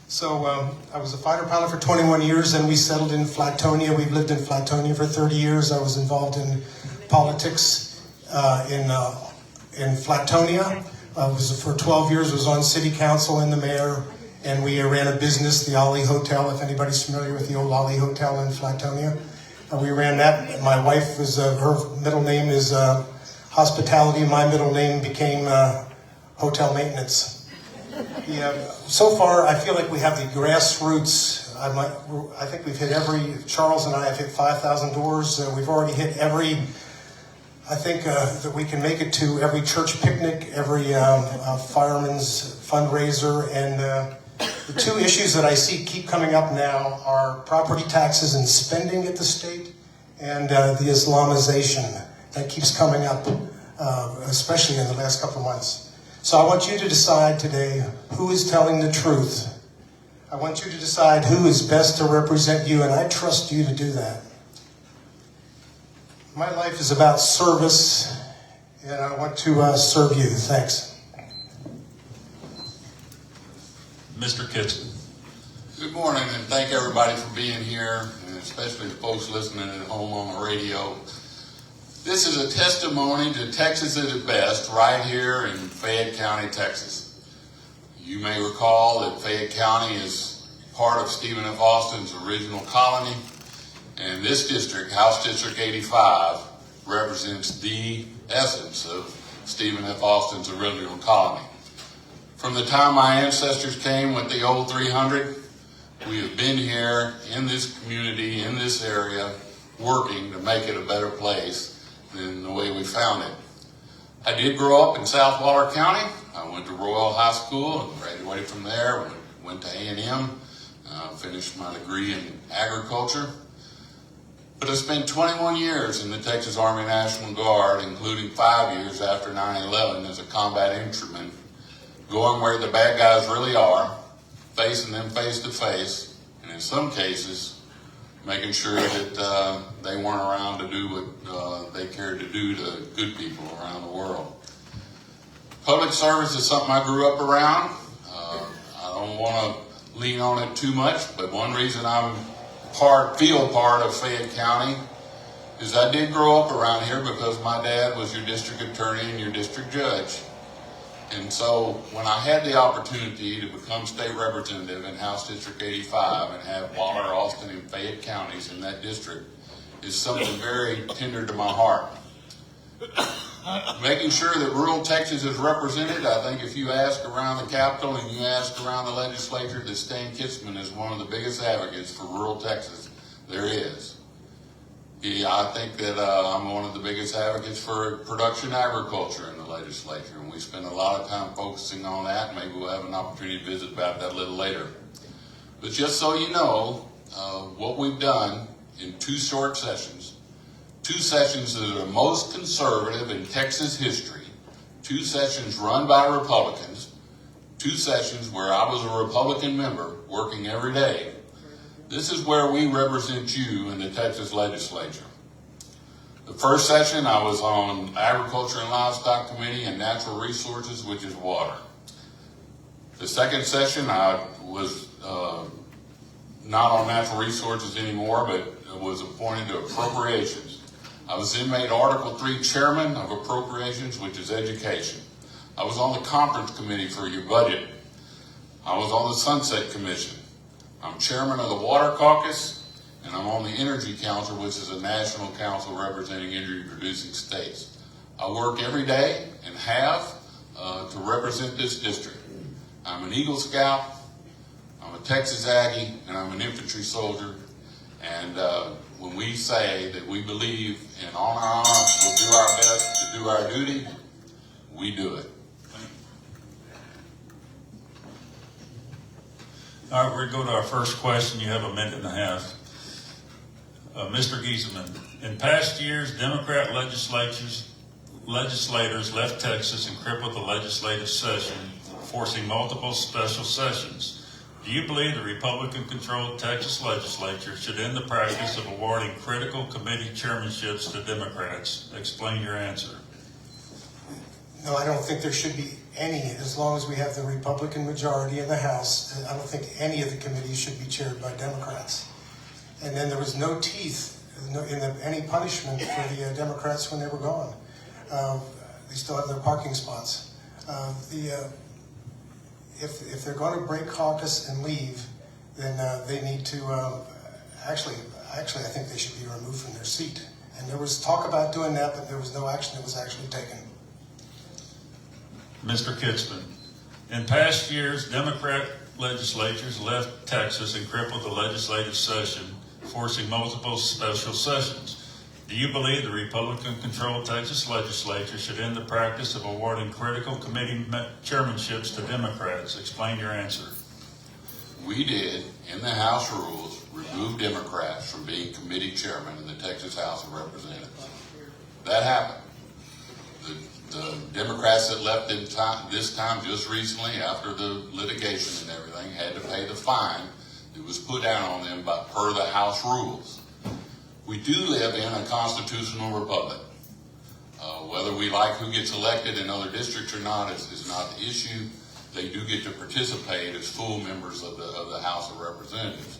So I was a fighter pilot for 21 years, and we settled in Flatonia. We've lived in Flatonia for 30 years. I was involved in politics in Flatonia. For 12 years, was on city council and the mayor, and we ran a business, the Ollie Hotel, if anybody's familiar with the old Ollie Hotel in Flatonia. We ran that. My wife was, her middle name is hospitality. My middle name became hotel maintenance. So far, I feel like we have the grassroots. I think we've hit Charles and I have hit 5,000 doors. We've already hit every, I think that we can make it to every church picnic, every fireman's fundraiser. And the 2 issues that I see keep coming up now are property taxes and spending at the state, and the Islamization. That keeps coming up, especially in the last couple of months. So I want you to decide today who is telling the truth. I want you to decide who is best to represent you, and I trust you to do that. My life is about service, and I want to serve you. Thanks. Mr. Kitzman. Good morning, and thank everybody for being here, and especially the folks listening at home on the radio. This is a testimony to Texas at its best right here in Fayette County, Texas. You may recall that Fayette County is part of Stephen F. Austin's original colony, and this district, House District 85, represents the essence of Stephen F. Austin's original colony. From the time my ancestors came with the old 300, we have been here in this community, in this area, working to make it a better place than the way we found it. I did grow up in South Waller County. I went to Royal High School and graduated from there, went to A&M, finished my degree in agriculture. But I spent 21 years in the Texas Army National Guard, including 5 years after 9/11 as a combat infantryman, going where the bad guys really are, facing them face to face, and in some cases, making sure that they weren't around to do what they cared to do to good people around the world. Public service is something I grew up around. I don't want to lean on it too much, but one reason I feel part of Fayette County is I did grow up around here because my dad was your district attorney and your district judge. And so when I had the opportunity to become state representative in House District 85 and have Waller, Austin, and Fayette counties in that district is something very tender to my heart. Making sure that rural Texas is represented, I think if you ask around the Capitol and you ask around the legislature, that Stan Kitzman is one of the biggest advocates for rural Texas there is. I think that I'm one of the biggest advocates for production agriculture in the legislature, and we spend a lot of time focusing on that. Maybe we'll have an opportunity to visit about that a little later. But just so you know, what we've done in 2 short sessions, 2 sessions that are the most conservative in Texas history, 2 sessions run by Republicans, 2 sessions where I was a Republican member working every day. This is where we represent you in the Texas legislature. The first session, I was on Agriculture and Livestock Committee and Natural Resources, which is water. The second session, I was not on Natural Resources anymore, but was appointed to Appropriations. I was then made Article 3 Chairman of Appropriations, which is Education. I was on the Conference Committee for your budget. I was on the Sunset Commission. I'm chairman of the Water Caucus, and I'm on the Energy Council, which is a national council representing energy-producing states. I work every day and have to represent this district. I'm an Eagle Scout, I'm a Texas Aggie, and I'm an infantry soldier. And when we say that we believe in honor, we'll do our best to do our duty, we do it. All right, we're going to go to our first question. You have a minute and a half. Mr. Giesemann, in past years, Democrat legislators left Texas and crippled the legislative session, forcing multiple special sessions. Do you believe the Republican-controlled Texas legislature should end the practice of awarding critical committee chairmanships to Democrats? Explain your answer. No, I don't think there should be any, as long as we have the Republican majority in the House. I don't think any of the committees should be chaired by Democrats. And then there was no teeth in any punishment for the Democrats when they were gone. They still have their parking spots. If they're going to break caucus and leave, then they need to, actually, I think they should be removed from their seat. And there was talk about doing that, but there was no action that was actually taken. Mr. Kitzman, in past years, Democrat legislatures left Texas and crippled the legislative session, forcing multiple special sessions. Do you believe the Republican-controlled Texas legislature should end the practice of awarding critical committee chairmanships to Democrats? Explain your answer. We did, in the House rules, remove Democrats from being committee chairman in the Texas House of Representatives. That happened. The Democrats that left this time just recently after the litigation and everything had to pay the fine that was put down on them per the House rules. We do live in a constitutional republic. Whether we like who gets elected in other districts or not is not the issue. They do get to participate as full members of the House of Representatives.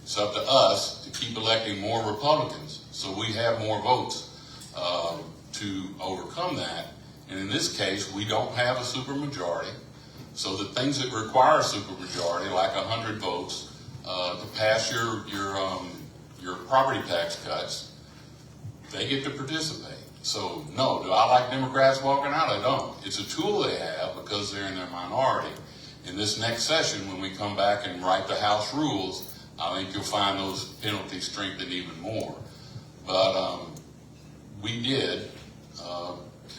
It's up to us to keep electing more Republicans so we have more votes. to overcome that. And in this case, we don't have a supermajority. So the things that require a supermajority, like 100 votes, to pass your property tax cuts, they get to participate. So no, do I like Democrats walking out? I don't. It's a tool they have because they're in their minority. In this next session, when we come back and write the House rules, I think you'll find those penalties strengthened even more. But we did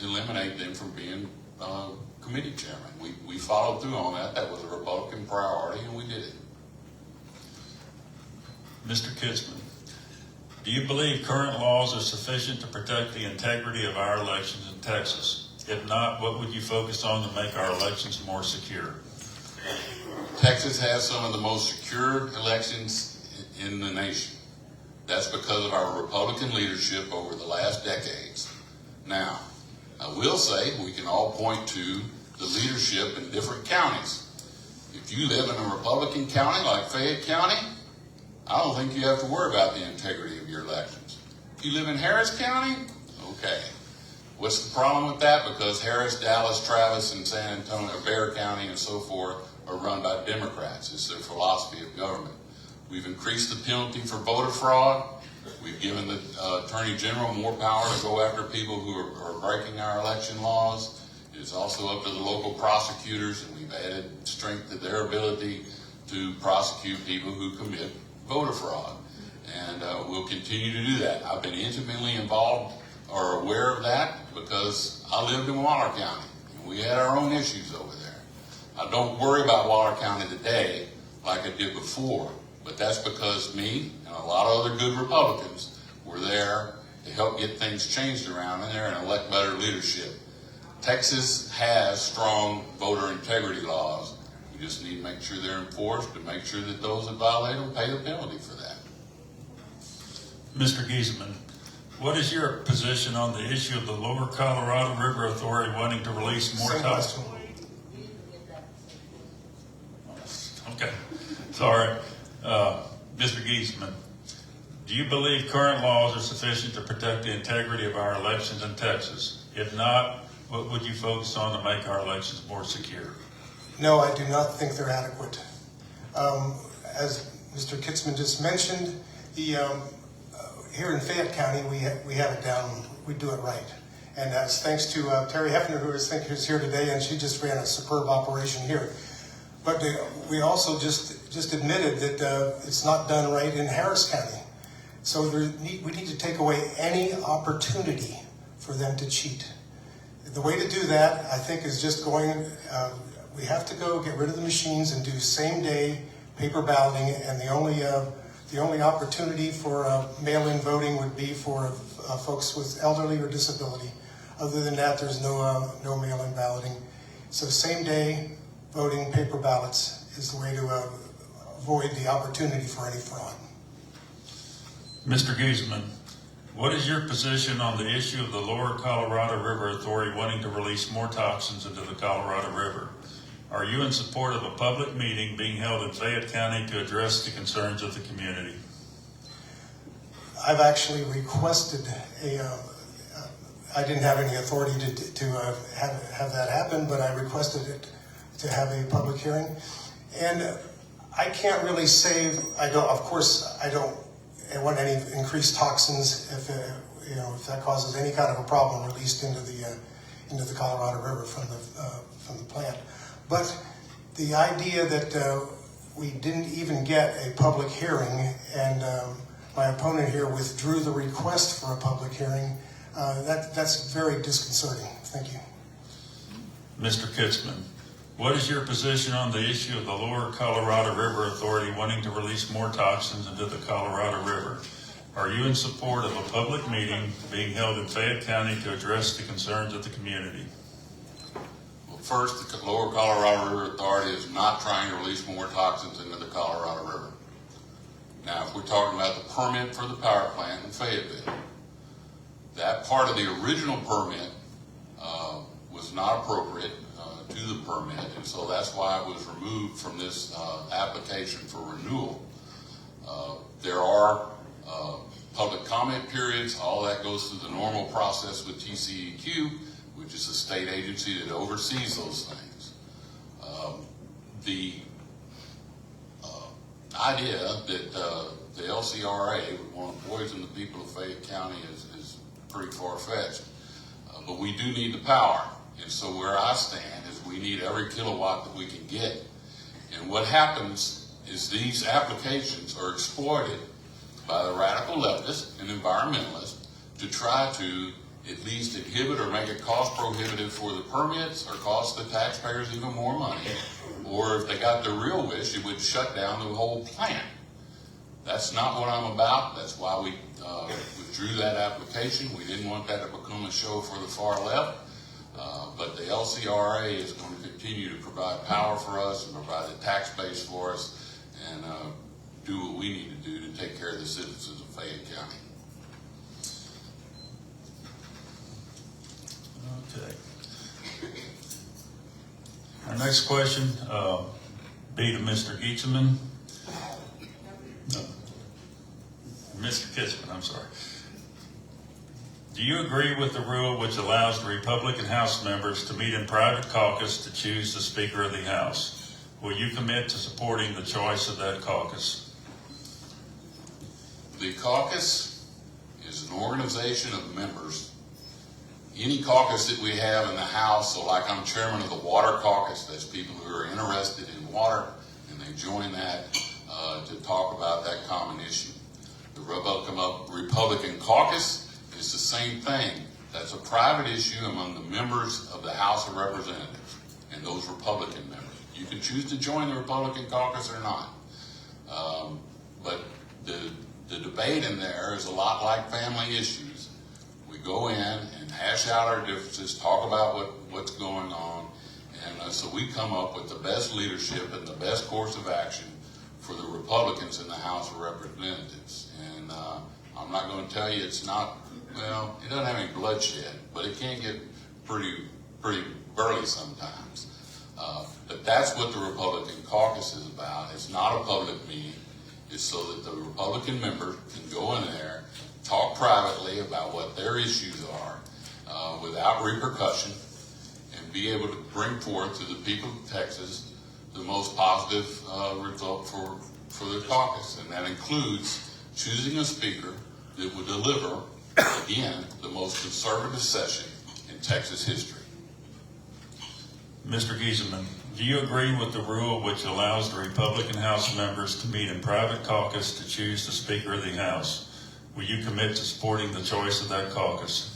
eliminate them from being committee chairman. We followed through on that. That was a Republican priority, and we did it. Mr. Kitzman, do you believe current laws are sufficient to protect the integrity of our elections in Texas? If not, what would you focus on to make our elections more secure? Texas has some of the most secure elections in the nation. That's because of our Republican leadership over the last decades. Now, I will say we can all point to the leadership in different counties. If you live in a Republican county like Fayette County, I don't think you have to worry about the integrity of your elections. If you live in Harris County, okay. What's the problem with that? Because Harris, Dallas, Travis, and San Antonio, Bexar County, and so forth are run by Democrats. It's their philosophy of government. We've increased the penalty for voter fraud. We've given the Attorney General more power to go after people who are breaking our election laws. It's also up to the local prosecutors, and we've added strength to their ability to prosecute people who commit voter fraud. And we'll continue to do that. I've been intimately involved or aware of that because I lived in Waller County, and we had our own issues over there. I don't worry about Waller County today like I did before, but that's because me and a lot of other good Republicans were there to help get things changed around in there and elect better leadership. Texas has strong voter integrity laws. We just need to make sure they're enforced and make sure that those that violate them pay the penalty for that. Mr. Giesman, what is your position on the issue of the Lower Colorado River Authority wanting to release more toxins? Okay, sorry. Mr. Giesman, do you believe current laws are sufficient to protect the integrity of our elections in Texas? If not, what would you focus on to make our elections more secure? No, I do not think they're adequate. As Mr. Kitzman just mentioned, here in Fayette County, we have it down. We do it right. And that's thanks to Terry Hefner, who is here today, and she just ran a superb operation here. But we also just admitted that it's not done right in Harris County. So we need to take away any opportunity for them to cheat. The way to do that, I think, is just going, we have to go get rid of the machines and do same-day paper balloting, and the only opportunity for mail-in voting would be for folks with elderly or disability. Other than that, there's no mail-in balloting. So same-day voting, paper ballots is the way to avoid the opportunity for any fraud. Mr. Giesman, what is your position on the issue of the Lower Colorado River Authority wanting to release more toxins into the Colorado River? Are you in support of a public meeting being held in Fayette County to address the concerns of the community? I've actually requested I didn't have any authority to have that happen, but I requested it to have a public hearing. And I can't really say, of course, I don't want any increased toxins if that causes any kind of a problem released into the Colorado River from the plant. But the idea that we didn't even get a public hearing, and my opponent here withdrew the request for a public hearing, that's very disconcerting. Thank you. Mr. Kitzman, what is your position on the issue of the Lower Colorado River Authority wanting to release more toxins into the Colorado River? Are you in support of a public meeting being held in Fayette County to address the concerns of the community? Well, first, the Lower Colorado River Authority is not trying to release more toxins into the Colorado River. Now, if we're talking about the permit for the power plant in Fayetteville, that part of the original permit was not appropriate to the permit, and so that's why it was removed from this application for renewal. There are public comment periods, all that goes through the normal process with TCEQ, which is a state agency that oversees those things. The idea that the LCRA would want to poison the people of Fayette County is pretty far-fetched. But we do need the power. And so where I stand is we need every kilowatt that we can get. And what happens is these applications are exploited by the radical leftists and environmentalists to try to at least inhibit or make it cost prohibitive for the permits or cost the taxpayers even more money. Or if they got their real wish, it would shut down the whole plant. That's not what I'm about. That's why we withdrew that application. We didn't want that to become a show for the far left. But the LCRA is going to continue to provide power for us and provide the tax base for us and do what we need to do to take care of the citizens of Fayette County. Okay. Our next question be to Mr. Geetzeman. No. Mr. Kitzman, I'm sorry. Do you agree with the rule which allows the Republican House members to meet in private caucus to choose the Speaker of the House? Will you commit to supporting the choice of that caucus? The caucus is an organization of members. Any caucus that we have in the House, so like I'm chairman of the Water Caucus, that's people who are interested in water, and they join that to talk about that common issue. The Republican Caucus is the same thing. That's a private issue among the members of the House of Representatives and those Republican members. You can choose to join the Republican Caucus or not. But the debate in there is a lot like family issues. We go in and hash out our differences, talk about what's going on, and so we come up with the best leadership and the best course of action for the Republicans in the House of Representatives. And I'm not going to tell you it's not, well, it doesn't have any bloodshed, but it can get pretty burly sometimes. But that's what the Republican Caucus is about. It's not a public meeting. It's so that the Republican members can go in there, talk privately about what their issues are without repercussion, and be able to bring forth to the people of Texas the most positive result for the caucus. And that includes choosing a speaker that would deliver, again, the most conservative session in Texas history. Mr. Giesemann, do you agree with the rule which allows the Republican House members to meet in private caucus to choose the Speaker of the House? Will you commit to supporting the choice of that caucus?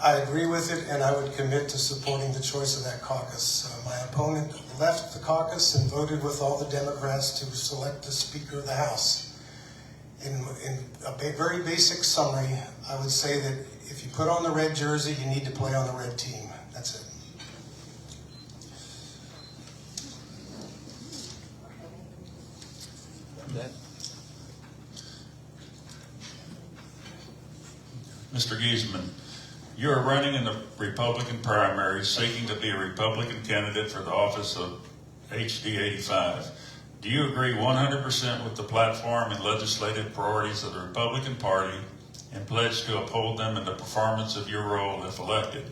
I agree with it, and I would commit to supporting the choice of that caucus. My opponent left the caucus and voted with all the Democrats to select the Speaker of the House. In a very basic summary, I would say that if you put on the red jersey, you need to play on the red team. That's it. Mr. Giesemann, you are running in the Republican primary seeking to be a Republican candidate for the office of HD 85. Do you agree 100% with the platform and legislative priorities of the Republican Party and pledge to uphold them in the performance of your role if elected?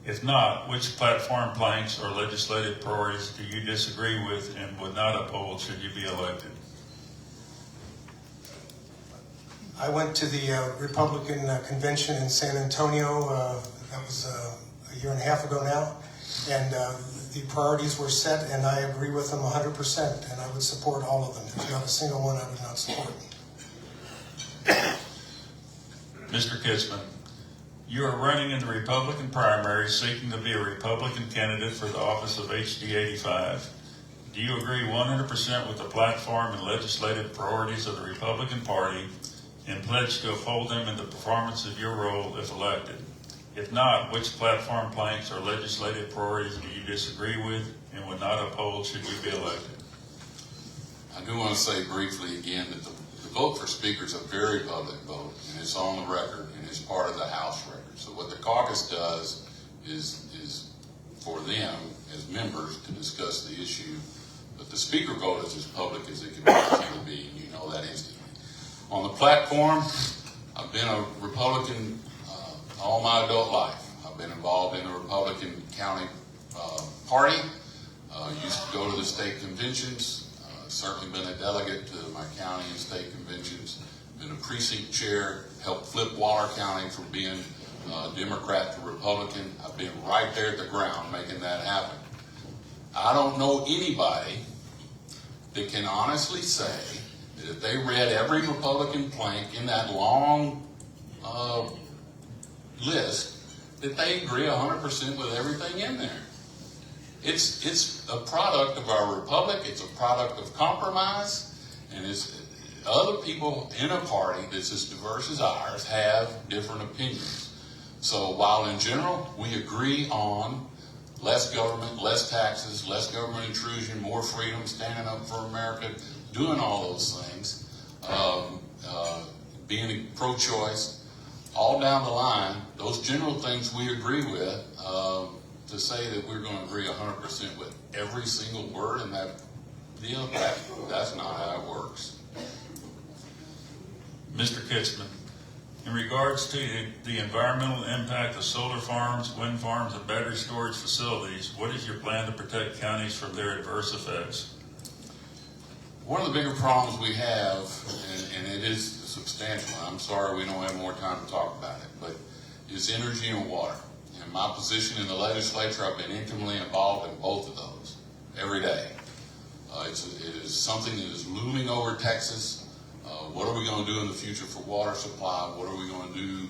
If not, which platform planks or legislative priorities do you disagree with and would not uphold should you be elected? I went to the Republican convention in San Antonio, that was a year and a half ago now, and the priorities were set, and I agree with them 100%, and I would support all of them. There's not a single one I would not support. Mr. Kitzman, you are running in the Republican primary seeking to be a Republican candidate for the office of HD 85. Do you agree 100% with the platform and legislative priorities of the Republican Party and pledge to uphold them in the performance of your role if elected? If not, which platform planks or legislative priorities do you disagree with and would not uphold should you be elected? I do want to say briefly again that the vote for Speaker is a very public vote, and it's on the record, and it's part of the House record. So what the caucus does is for them as members to discuss the issue, but the Speaker vote is as public as it can possibly be, and you know that instantly. On the platform, I've been a Republican all my adult life. I've been involved in the Republican County Party. Used to go to the state conventions. Certainly been a delegate to my county and state conventions. Been a precinct chair. Helped flip Waller County from being Democrat to Republican. I've been right there at the ground making that happen. I don't know anybody that can honestly say that if they read every Republican plank in that long list, that they agree 100% with everything in there. It's a product of our republic. It's a product of compromise, and it's other people in a party that's as diverse as ours have different opinions. So while in general we agree on less government, less taxes, less government intrusion, more freedom, standing up for America, doing all those things, being pro-choice, all down the line, those general things we agree with, to say that we're going to agree 100% with every single word in that deal, that's not how it works. Mr. Kitzman, in regards to the environmental impact of solar farms, wind farms, and battery storage facilities, what is your plan to protect counties from their adverse effects? One of the bigger problems we have, and it is substantial, I'm sorry we don't have more time to talk about it, but is energy and water. In my position in the legislature, I've been intimately involved in both of those every day. It is something that is looming over Texas. What are we going to do in the future for water supply? What are we going to do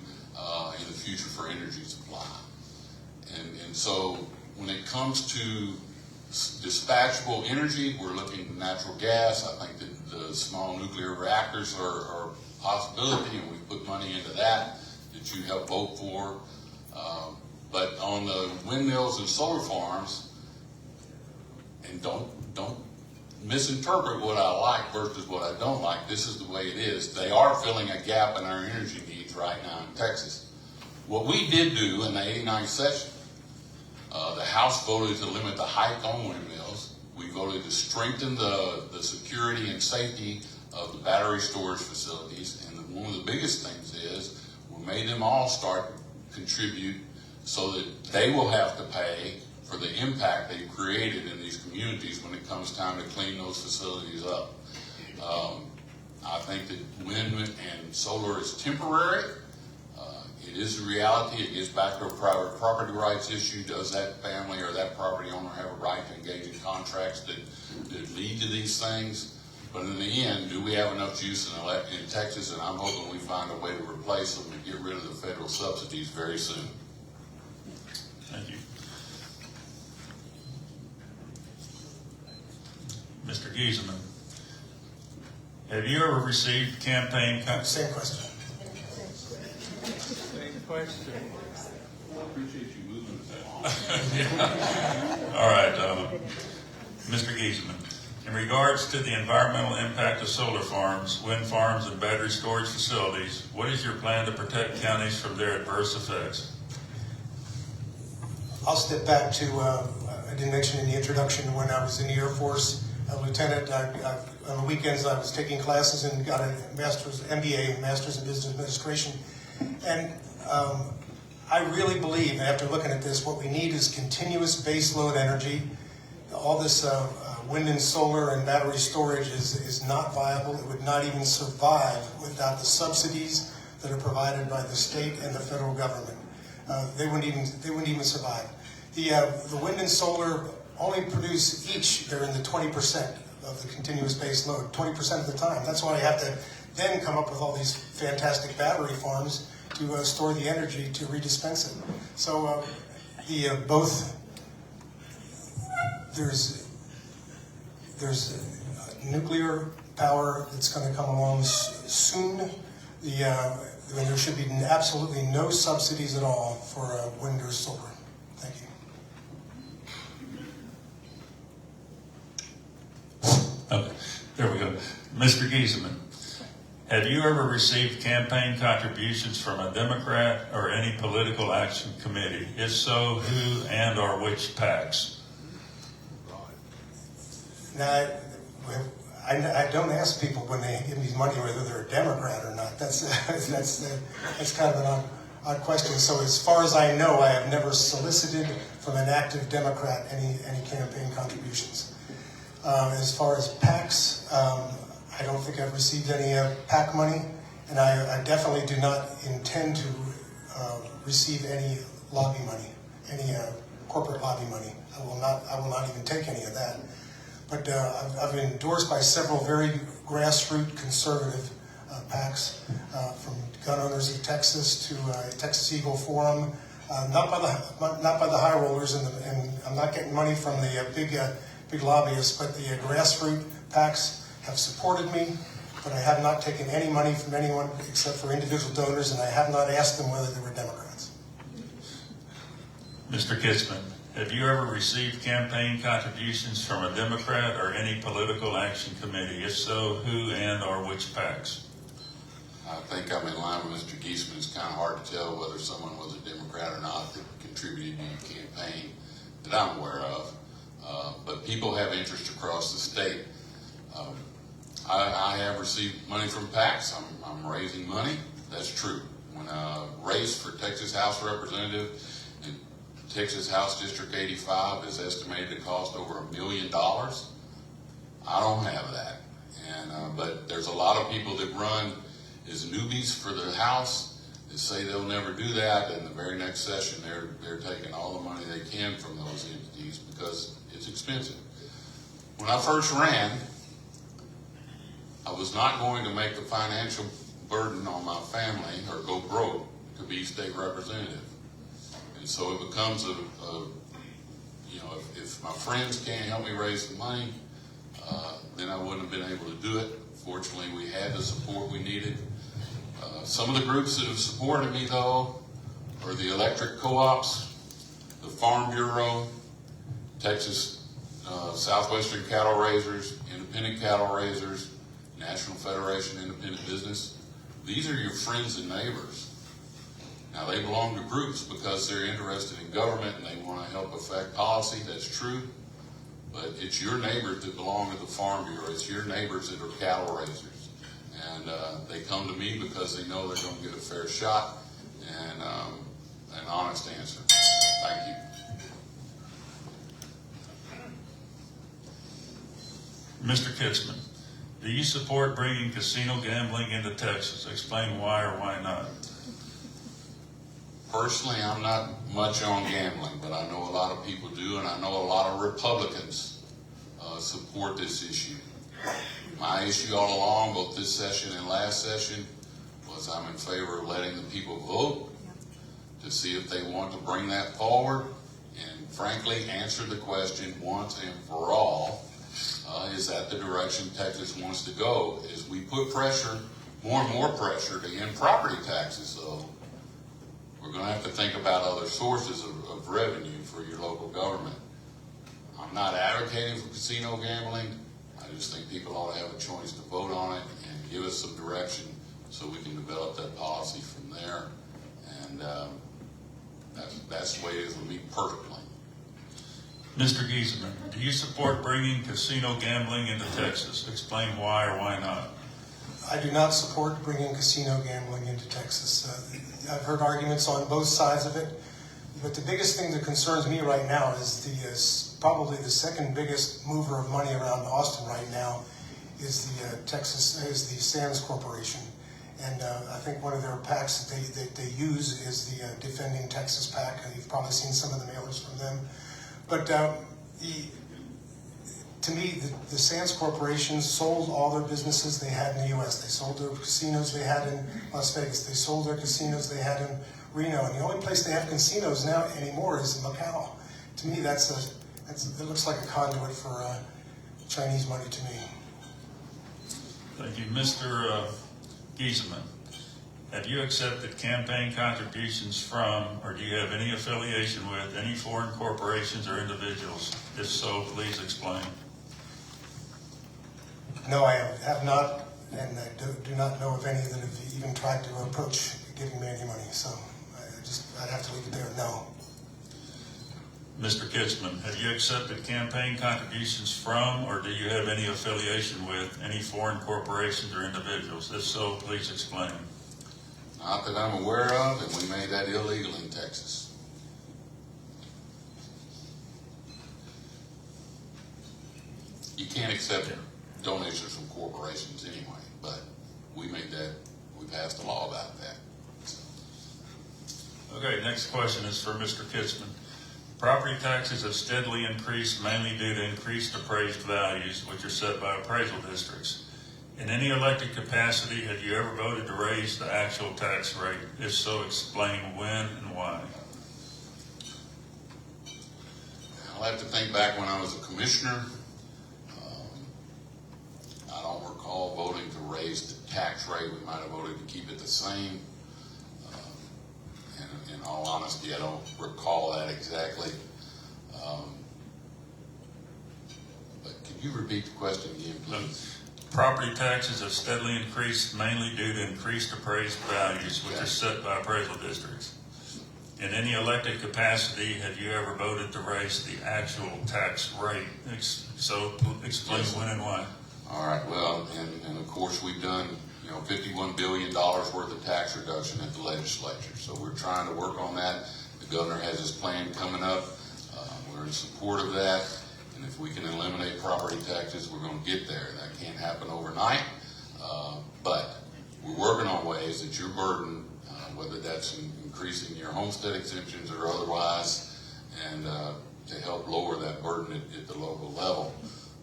in the future for energy supply? And so when it comes to dispatchable energy, we're looking at natural gas. I think that the small nuclear reactors are a possibility, and we've put money into that you helped vote for. But on the windmills and solar farms, and don't misinterpret what I like versus what I don't like. This is the way it is. They are filling a gap in our energy needs right now in Texas. What we did do in the 89th session, the House voted to limit the height on windmills. We voted to strengthen the security and safety of the battery storage facilities. And one of the biggest things is we made them all start contribute so that they will have to pay for the impact they've created in these communities when it comes time to clean those facilities up. I think that wind and solar is temporary. It is a reality. It gets back to a private property rights issue. Does that family or that property owner have a right to engage in contracts that lead to these things? But in the end, do we have enough juice in Texas? And I'm hoping we find a way to replace them and get rid of the federal subsidies very soon. Thank you. Mr. Giesemann, have you ever received campaign... Same question. Same question. I appreciate you moving that. All right, Mr. Giesemann, in regards to the environmental impact of solar farms, wind farms, and battery storage facilities, what is your plan to protect counties from their adverse effects? I'll step back to, I didn't mention in the introduction, when I was in the Air Force, a lieutenant, on the weekends I was taking classes and got a master's, MBA, Master's in Business Administration. And I really believe, after looking at this, what we need is continuous baseload energy. All this wind and solar and battery storage is not viable. It would not even survive without the subsidies that are provided by the state and the federal government. They wouldn't even survive. The wind and solar only produce each, they're in the 20% of the continuous base load, 20% of the time. That's why you have to then come up with all these fantastic battery farms to store the energy to redispense it. So there's nuclear power that's going to come along soon. There should be absolutely no subsidies at all for wind or solar. Thank you. Okay, there we go. Mr. Giesemann, have you ever received campaign contributions from a Democrat or any political action committee? If so, who and or which PACs? Now, I don't ask people when they give me money whether they're a Democrat or not. That's kind of an odd question. So as far as I know, I have never solicited from an active Democrat any campaign contributions. As far as PACs, I don't think I've received any PAC money, and I definitely do not intend to receive any lobby money, any corporate lobby money. I will not even take any of that. But I've been endorsed by several very grassroots conservative PACs, from Gun Owners of Texas to Texas Eagle Forum, not by the high rollers, and I'm not getting money from the big lobbyists, but the grassroots PACs have supported me. But I have not taken any money from anyone except for individual donors, and I have not asked them whether they were Democrats. Mr. Kitzman, have you ever received campaign contributions from a Democrat or any political action committee? If so, who and or which PACs? I think I'm in line with Mr. Giesman. It's kind of hard to tell whether someone was a Democrat or not that contributed to the campaign that I'm aware of. But people have interest across the state. I have received money from PACs. I'm raising money. That's true. When a race for Texas House Representative in Texas House District 85 is estimated to cost over $1 million, I don't have that. But there's a lot of people that run as newbies for the House that say they'll never do that, and the very next session they're taking all the money they can from those entities because it's expensive. When I first ran, I was not going to make the financial burden on my family or go broke to be state representative. And so it becomes if my friends can't help me raise the money, then I wouldn't have been able to do it. Fortunately, we had the support we needed. Some of the groups that have supported me, though, are the electric co-ops, the Farm Bureau, Texas Southwestern Cattle Raisers, Independent Cattle Raisers, National Federation of Independent Business. These are your friends and neighbors. Now, they belong to groups because they're interested in government and they want to help affect policy. That's true. But it's your neighbors that belong to the Farm Bureau. It's your neighbors that are cattle raisers. And they come to me because they know they're going to get a fair shot and an honest answer. Thank you. Mr. Kitzman, do you support bringing casino gambling into Texas? Explain why or why not. Personally, I'm not much on gambling, but I know a lot of people do, and I know a lot of Republicans support this issue. My issue all along, both this session and last session, was I'm in favor of letting the people vote to see if they want to bring that forward and frankly answer the question once and for all. Is that the direction Texas wants to go? Is we put pressure, more and more pressure to end property taxes, though, we're going to have to think about other sources of revenue for your local government. I'm not advocating for casino gambling. I just think people ought to have a choice to vote on it and give us some direction so we can develop that policy from there. And that's the way it is with me personally. Mr. Giesman, do you support bringing casino gambling into Texas? Explain why or why not. I do not support bringing casino gambling into Texas. I've heard arguments on both sides of it, but the biggest thing that concerns me right now is probably the second biggest mover of money around Austin right now is the Sands Corporation, and I think one of their PACs that they use is the Defending Texas PAC. You've probably seen some of the mailers from them, but to me, the Sands Corporation sold all their businesses they had in the U.S. They sold their casinos they had in Las Vegas. They sold their casinos they had in Reno. And the only place they have casinos now anymore is in Macau. To me, it looks like a conduit for Chinese money to me. Thank you. Mr. Giesman, have you accepted campaign contributions from, or do you have any affiliation with, any foreign corporations or individuals? If so, please explain. No, I have not, and I do not know of any that have even tried to approach giving me any money. So I'd have to leave it there. No. Mr. Kitzman, have you accepted campaign contributions from, or do you have any affiliation with any foreign corporations or individuals? If so, please explain. Not that I'm aware of, and we made that illegal in Texas. You can't accept donations from corporations anyway, but we passed a law about that. Okay, next question is for Mr. Kitzman. Property taxes have steadily increased mainly due to increased appraised values, which are set by appraisal districts. In any elected capacity, have you ever voted to raise the actual tax rate? If so, explain when and why. I'll have to think back when I was a commissioner. I don't recall voting to raise the tax rate. We might have voted to keep it the same. And in all honesty, I don't recall that exactly. But can you repeat the question again, please? Property taxes have steadily increased mainly due to increased appraised values, which are set by appraisal districts. In any elected capacity, have you ever voted to raise the actual tax rate? So explain when and why. All right, well, and of course, we've done, $51 billion worth of tax reduction at the legislature. So we're trying to work on that. The governor has his plan coming up. We're in support of that. And if we can eliminate property taxes, we're going to get there. That can't happen overnight. But we're working on ways that your burden, whether that's increasing your homestead exemptions or otherwise, and to help lower that burden at the local level.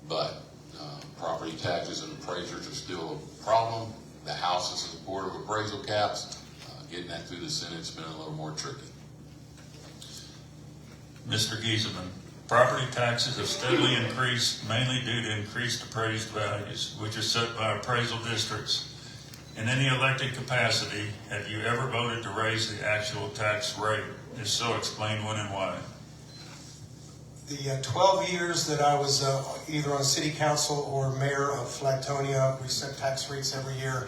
But property taxes and appraisers are still a problem. The House is in support of appraisal caps. Getting that through the Senate's been a little more tricky. Mr. Giesemann, property taxes have steadily increased mainly due to increased appraised values, which are set by appraisal districts. In any elected capacity, have you ever voted to raise the actual tax rate? If so, explain when and why. The 12 years that I was either on city council or mayor of Flatonia, we set tax rates every year.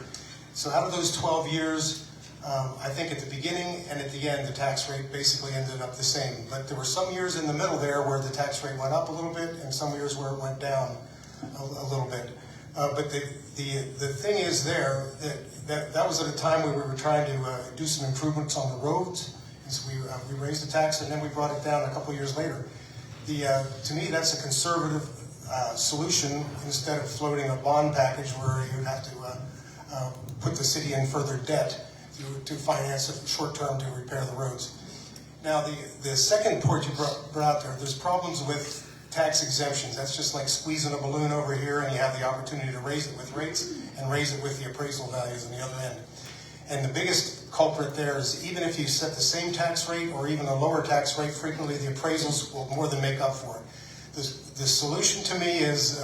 So out of those 12 years, I think at the beginning and at the end, the tax rate basically ended up the same. But there were some years in the middle there where the tax rate went up a little bit and some years where it went down a little bit. But the thing is there, that was at a time where we were trying to do some improvements on the roads. And so we raised the tax and then we brought it down a couple years later. To me, that's a conservative solution instead of floating a bond package where you would have to put the city in further debt to finance it short term to repair the roads. Now, the second point you brought out there, there's problems with tax exemptions. That's just like squeezing a balloon over here and you have the opportunity to raise it with rates and raise it with the appraisal values on the other end. And the biggest culprit there is even if you set the same tax rate or even a lower tax rate, frequently the appraisals will more than make up for it. The solution to me is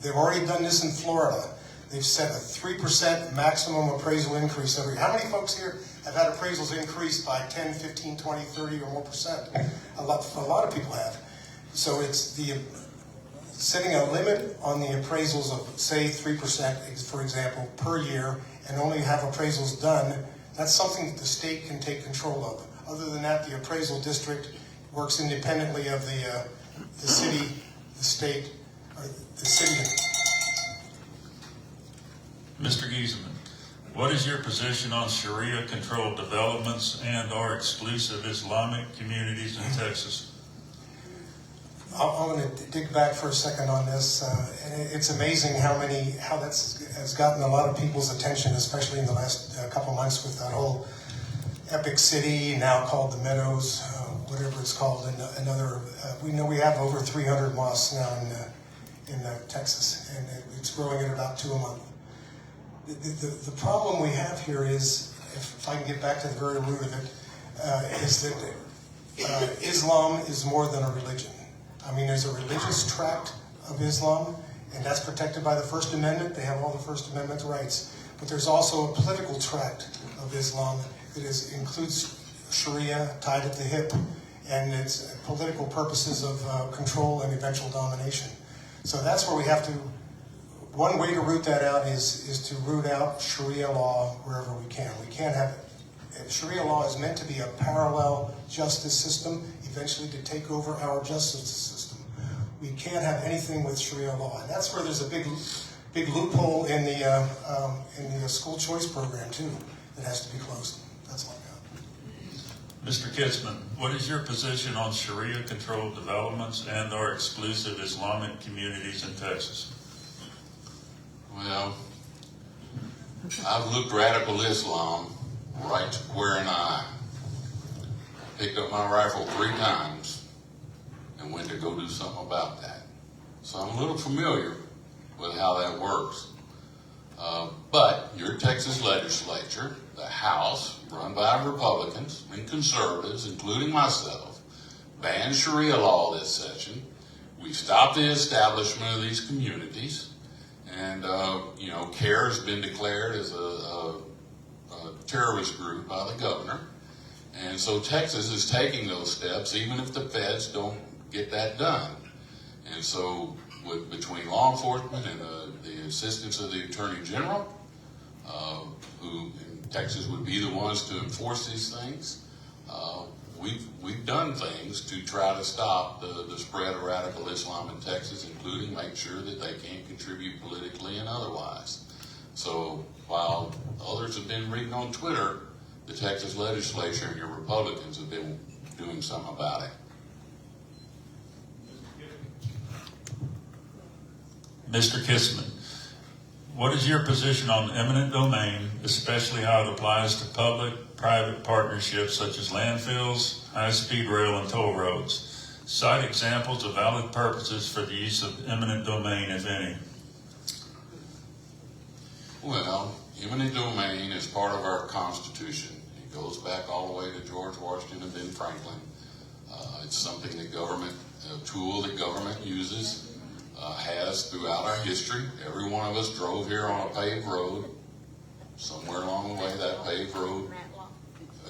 they've already done this in Florida. They've set a 3% maximum appraisal increase every. How many folks here have had appraisals increased by 10, 15, 20, 30 or more percent? A lot of people have. So it's setting a limit on the appraisals of, say, 3%, for example, per year, and only have appraisals done. That's something that the state can take control of. Other than that, the appraisal district works independently of the city, the state, or the city. Mr. Giesemann, what is your position on Sharia-controlled developments and/or exclusive Islamic communities in Texas? I'm going to dig back for a second on this. It's amazing how that has gotten a lot of people's attention, especially in the last couple months with that whole Epic City, now called the Meadows, whatever it's called. We know we have over 300 mosques now in Texas, and it's growing at about 2 a month. The problem we have here is, if I can get back to the very root of it, is that Islam is more than a religion. I mean, there's a religious tract of Islam, and that's protected by the First Amendment. They have all the First Amendment rights. But there's also a political tract of Islam that includes Sharia tied at the hip, and it's political purposes of control and eventual domination. So that's where we have to. One way to root that out is to root out Sharia law wherever we can. We can't have Sharia law is meant to be a parallel justice system, eventually to take over our justice system. We can't have anything with Sharia law, and that's where there's a big loophole in the school choice program too that has to be closed. That's all I got. Mr. Kitzman, what is your position on Sharia-controlled developments and/or exclusive Islamic communities in Texas? Well, I've looked radical Islam right square in the eye. Picked up my rifle 3 times and went to go do something about that. So I'm a little familiar with how that works. But your Texas legislature, the House, run by Republicans and conservatives, including myself, banned Sharia law this session. We stopped the establishment of these communities. And, CARE has been declared as a terrorist group by the governor. And so Texas is taking those steps, even if the feds don't get that done. And so between law enforcement and the assistance of the Attorney General, who in Texas would be the ones to enforce these things, we've done things to try to stop the spread of radical Islam in Texas, including make sure that they can't contribute politically and otherwise. So while others have been reading on Twitter, the Texas legislature and your Republicans have been doing something about it. Mr. Kitzman, what is your position on eminent domain, especially how it applies to public-private partnerships such as landfills, high-speed rail, and toll roads? Cite examples of valid purposes for the use of eminent domain, if any. Well, eminent domain is part of our Constitution. It goes back all the way to George Washington and Ben Franklin. It's something that a tool that government uses, has throughout our history. Every one of us drove here on a paved road. Somewhere along the way, that paved road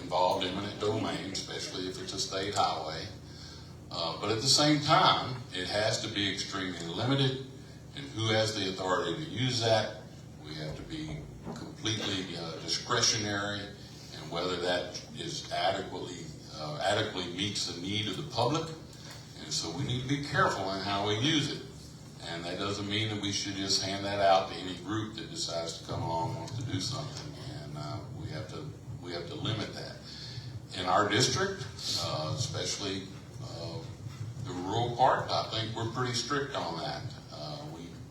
involved eminent domain, especially if it's a state highway. But at the same time, it has to be extremely limited in who has the authority to use that. We have to be completely discretionary in whether that is adequately meets the need of the public. And so we need to be careful in how we use it. And that doesn't mean that we should just hand that out to any group that decides to come along and wants to do something. And we have to limit that. In our district, especially the rural part, I think we're pretty strict on that.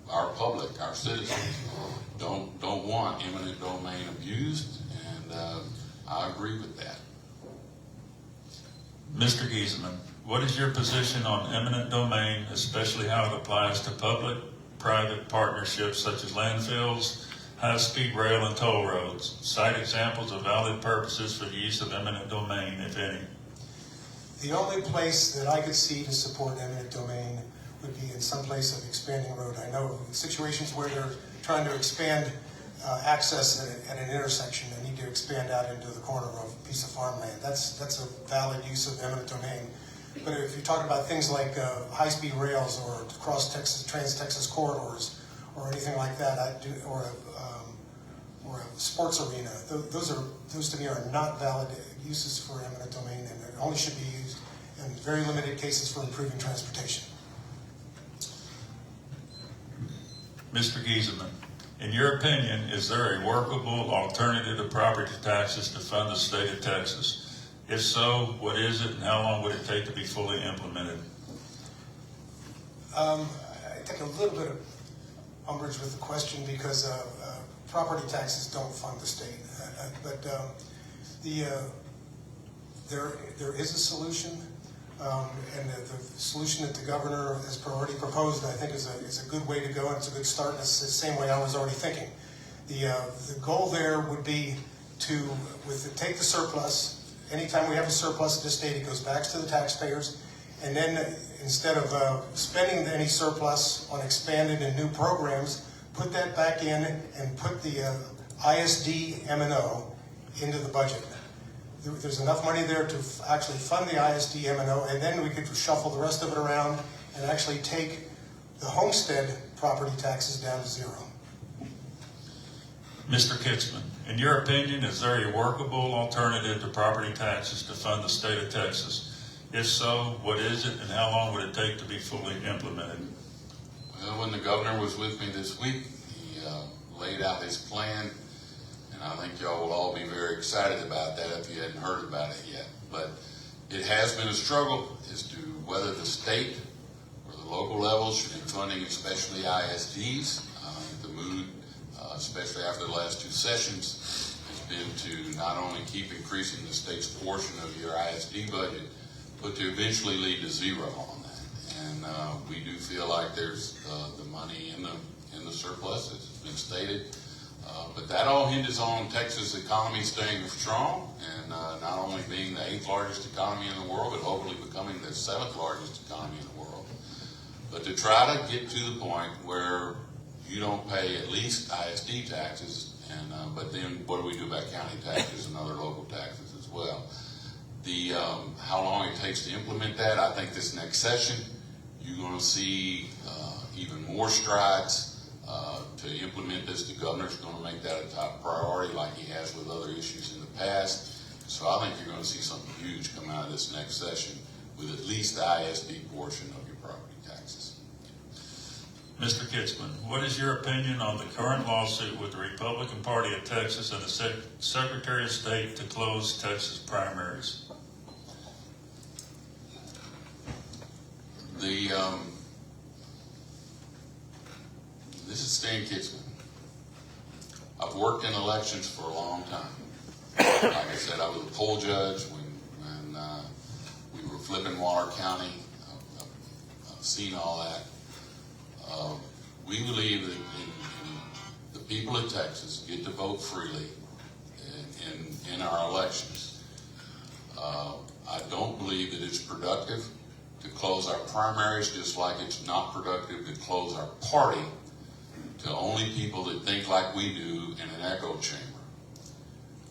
Our public, our citizens, don't want eminent domain abused, and I agree with that. Mr. Giesman, what is your position on eminent domain, especially how it applies to public-private partnerships such as landfills, high-speed rail, and toll roads? Cite examples of valid purposes for the use of eminent domain, if any. The only place that I could see to support eminent domain would be in some place of expanding road. I know situations where they're trying to expand access at an intersection, they need to expand out into the corner of a piece of farmland. That's a valid use of eminent domain. But if you're talking about things like high-speed rails or trans-Texas corridors or anything like that, or a sports arena, those to me are not valid uses for eminent domain, and it only should be used in very limited cases for improving transportation. Mr. Giesman, in your opinion, is there a workable alternative to property taxes to fund the state of Texas? If so, what is it, and how long would it take to be fully implemented? I take a little bit of umbrage with the question because property taxes don't fund the state. But there is a solution, and the solution that the governor has already proposed, I think, is a good way to go, and it's a good start. And it's the same way I was already thinking. The goal there would be to take the surplus. Anytime we have a surplus at the state, it goes back to the taxpayers, and then instead of spending any surplus on expanded and new programs, put that back in and put the ISD M&O into the budget. There's enough money there to actually fund the ISD M&O, and then we could shuffle the rest of it around and actually take the homestead property taxes down to zero. Mr. Kitzman, In your opinion, is there a workable alternative to property taxes to fund the state of Texas? If so, what is it, and how long would it take to be fully implemented? Well, when the governor was with me this week, he laid out his plan, and I think y'all will all be very excited about that if you hadn't heard about it yet. But it has been a struggle as to whether the state or the local levels should be funding especially ISDs. The mood, especially after the last two sessions, has been to not only keep increasing the state's portion of your ISD budget, but to eventually lead to zero on that. And we do feel like there's the money in the surplus, as has been stated. But that all hinges on Texas' economy staying strong and not only being the 8th largest economy in the world, but hopefully becoming the 7th largest economy in the world. But to try to get to the point where you don't pay at least ISD taxes, and but then what do we do about county taxes and other local taxes as well? The how long it takes to implement that, I think this next session, you're going to see even more strides to implement this. The governor's going to make that a top priority like he has with other issues in the past. So I think you're going to see something huge come out of this next session with at least the ISD portion of your property taxes. Mr. Kitzman, what is your opinion on the current lawsuit with the Republican Party of Texas and the Secretary of State to close Texas primaries? This is Stan Kitzman. I've worked in elections for a long time. Like I said, I was a poll judge when we were flipping Waller County. I've seen all that. We believe that the people of Texas get to vote freely in our elections. I don't believe that it's productive to close our primaries, just like it's not productive to close our party to only people that think like we do in an echo chamber.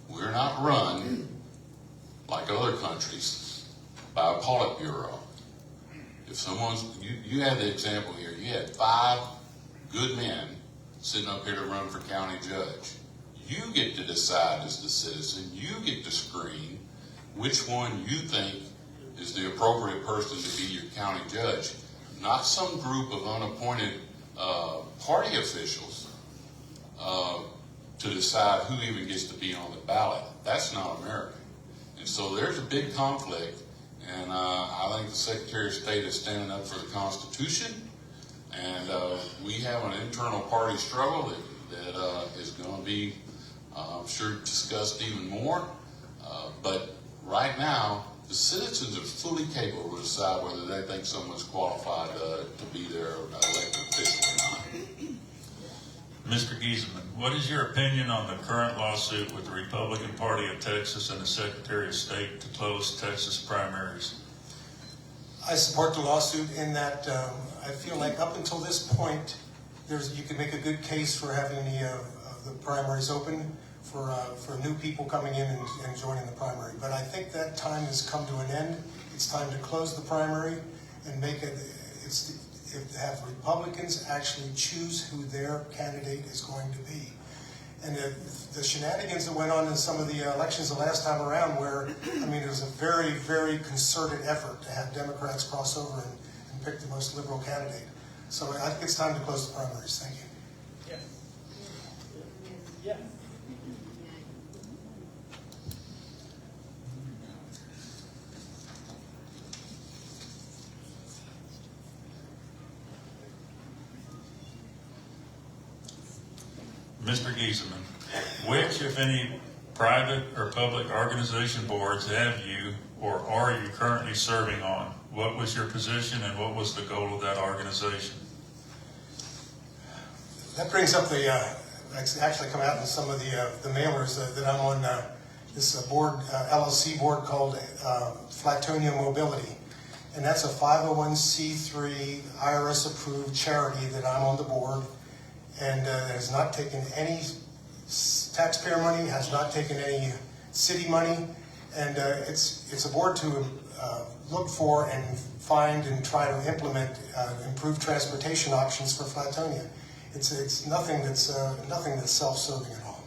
We're not run, like other countries, by a Politburo. If someone's, you had the example here, you had 5 good men sitting up here to run for county judge. You get to decide as the citizen, you get to screen which one you think is the appropriate person to be your county judge, not some group of unappointed party officials to decide who even gets to be on the ballot. That's not American. And so there's a big conflict, and I think the Secretary of State is standing up for the Constitution, and we have an internal party struggle that is going to be, I'm sure, discussed even more. But right now, the citizens are fully capable to decide whether they think someone's qualified to be their elected official or not. Mr. Giesemann, what is your opinion on the current lawsuit with the Republican Party of Texas and the Secretary of State to close Texas primaries? I support the lawsuit in that I feel like up until this point, you can make a good case for having the primaries open for new people coming in and joining the primary. But I think that time has come to an end. It's time to close the primary and make it, have Republicans actually choose who their candidate is going to be. And the shenanigans that went on in some of the elections the last time around where, I mean, it was a very, very concerted effort to have Democrats cross over and pick the most liberal candidate. So I think it's time to close the primaries. Thank you. Yeah. Mr. Giesemann, which, if any, private or public organization boards have you or are you currently serving on? What was your position and what was the goal of that organization? That brings up it's actually come out in some of the mailers that I'm on this board, LLC board called Flatonia Mobility. And that's a 501c3 IRS approved charity that I'm on the board, and has not taken any taxpayer money, has not taken any city money, and it's a board to look for and find and try to implement improved transportation options for Flatonia. It's nothing that's self-serving at all.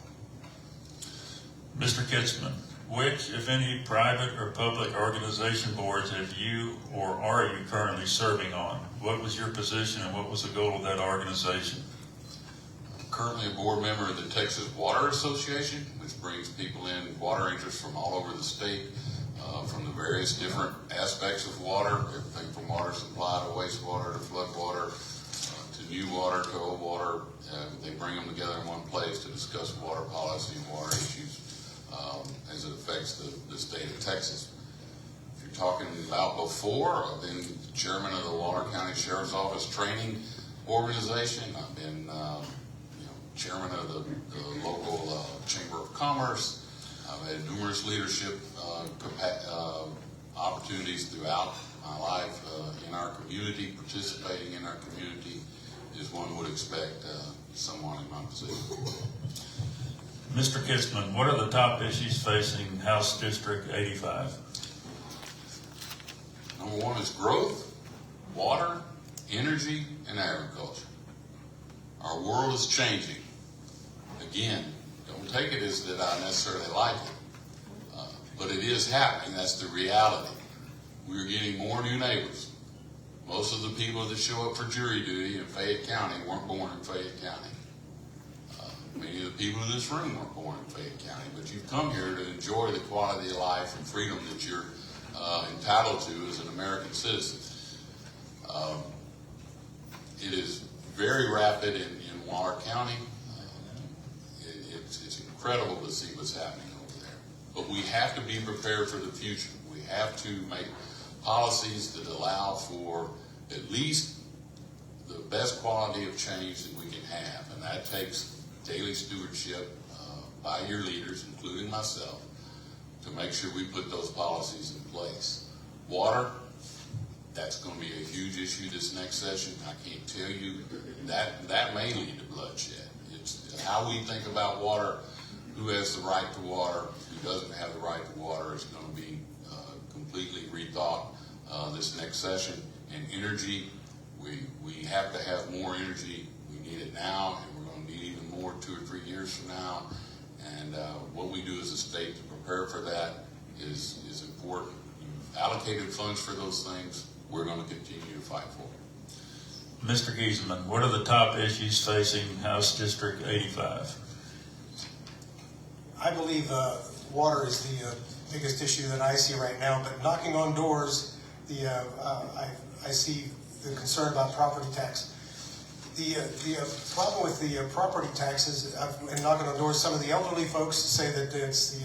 Mr. Kitzman, which, if any, private or public organization boards have you or are you currently serving on? What was your position and what was the goal of that organization? I'm currently a board member of the Texas Water Association, which brings people in water interests from all over the state, from the various different aspects of water, everything from water supply to wastewater to flood water, to new water to old water. They bring them together in one place to discuss water policy and water issues as it affects the state of Texas. If you're talking about before, I've been chairman of the Waller County Sheriff's Office Training Organization. I've been chairman of the local Chamber of Commerce. I've had numerous leadership opportunities throughout my life in our community. Participating in our community as one would expect someone in my position. Mr. Kitzman, what are the top issues facing House District 85? Number one is growth, water, energy, and agriculture. Our world is changing. Again, don't take it as that I necessarily like it, but it is happening. That's the reality. We're getting more new neighbors. Most of the people that show up for jury duty in Fayette County weren't born in Fayette County. Many of the people in this room weren't born in Fayette County, but you've come here to enjoy the quality of life and freedom that you're entitled to as an American citizen. It is very rapid in Waller County. It's incredible to see what's happening over there. But we have to be prepared for the future. We have to make policies that allow for at least the best quality of change that we can have. And that takes daily stewardship by your leaders, including myself, to make sure we put those policies in place. Water, that's going to be a huge issue this next session. I can't tell you that may lead to bloodshed. It's how we think about water, who has the right to water, who doesn't have the right to water is going to be completely rethought this next session. And energy, we have to have more energy. We need it now, and we're going to need even more 2 or 3 years from now. And what we do as a state to prepare for that is important. You've allocated funds for those things. We're going to continue to fight for it. Mr. Gieselman, what are the top issues facing House District 85? I believe water is the biggest issue that I see right now, but knocking on doors, I see the concern about property tax. The problem with the property taxes and knocking on doors, some of the elderly folks say that it's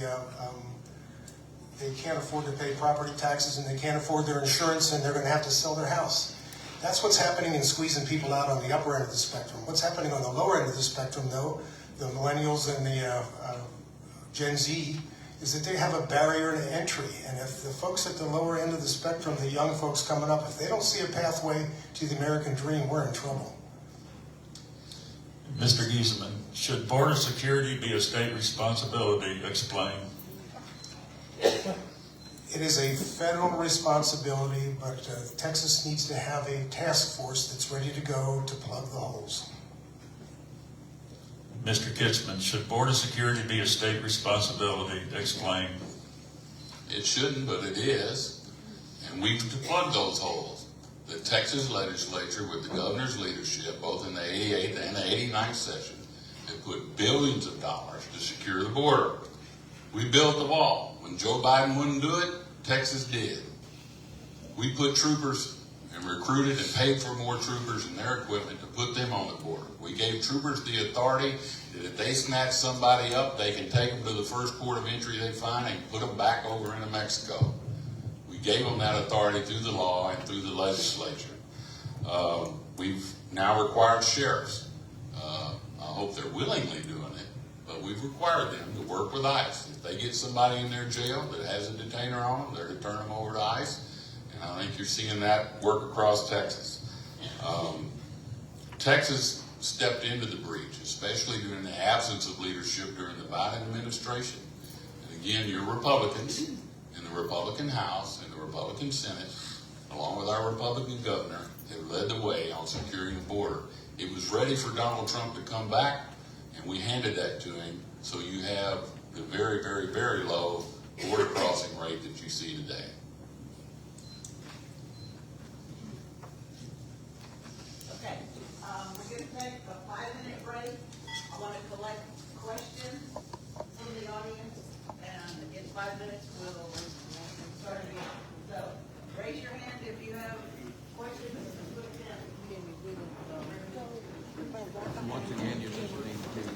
they can't afford to pay property taxes and they can't afford their insurance and they're going to have to sell their house. That's what's happening in squeezing people out on the upper end of the spectrum. What's happening on the lower end of the spectrum, though, the millennials and the Gen Z, is that they have a barrier to entry. And if the folks at the lower end of the spectrum, the young folks coming up, if they don't see a pathway to the American dream, we're in trouble. Mr. Gieselman, should border security be a state responsibility? Explain. It is a federal responsibility, but Texas needs to have a task force that's ready to go to plug the holes. Mr. Kitzman, should border security be a state responsibility? Explain. It shouldn't, but it is. And we've plugged those holes. The Texas legislature, with the governor's leadership, both in the 88th and the 89th session, have put billions of dollars to secure the border. We built the wall. When Joe Biden wouldn't do it, Texas did. We put troopers and recruited and paid for more troopers and their equipment to put them on the border. We gave troopers the authority that if they snatch somebody up, they can take them to the first port of entry they find and put them back over into Mexico. We gave them that authority through the law and through the legislature. We've now required sheriffs. I hope they're willingly doing it, but we've required them to work with ICE. If they get somebody in their jail that has a detainer on them, they're to turn them over to ICE. And I think you're seeing that work across Texas. Texas stepped into the breach, especially during the absence of leadership during the Biden administration. And again, you're Republicans in the Republican House and the Republican Senate, along with our Republican governor, have led the way on securing the border. It was ready for Donald Trump to come back, and we handed that to him. So you have the very, very, very low border crossing rate that you see today. Okay, we're gonna take a 5-minute break. I wanna collect questions from the audience, and in 5 minutes, we'll start again. So, raise your hand if you have questions, and put it down. And once again, you're listening to the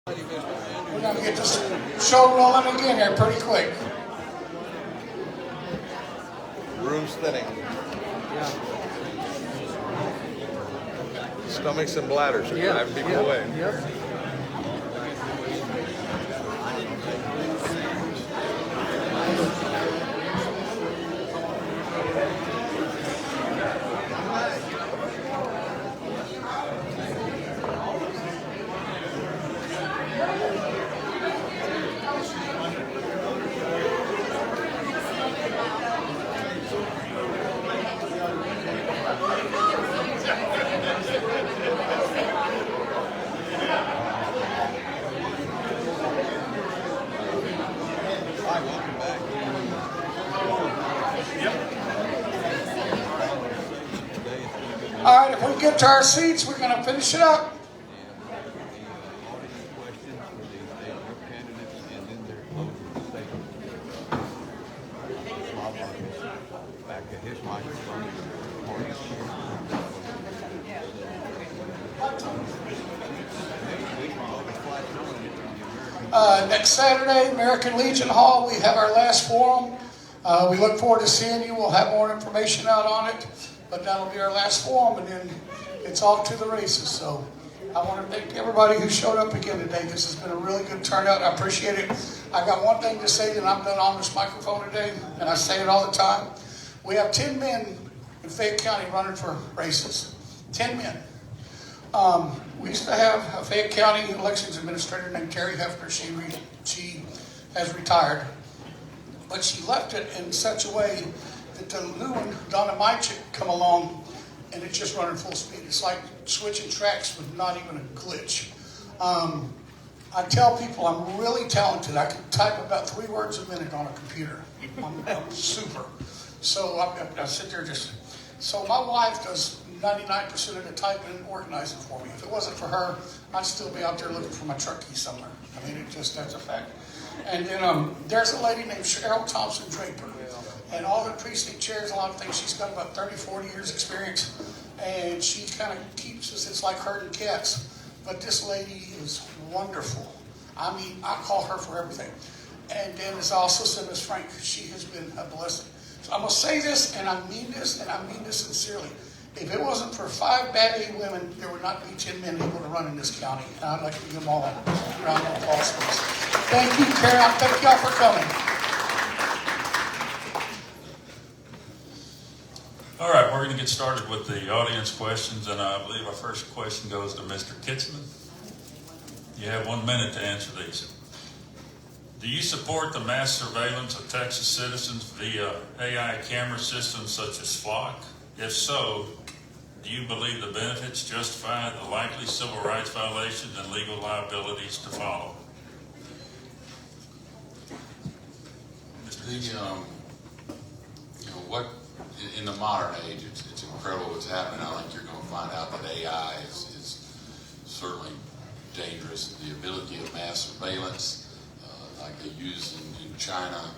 We're gonna get this show rolling again here pretty quick. Room's thinning. Stomachs and bladders are driving people away. All right, if we get to our seats, we're gonna finish it up. Back at his microphone. Next Saturday, American Legion Hall, we have our last forum. We look forward to seeing you. We'll have more information out on it, but that'll be our last forum, and then it's off to the races. So I want to thank everybody who showed up again today. This has been a really good turnout. I appreciate it. I got one thing to say that I've done on this microphone today, and I say it all the time. We have 10 men in Fayette County running for races. 10 men. We used to have a Fayette County elections administrator named Terry Hefner. She has retired. But she left it in such a way that the new one, Donna Mychick, come along and it's just running full speed. It's like switching tracks with not even a glitch. I tell people I'm really talented. I can type about 3 words a minute on a computer. I'm super. So I sit there just... So my wife does 99% of the typing and organizing for me. If it wasn't for her, I'd still be out there looking for my truck key somewhere. I mean, that's a fact. And then there's a lady named Cheryl Thompson Draper. And all the precinct chairs, a lot of things, she's got about 30, 40 years experience. And she kind of keeps us, it's like herding cats. But this lady is wonderful. I mean, I call her for everything. And then there's also said Ms. Frank. She has been a blessing. So I'm going to say this, and I mean this, and I mean this sincerely. If it wasn't for 5 bad A women, there would not be 10 men able to run in this county. And I'd like to give them all a round of applause. Thank you, Karen. Thank y'all for coming. All right, we're going to get started with the audience questions, and I believe our first question goes to Mr. Kitzman. You have 1 minute to answer these. Do you support the mass surveillance of Texas citizens via AI camera systems such as Flock? If so, do you believe the benefits justify the likely civil rights violations and legal liabilities to follow? What in the modern age, it's incredible what's happening. I think you're going to find out that AI is certainly dangerous. The ability of mass surveillance, like they use in China,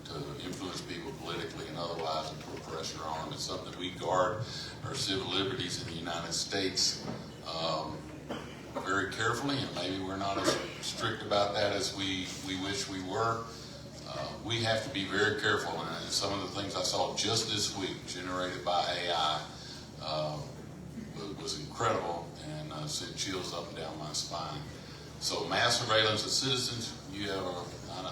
to influence people politically and otherwise and put pressure on them. It's something we guard our civil liberties in the United States very carefully, and maybe we're not as strict about that as we wish we were. We have to be very careful, and some of the things I saw just this week generated by AI was incredible and sent chills up and down my spine. So mass surveillance of citizens, you have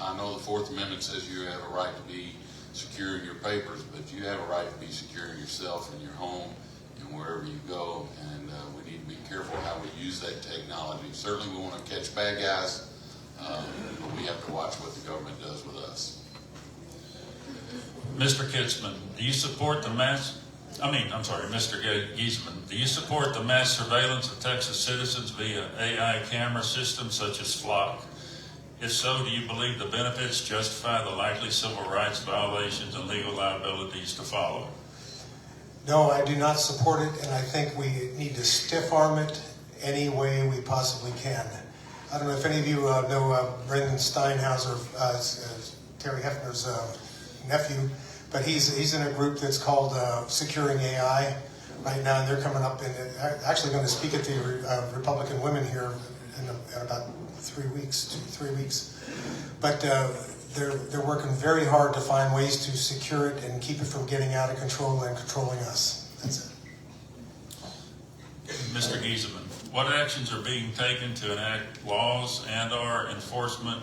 I know the Fourth Amendment says you have a right to be secure in your papers, but you have a right to be secure in yourself and your home and wherever you go, and we need to be careful how we use that technology. Certainly we want to catch bad guys, but we have to watch what the government does with us. Mr. Kitzman, do you support the Mr. Giesman, do you support the mass surveillance of Texas citizens via AI camera systems such as Flock? If so, do you believe the benefits justify the likely civil rights violations and legal liabilities to follow? No, I do not support it, and I think we need to stiff arm it any way we possibly can. I don't know if any of you know Brendan Steinhauser, Terry Hefner's nephew, but he's in a group that's called Securing AI right now, and they're coming up and actually going to speak at the Republican Women here in about 3 weeks, 2 to 3 weeks. But they're working very hard to find ways to secure it and keep it from getting out of control and controlling us. That's it. Mr. Giesemann, what actions are being taken to enact laws and/or enforcement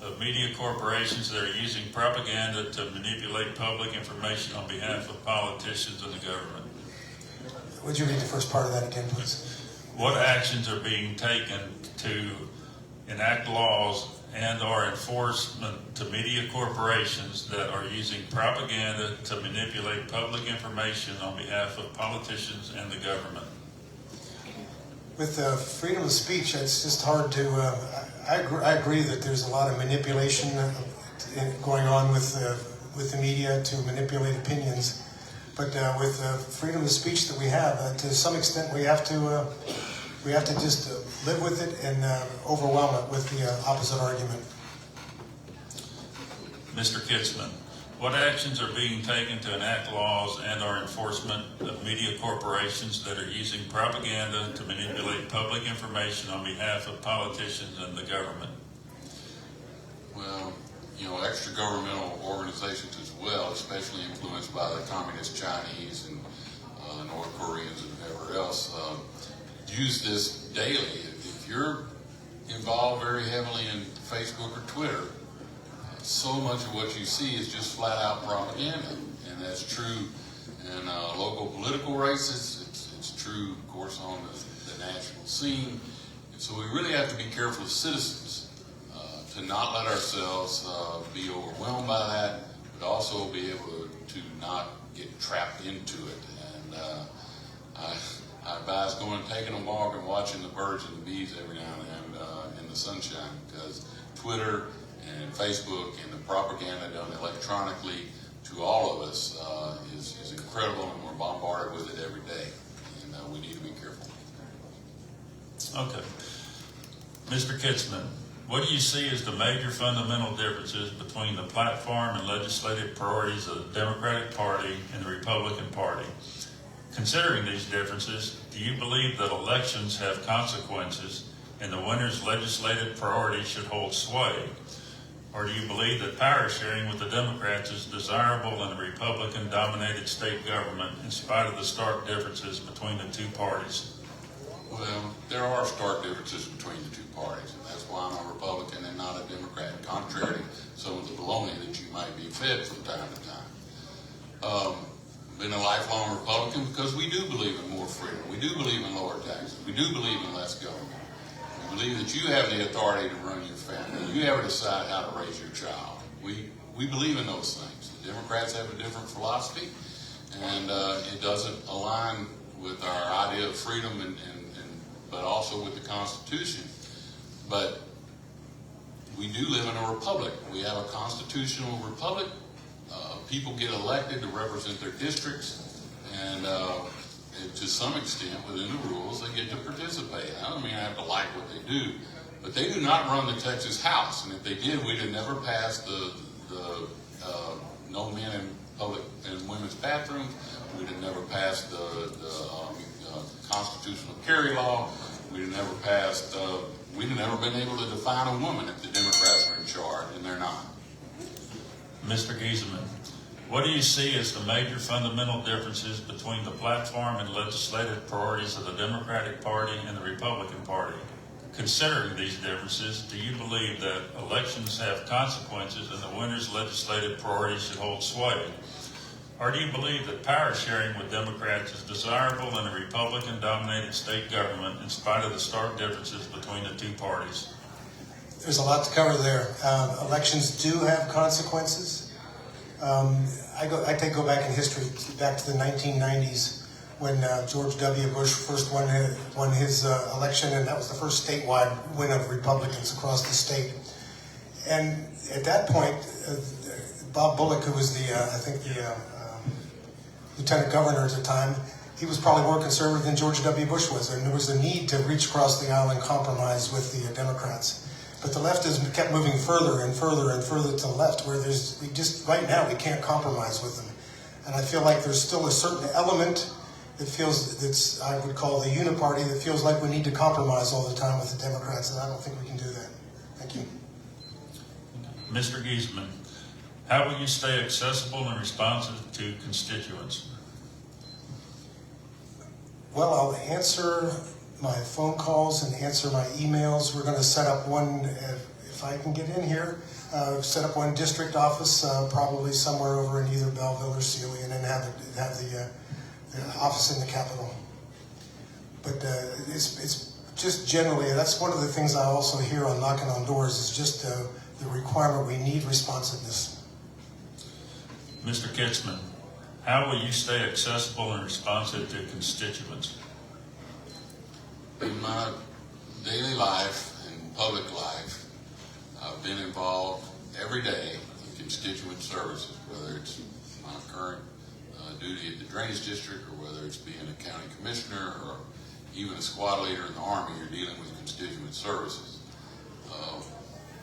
of media corporations that are using propaganda to manipulate public information on behalf of politicians and the government? Would you read the first part of that again, please? What actions are being taken to enact laws and/or enforcement to media corporations that are using propaganda to manipulate public information on behalf of politicians and the government? With freedom of speech, it's just hard to. I agree that there's a lot of manipulation going on with the media to manipulate opinions, but with freedom of speech that we have, to some extent, we have to just live with it and overwhelm it with the opposite argument. Mr. Kitzman, what actions are being taken to enact laws and/or enforcement of media corporations that are using propaganda to manipulate public information on behalf of politicians and the government? Well, extra-governmental organizations as well, especially influenced by the communist Chinese and the North Koreans and whoever else, use this daily. If you're involved very heavily in Facebook or Twitter, so much of what you see is just flat-out propaganda, and that's true in local political races. It's true, of course, on the national scene. And so we really have to be careful as citizens to not let ourselves be overwhelmed by that, but also be able to not get trapped into it. And I advise going and taking a walk and watching the birds and the bees every now and then in the sunshine, because Twitter and Facebook and the propaganda done electronically to all of us is incredible, and we're bombarded with it every day, and we need to be careful. Okay. Mr. Kitzman, what do you see as the major fundamental differences between the platform and legislative priorities of the Democratic Party and the Republican Party? Considering these differences, do you believe that elections have consequences and the winner's legislative priorities should hold sway? Or do you believe that power sharing with the Democrats is desirable in a Republican-dominated state government in spite of the stark differences between the two parties? Well, there are stark differences between the two parties, and that's why I'm a Republican and not a Democrat, contrary to some of the baloney that you might be fed from time to time. Been a lifelong Republican because we do believe in more freedom. We do believe in lower taxes. We do believe in less government. We believe that you have the authority to run your family. You have to decide how to raise your child. We believe in those things. The Democrats have a different philosophy, and it doesn't align with our idea of freedom but also with the Constitution. But we do live in a republic. We have a constitutional republic. People get elected to represent their districts, and to some extent, within the rules, they get to participate. I don't mean I have to like what they do, but they do not run the Texas House, and if they did, we'd have never passed the no men in public and women's bathrooms. We'd have never passed the constitutional carry law. We'd have never passed. We'd have never been able to define a woman if the Democrats were in charge, and they're not. Mr. Giesemann, what do you see as the major fundamental differences between the platform and legislative priorities of the Democratic Party and the Republican Party? Considering these differences, do you believe that elections have consequences and the winner's legislative priorities should hold sway? Or do you believe that power sharing with Democrats is desirable in a Republican-dominated state government in spite of the stark differences between the two parties? There's a lot to cover there. Elections do have consequences. I go back in history, back to the 1990s, when George W. Bush first won his election, and that was the first statewide win of Republicans across the state. And at that point, Bob Bullock, who was the lieutenant governor at the time, he was probably more conservative than George W. Bush was, and there was a need to reach across the aisle and compromise with the Democrats. But the left has kept moving further and further and further to the left, where right now we can't compromise with them. And I feel like there's still a certain element that feels, that's, I would call the uniparty, that feels like we need to compromise all the time with the Democrats, and I don't think we can do that. Thank you. Mr. Giesman, how will you stay accessible and responsive to constituents? Well, I'll answer my phone calls and answer my emails. We're going to set up one, if I can get in here, set up one district office, probably somewhere over in either Belleville or Sealy, and then have the office in the Capitol. But it's just generally, that's one of the things I also hear on knocking on doors, is just the requirement, we need responsiveness. Mr. Kitzman, how will you stay accessible and responsive to constituents? In my daily life and public life, I've been involved every day in constituent services, whether it's my current duty at the Drainage District, or whether it's being a county commissioner, or even a squad leader in the Army. You're dealing with constituent services.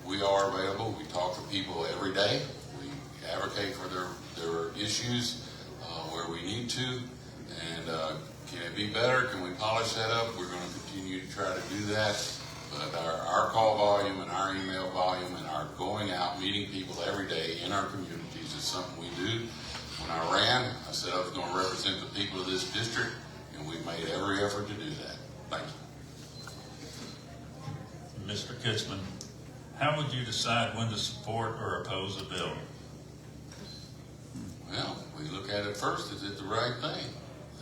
We are available. We talk to people every day. We advocate for their issues where we need to. And can it be better? Can we polish that up? We're going to continue to try to do that. But our call volume and our email volume and our going out, meeting people every day in our communities is something we do. When I ran, I said I was going to represent the people of this district, and we've made every effort to do that. Thank you. Mr. Kitzman, how would you decide when to support or oppose a bill? Well, we look at it first. Is it the right thing?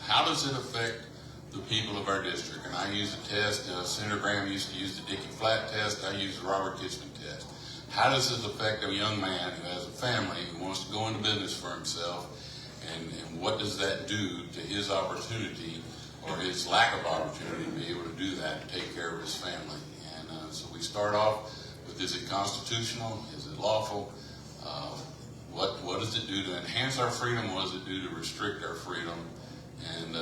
How does it affect the people of our district? And I use a test. Senator Graham used to use the Dickey Flat test. I use the Robert Kitzman test. How does this affect a young man who has a family, who wants to go into business for himself? And what does that do to his opportunity, or his lack of opportunity, to be able to do that and take care of his family? And so we start off with, is it constitutional? Is it lawful? What does it do to enhance our freedom? What does it do to restrict our freedom? And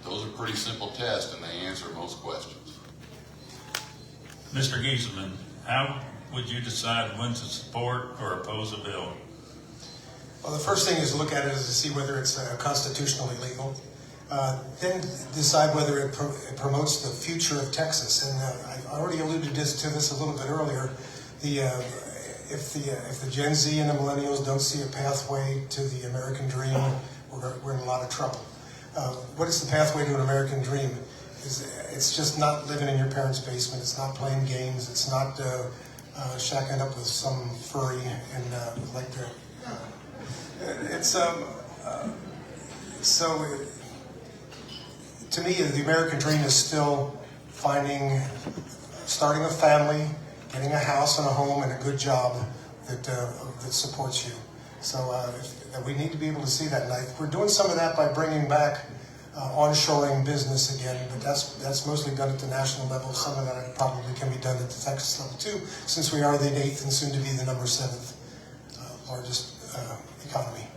those are pretty simple tests, and they answer most questions. Mr. Giesman, how would you decide when to support or oppose a bill? Well, the first thing is to look at it is to see whether it's constitutionally legal. Then decide whether it promotes the future of Texas. And I already alluded to this a little bit earlier. If the Gen Z and the millennials don't see a pathway to the American dream, we're in a lot of trouble. What is the pathway to an American dream? It's just not living in your parents' basement. It's not playing games. It's not shacking up with some furry and like the. So to me, the American dream is still starting a family, getting a house and a home and a good job that supports you. So we need to be able to see that. And we're doing some of that by bringing back onshoring business again, but that's mostly done at the national level. Some of that probably can be done at the Texas level too, since we are the 8th and soon to be the number 7th largest economy.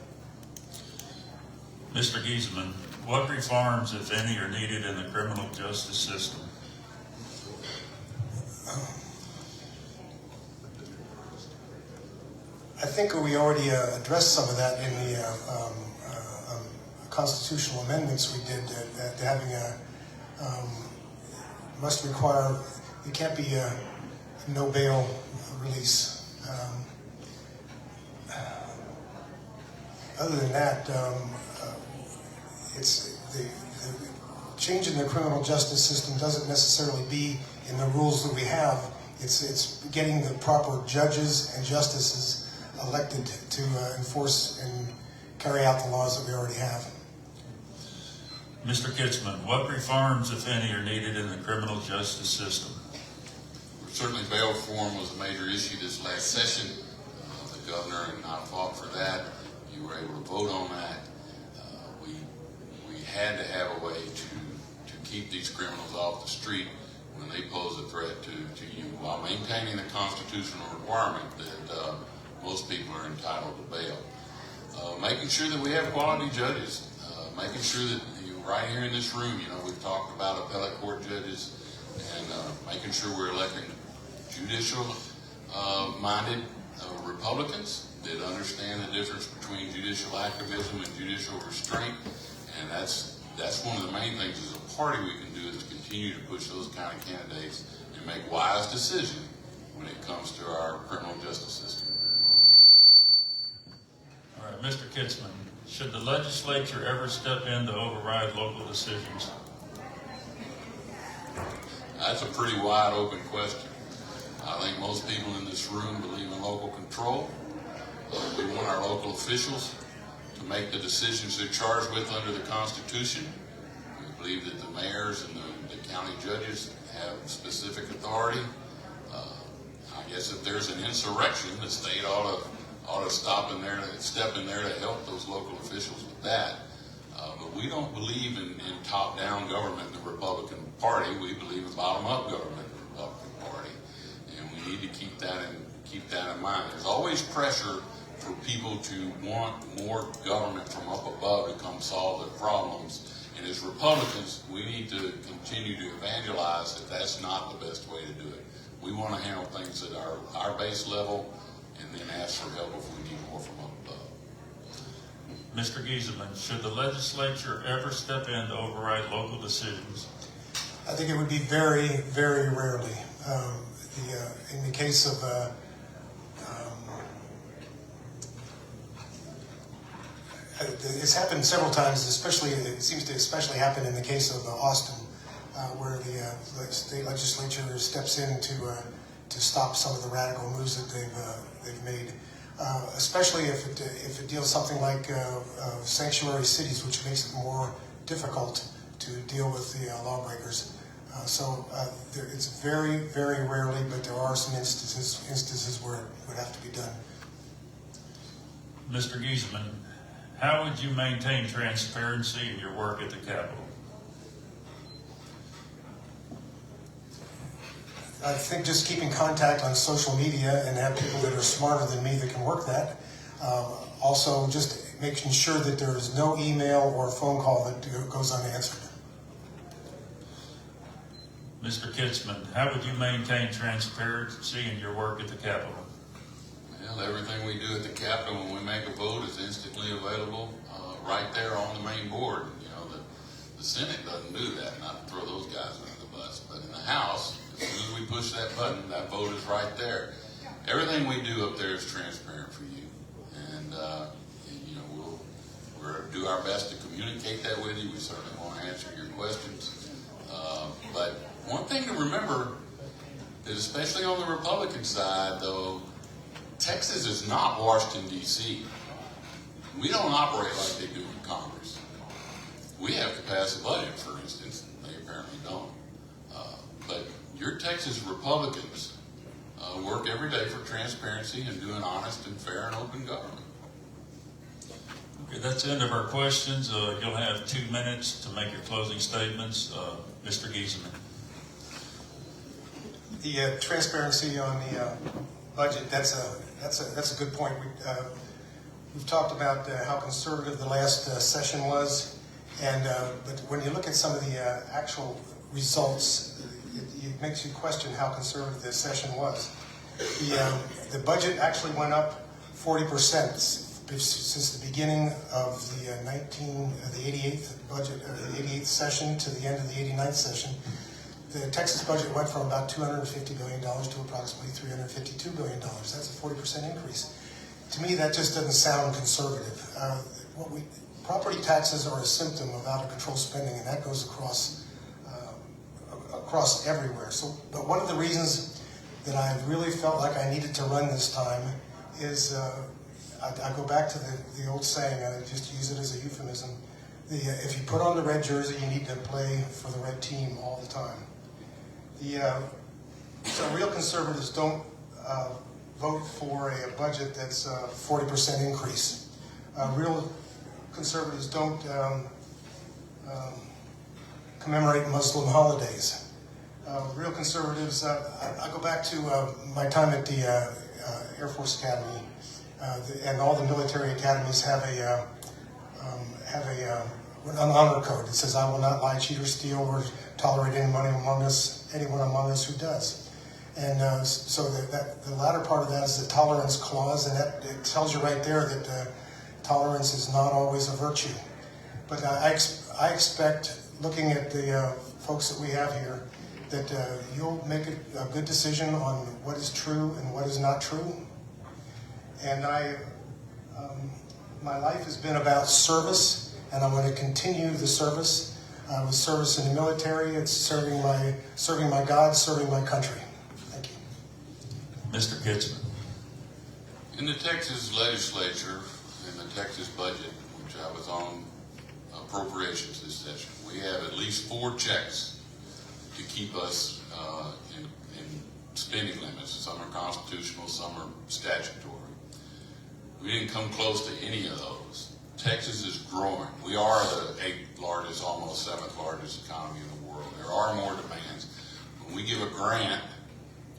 Mr. Giesman, what reforms, if any, are needed in the criminal justice system? I think we already addressed some of that in the constitutional amendments we did, that having must require, it can't be a no bail release. Other than that, it's the change in the criminal justice system doesn't necessarily be in the rules that we have. It's getting the proper judges and justices elected to enforce and carry out the laws that we already have. Mr. Kitzman, what reforms, if any, are needed in the criminal justice system? Certainly bail reform was a major issue this last session. The governor and I fought for that. You were able to vote on that. We had to have a way to keep these criminals off the street when they pose a threat to you, while maintaining the constitutional requirement that most people are entitled to bail. Making sure that we have quality judges. Making sure that right here in this room, we've talked about appellate court judges, and making sure we're electing judicial minded Republicans that understand the difference between judicial activism and judicial restraint, And that's one of the main things as a party we can do, is continue to push those kind of candidates and make wise decisions when it comes to our criminal justice system. All right, Mr. Kitzman, should the legislature ever step in to override local decisions? That's a pretty wide open question. I think most people in this room believe in local control. We want our local officials to make the decisions they're charged with under the Constitution. We believe that the mayors and the county judges have specific authority. I guess if there's an insurrection, the state ought to step in there to help those local officials with that. But we don't believe in top-down government in the Republican Party. We believe in bottom-up government in the Republican Party, and we need to keep that in mind. There's always pressure for people to want more government from up above to come solve their problems. And as Republicans, we need to continue to evangelize that that's not the best way to do it. We want to handle things at our base level, and then ask for help if we need more from up above. Mr. Gieselman, should the legislature ever step in to override local decisions? I think it would be very, very rarely. In the case of it's happened several times, it seems to especially happen in the case of Austin, where the state legislature steps in to stop some of the radical moves that they've made. Especially if it deals something like sanctuary cities, which makes it more difficult to deal with the lawbreakers. It's very, very rarely, but there are some instances where it would have to be done. Mr. Gieselman, how would you maintain transparency in your work at the Capitol? I think just keeping contact on social media and have people that are smarter than me that can work that. Also, just making sure that there is no email or phone call that goes unanswered. Mr. Kitzman, how would you maintain transparency in your work at the Capitol? Well, everything we do at the Capitol when we make a vote is instantly available right there on the main board. You know, the Senate doesn't do that, not to throw those guys under the bus, but in the House, as soon as we push that button, that vote is right there. Everything we do up there is transparent for you, and you know, we'll do our best to communicate that with you. We certainly want to answer your questions, but one thing to remember is, especially on the Republican side, though, Texas is not Washington, D.C. We don't operate like they do in Congress. We have to pass a budget, for instance. They apparently don't. But your Texas Republicans work every day for transparency and doing honest and fair and open government. Okay, that's the end of our questions. You'll have 2 minutes to make your closing statements. Mr. Gieselman. The transparency on the budget, that's a good point. We've talked about how conservative the last session was, and but when you look at some of the actual results, it makes you question how conservative this session was. The budget actually went up 40% since the beginning of the 88th budget, the 88th session to the end of the 89th session. The Texas budget went from about $250 billion to approximately $352 billion. That's a 40% increase. To me, that just doesn't sound conservative. Property taxes are a symptom of out-of-control spending, and that goes across everywhere. But one of the reasons that I really felt like I needed to run this time is I go back to the old saying. I just use it as a euphemism. If you put on the red jersey, you need to play for the red team all the time. So real conservatives don't vote for a budget that's a 40% increase. Real conservatives don't commemorate Muslim holidays. Real conservatives, I go back to my time at the Air Force Academy, and all the military academies have an honor code. It says, "I will not lie, cheat, or steal, or tolerate anyone among us who does." And so the latter part of that is the tolerance clause, and that it tells you right there that tolerance is not always a virtue. But I expect, looking at the folks that we have here, that you'll make a good decision on what is true and what is not true. And my life has been about service, and I'm going to continue the service. With service in the military, it's serving my God, serving my country. Thank you. Mr. Kitzman. In the Texas legislature, in the Texas budget, which I was on appropriations this session, we have at least 4 checks to keep us in spending limits. Some are constitutional, some are statutory. We didn't come close to any of those. Texas is growing. We are the 8th largest, almost 7th largest economy in the world. There are more demands. When we give a grant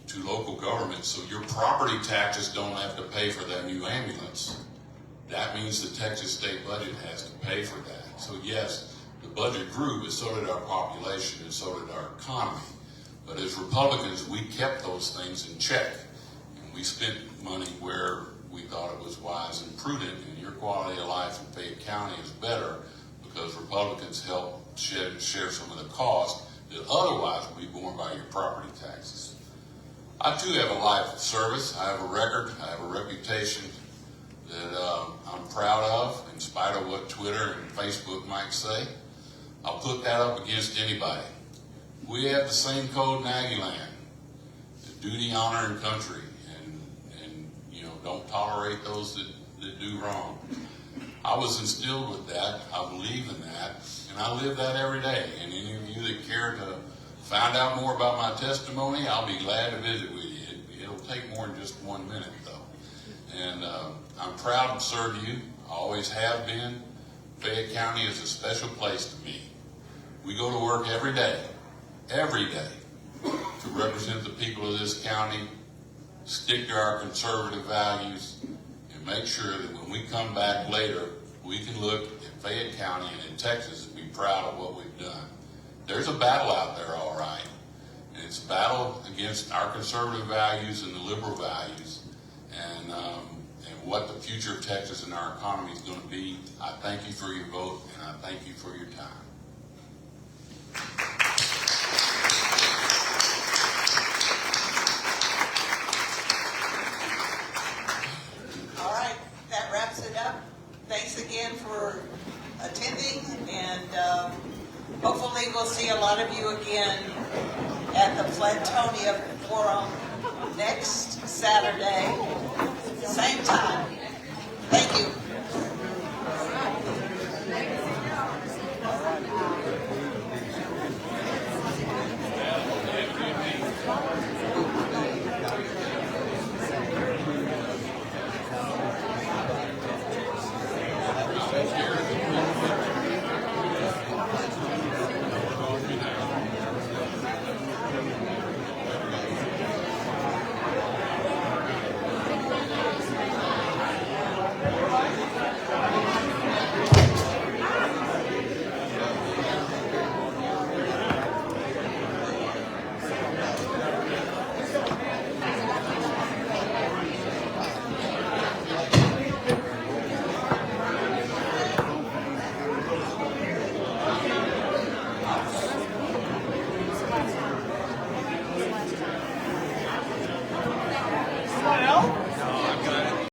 to local governments so your property taxes don't have to pay for that new ambulance, that means the Texas state budget has to pay for that. So yes, the budget grew, but so did our population and so did our economy. But as Republicans, we kept those things in check. And we spent money where we thought it was wise and prudent, and your quality of life in Fayette County is better because Republicans help share some of the cost that otherwise would be borne by your property taxes. I too have a life of service. I have a record. I have a reputation that I'm proud of, in spite of what Twitter and Facebook might say. I'll put that up against anybody. We have the same code in Aggieland: duty, honor, and country, and don't tolerate those that do wrong. I was instilled with that. I believe in that, and I live that every day. And any of you that care to find out more about my testimony, I'll be glad to visit with you. It'll take more than just 1 minute, though. And I'm proud to serve you. I always have been. Fayette County is a special place to me. We go to work every day, to represent the people of this county, stick to our conservative values, and make sure that when we come back later, we can look at Fayette County and in Texas and be proud of what we've done. There's a battle out there, all right. And it's a battle against our conservative values and the liberal values, and what the future of Texas and our economy is going to be. I thank you for your vote, and I thank you for your time. All right, that wraps it up. Thanks again for attending, and hopefully we'll see a lot of you again at the Flatonia Forum next Saturday, same time.